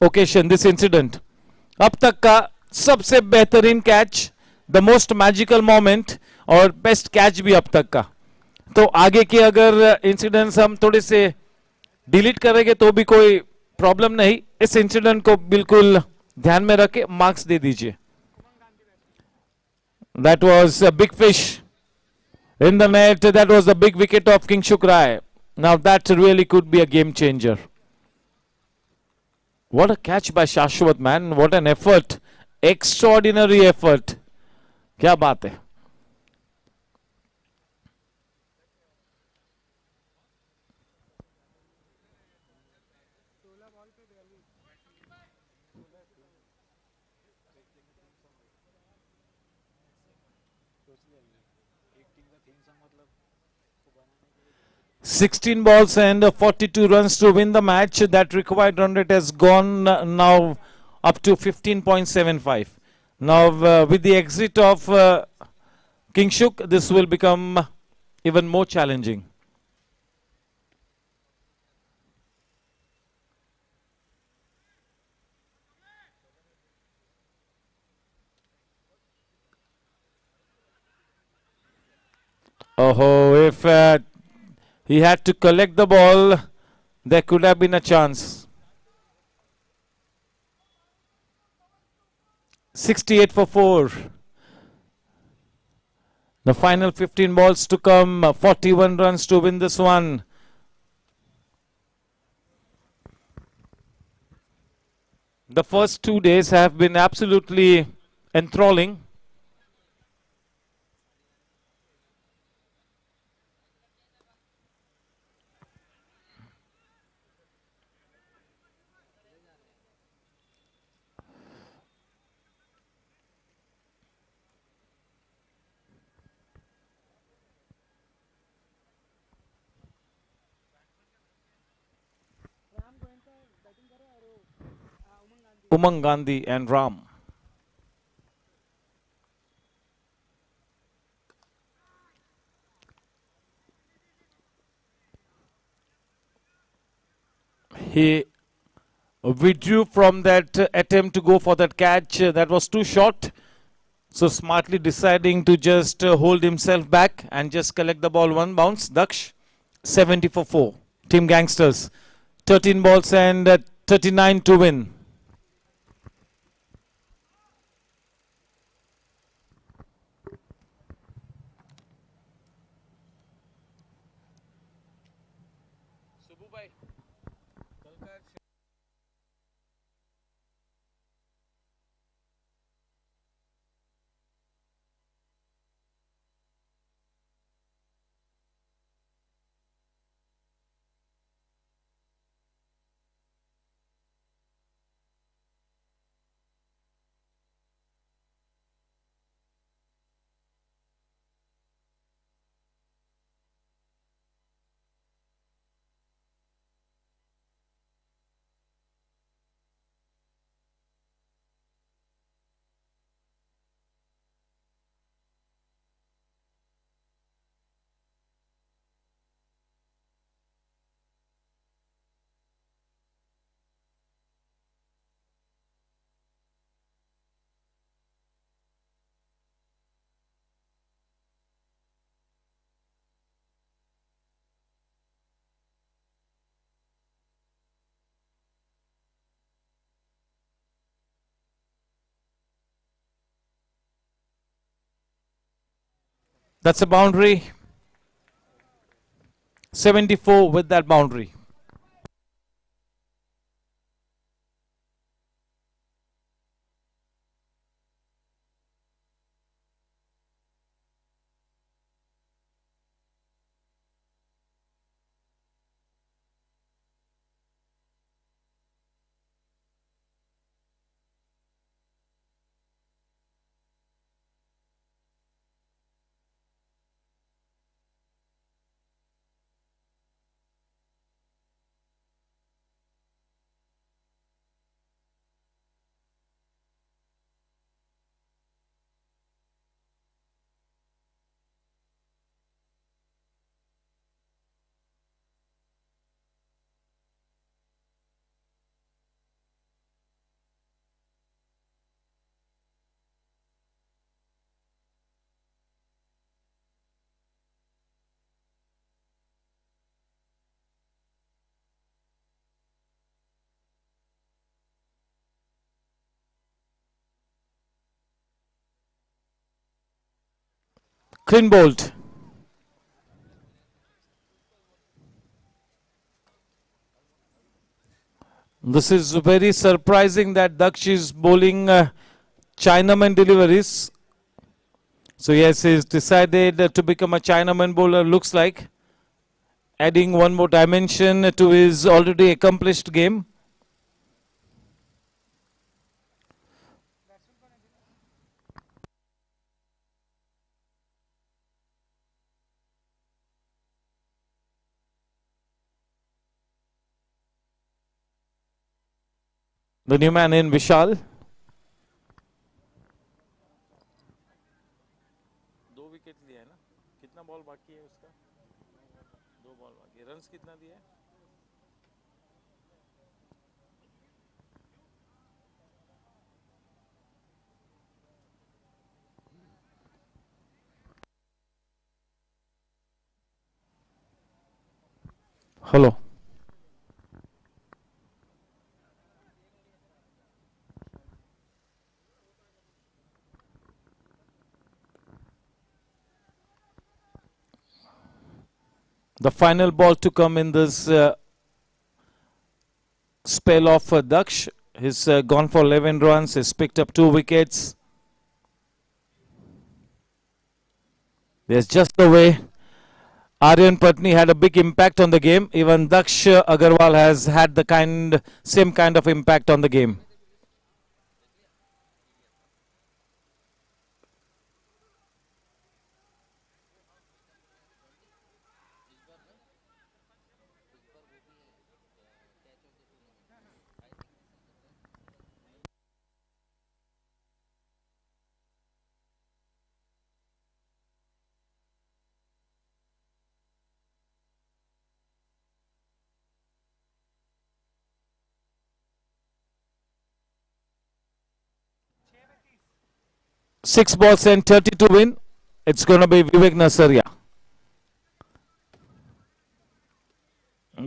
Speaker 1: occasion, this incident. अब तक का सबसे बेहतरीन catch, the most magical moment और बेस्ट कैच भी अब तक का. तो आगे के अगर इंसिडेंट्स हम थोड़े से डिलीट करेंगे तो भी कोई प्रॉब्लम नहीं. इस इंसिडेंट को बिल्कुल ध्यान में रखे मार्क्स दे दीजिए. That was a big fish in the net. That was the big wicket of Kingshuk Rai. Now that really could be a game changer. What a catch by Shashwat, man. What an effort. Extraordinary effort. क्या बात है. $16 balls and 42 runs to win the match. That required run rate has gone now up to 15.75. Now with the exit of Kingshuk, this will become even more challenging. Oh, if he had to collect the ball, there could have been a chance. 68 for 4. The final 15 balls to come, 41 runs to win this one. The first 2 days have been absolutely enthralling. Umang Gandhi and Ram. He withdrew from that attempt to go for that catch. That was too short. So smartly deciding to just hold himself back and just collect the ball one bounce. Daksh, 70 for 4. Team Gangsters, 13 balls and 39 to win. That's a boundary. 74 with that boundary. Clean bowled. This is very surprising that Daksh is bowling Chinaman deliveries. So yes, he's decided to become a Chinaman bowler, looks like. Adding one more dimension to his already accomplished game. The new man in Vishal. दो wicket लिया है ना, कितना ball बाकी है उसका? दो ball बाकी है, रन्स कितना दिया है? Hello. The final ball to come in this spell of Daksh. He's gone for 11 runs. He's picked up 2 wickets. There's just the way Aryan Patni had a big impact on the game. Even Daksh Agarwal has had the same kind of impact on the game. 6 balls and 30 to win. It's going to be Vivek Nasaria.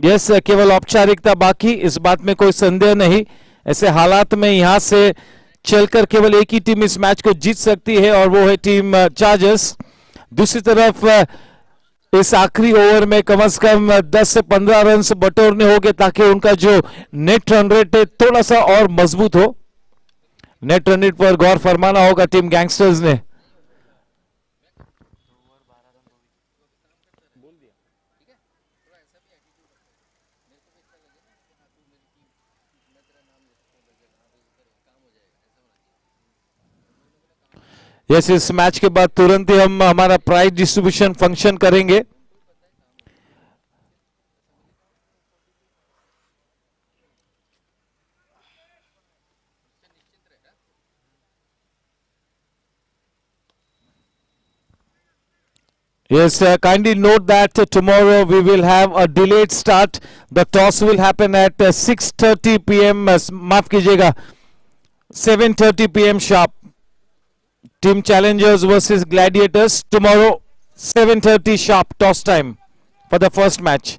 Speaker 1: Yes केवल औपचारिकता बाकी, इस बात में कोई संदेह नहीं. ऐसे हालात में यहां से चलकर केवल एक ही टीम इस मैच को जीत सकती है और वो है टीम चार्जर्स. दूसरी तरफ इस आखिरी ओवर में कम से कम 10 से 15 रन बटोरने होंगे ताकि उनका जो नेट रन रेट है थोड़ा सा और मजबूत हो. नेट रन रेट पर गौर फरमाना होगा टीम गैंगस्टर्स ने. यस इस मैच के बाद तुरंत ही हम हमारा प्राइज डिस्ट्रीब्यूशन फंक्शन करेंगे. Yes, kindly note that tomorrow we will have a delayed start. The toss will happen at 6:30 p.m. माफ कीजिएगा 7:30 p.m. sharp. Team Challengers versus Gladiators tomorrow 7:30 sharp toss time for the first match.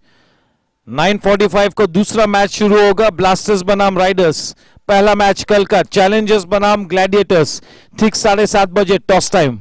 Speaker 1: 9:45 को दूसरा match शुरू होगा. Blasters बनाम Riders. पहला match कल का चैलेंजर्स बनाम ग्लैडिएटर्स. ठीक 7:30 बजे toss time.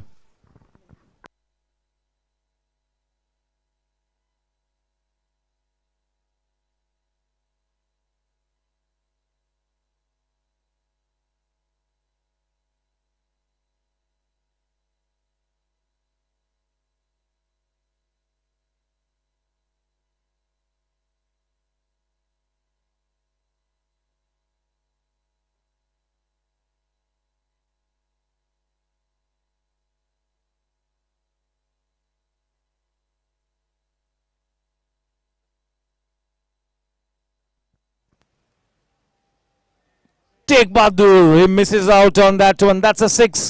Speaker 1: Take Bahadur. He misses out on that one. That's a 6.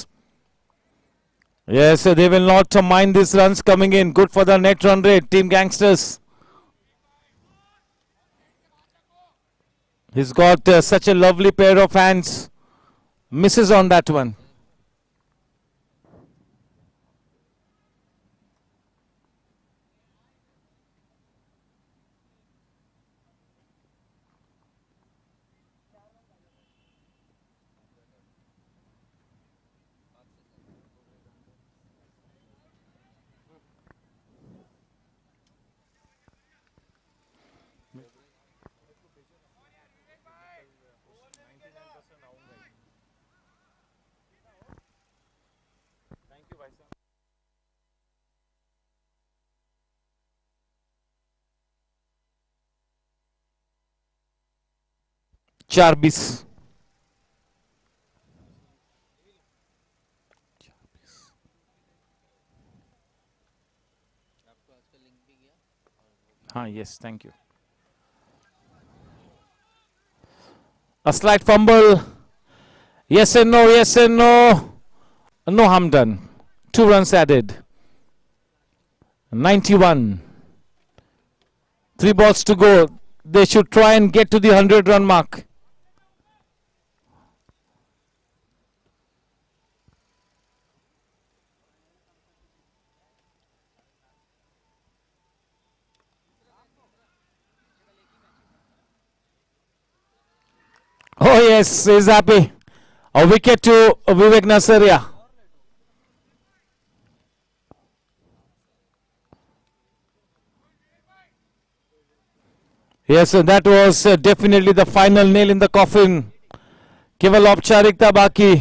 Speaker 1: Yes, they will not mind these runs coming in. Good for the net run rate. Team Gangsters. He's got such a lovely pair of hands. Misses on that one. चार 20. हाँ yes, thank you. A slight fumble. Yes and no, yes and no. No harm done. 2 runs added. 91. 3 balls to go. They should try and get to the 100-run mark. Oh yes, he's happy. A wicket to Vivek Nasaria. Yes, that was definitely the final nail in the coffin. केवल औपचारिकता बाकी.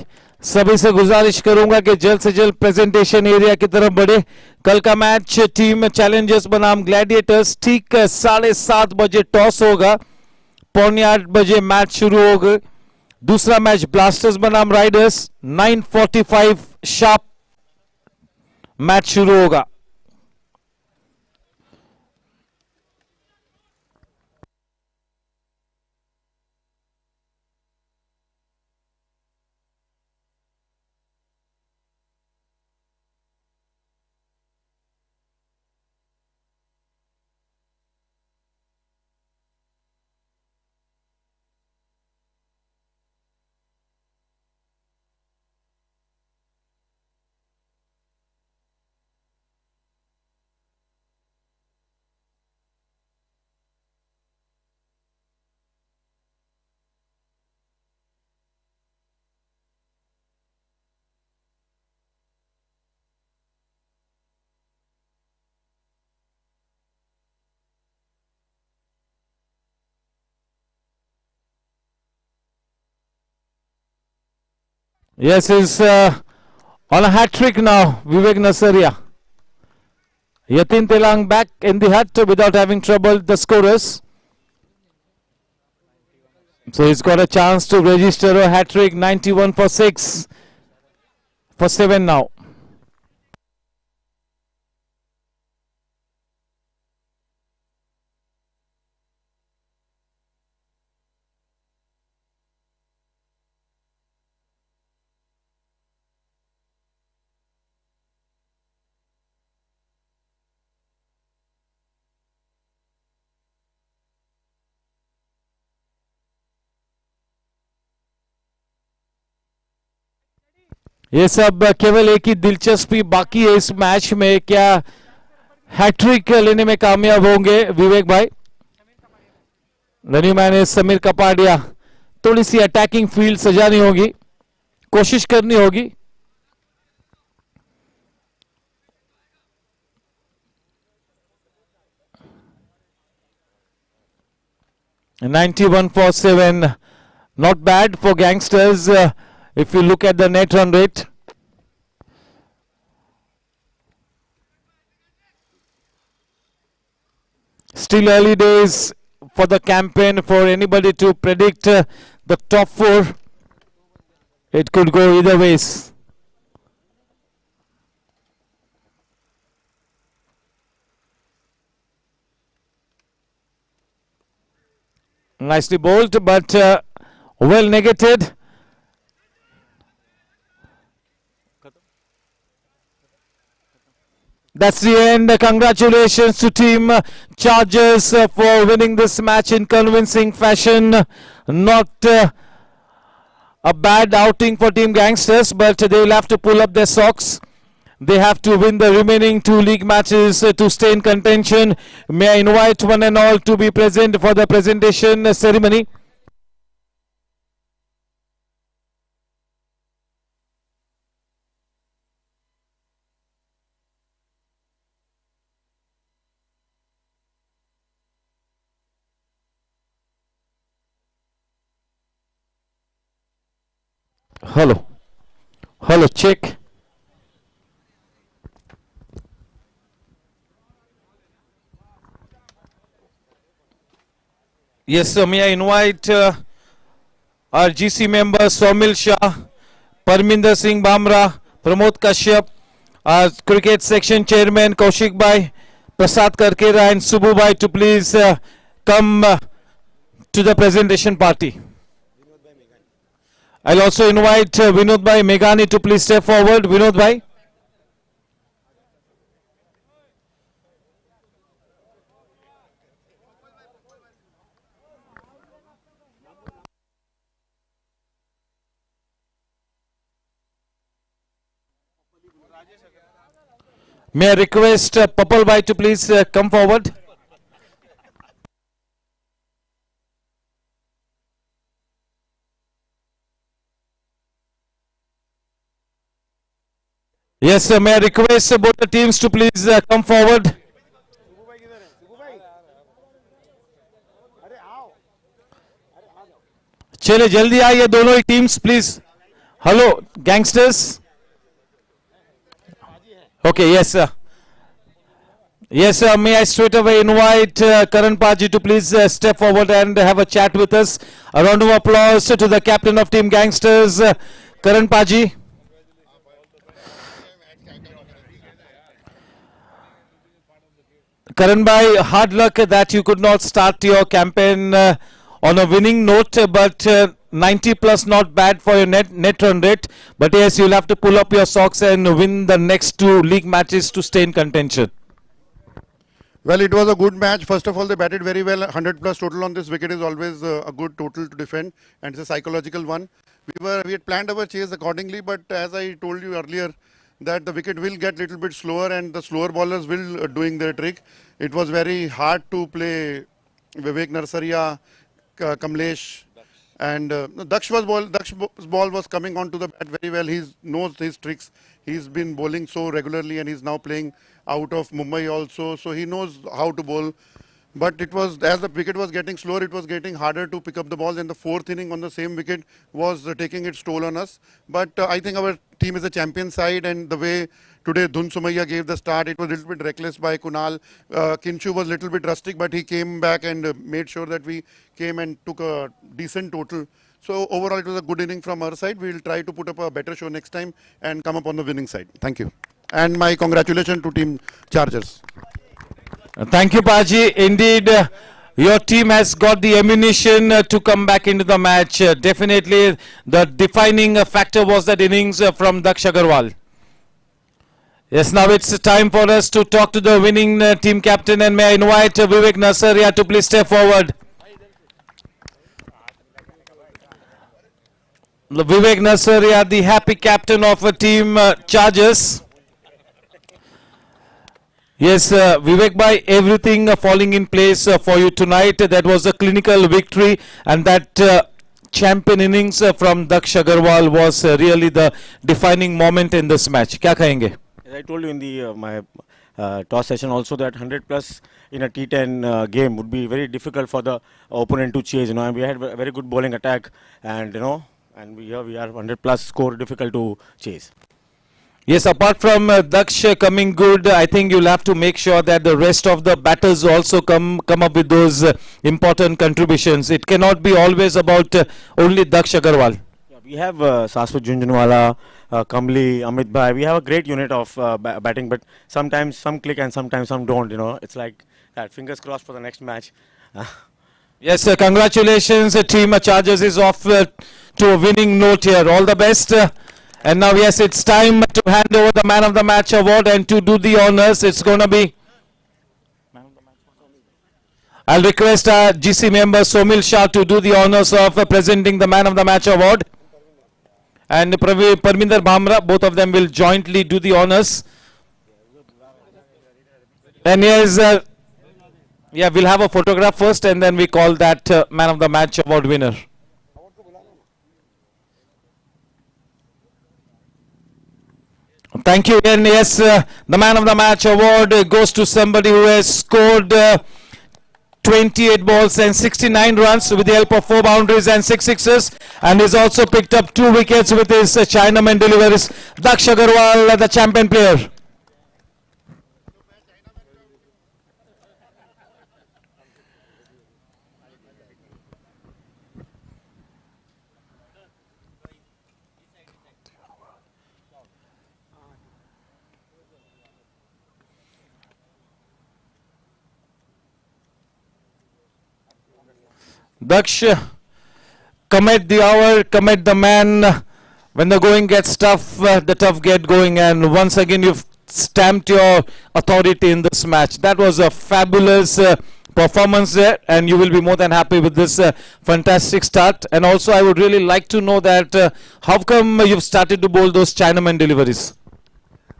Speaker 1: सभी से गुजारिश करूंगा कि जल्द से जल्द प्रेजेंटेशन एरिया की तरफ बढ़े. कल का मैच टीम चैलेंजर्स बनाम ग्लैडिएटर्स. ठीक 7:30 बजे टॉस होगा. 7:45 बजे मैच शुरू होगा. दूसरा मैच ब्लास्टर्स बनाम राइडर्स. 9:45 शार्प मैच शुरू होगा. Yes, he's on a hat trick now, Vivek Nasaria. Yatin Telang back in the hut without having troubled the scorers. So he's got a chance to register a hat trick, 91 for 6 for 7 now. ये सब केवल एक ही दिलचस्पी बाकी है इस match में, क्या हैट्रिक लेने में कामयाब होंगे विवेक भाई? The new man is Sameer Kapadia. थोड़ी सी अटैकिंग फील्ड सजानी होगी, कोशिश करनी होगी. $91 for 7, not bad for Gangsters. If you look at the net run rate, still early days for the campaign for anybody to predict the top 4. It could go either ways. Nicely bowled, but well negated. That's the end. Congratulations to Team Chargers for winning this match in convincing fashion. Not a bad outing for Team Gangsters, but they will have to pull up their socks. They have to win the remaining 2 league matches to stay in contention. May I invite one and all to be present for the presentation ceremony. Hello. Hello, check. Yes, sir. May I invite our GC members Somil Shah, Parminder Singh Bamra, Pramod Kashyap, our cricket section chairman Kaushik Bhai, Prasad Karkera and Subbu Bhai to please come to the presentation party. I'll also invite Vinod Bhai Meghani to please step forward. Vinod Bhai. May I request Papal Bhai to please come forward. Yes, sir. May I request both the teams to please come forward. चले जल्दी आइए दोनों ही teams please. Hello Gangsters. Okay, yes, sir. Yes, sir. May I straight away invite Karan Paji to please step forward and have a chat with us. A round of applause to the captain of Team Gangsters, Karan Paji. Karan bhai, hard luck that you could not start your campaign on a winning note, but 90 plus not bad for your net run rate. But yes, you'll have to pull up your socks and win the next 2 league matches to stay in contention.
Speaker 6: Well, it was a good match. First of all, they batted very well. 100 plus total on this wicket is always a good total to defend, and it's a psychological one. We had planned our chase accordingly, but as I told you earlier, that the wicket will get little bit slower and the slower bowlers will doing their trick. It was very hard to play Vivek Narsaria, Kamlesh, and Daksh's ball was coming onto the bat very well. He knows his tricks. He's been bowling so regularly and he's now playing out of Mumbai also, so he knows how to bowl. but it was, as the wicket was getting slower, it was getting harder to pick up the balls, and the fourth inning on the same wicket was taking its toll on us. But I think our team is a champion side, and the way today Dhun Sumaiya gave the start, it was a little bit reckless by Kunal. Kinshu was a little bit rustic, but he came back and made sure that we came and took a decent total. So overall, it was a good inning from our side. We will try to put up a better show next time and come up on the winning side. Thank you. And my congratulations to Team Chargers.
Speaker 1: Thank you, Paji. Indeed, your team has got the ammunition to come back into the match. Definitely, the defining factor was that innings from Daksh Agarwal. Yes, now it's time for us to talk to the winning team captain, and may I invite Vivek Nasaria to please step forward. Vivek Nasaria, the happy captain of team Chargers. Yes, Vivek bhai, everything falling in place for you tonight. That was a clinical victory, and that champion innings from Daksh Agarwal was really the defining moment in this match. Kya kahenge?
Speaker 5: As I told you in the my toss session also, that 100 plus in a T10 game would be very difficult for the opponent to chase. And we had a very good bowling attack, and and we are 100 plus score difficult to chase.
Speaker 1: Yes, apart from Daksh coming good, I think you'll have to make sure that the rest of the batters also come up with those important contributions. It cannot be always about only Daksh Agarwal.
Speaker 5: Yeah, we have Saswat Junjunwala, Kamli, Amit Bhai. We have a great unit of batting, but sometimes some click and sometimes some don't. It's like that. Fingers crossed for the next match.
Speaker 1: Yes, congratulations. Team Chargers is off to a winning note here. All the best. And now, yes, it's time to hand over the Man of the Match award, and to do the honors, it's going to be... I'll request our GC member Somil Shah to do the honors of presenting the Man of the Match award. And Parminder Bhamra, both of them will jointly do the honors. And yes, yeah, we'll have a photograph first, and then we call that Man of the Match award winner. Thank you again. Yes, the Man of the Match award goes to somebody who has scored 28 balls and 69 runs with the help of 4 boundaries and 6 sixes, and he's also picked up 2 wickets with his Chinaman deliveries. Daksh Agarwal, the champion player. Daksh, commit the hour, commit the man. When the going gets tough, the tough get going. And once again, you've stamped your authority in this match. That was a fabulous performance there, and you will be more than happy with this fantastic start. And also, I would really like to know that how come you've started to bowl those Chinaman deliveries?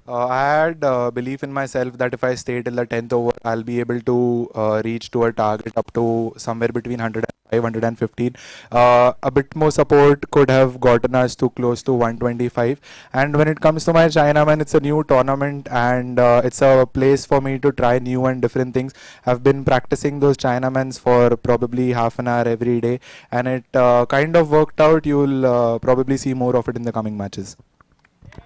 Speaker 7: I had belief in myself that if I stay till the 10th over, I'll be able to reach to a target up to somewhere between 105, 115. A bit more support could have gotten us to close to 125. And when it comes to my Chinaman, it's a new tournament, and it's a place for me to try new and different things. I've been practicing those Chinamans for probably half an hour every day, and it kind of worked out. You'll probably see more of it in the coming matches.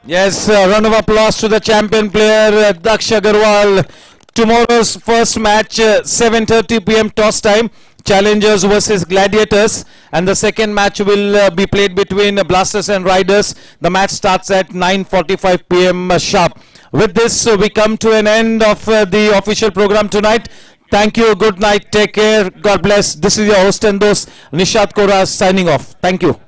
Speaker 1: Yes, round of applause to the champion player, Daksh Agarwal. Tomorrow's first match, 7:30 p.m. toss time, Challengers versus Gladiators. And the second match will be played between Blasters and Riders. The match starts at 9:45 p.m. sharp. With this, we come to an end of the official program tonight. Thank you, good night, take care, God bless. This is your host and host, Nishad Koras, signing off. Thank you.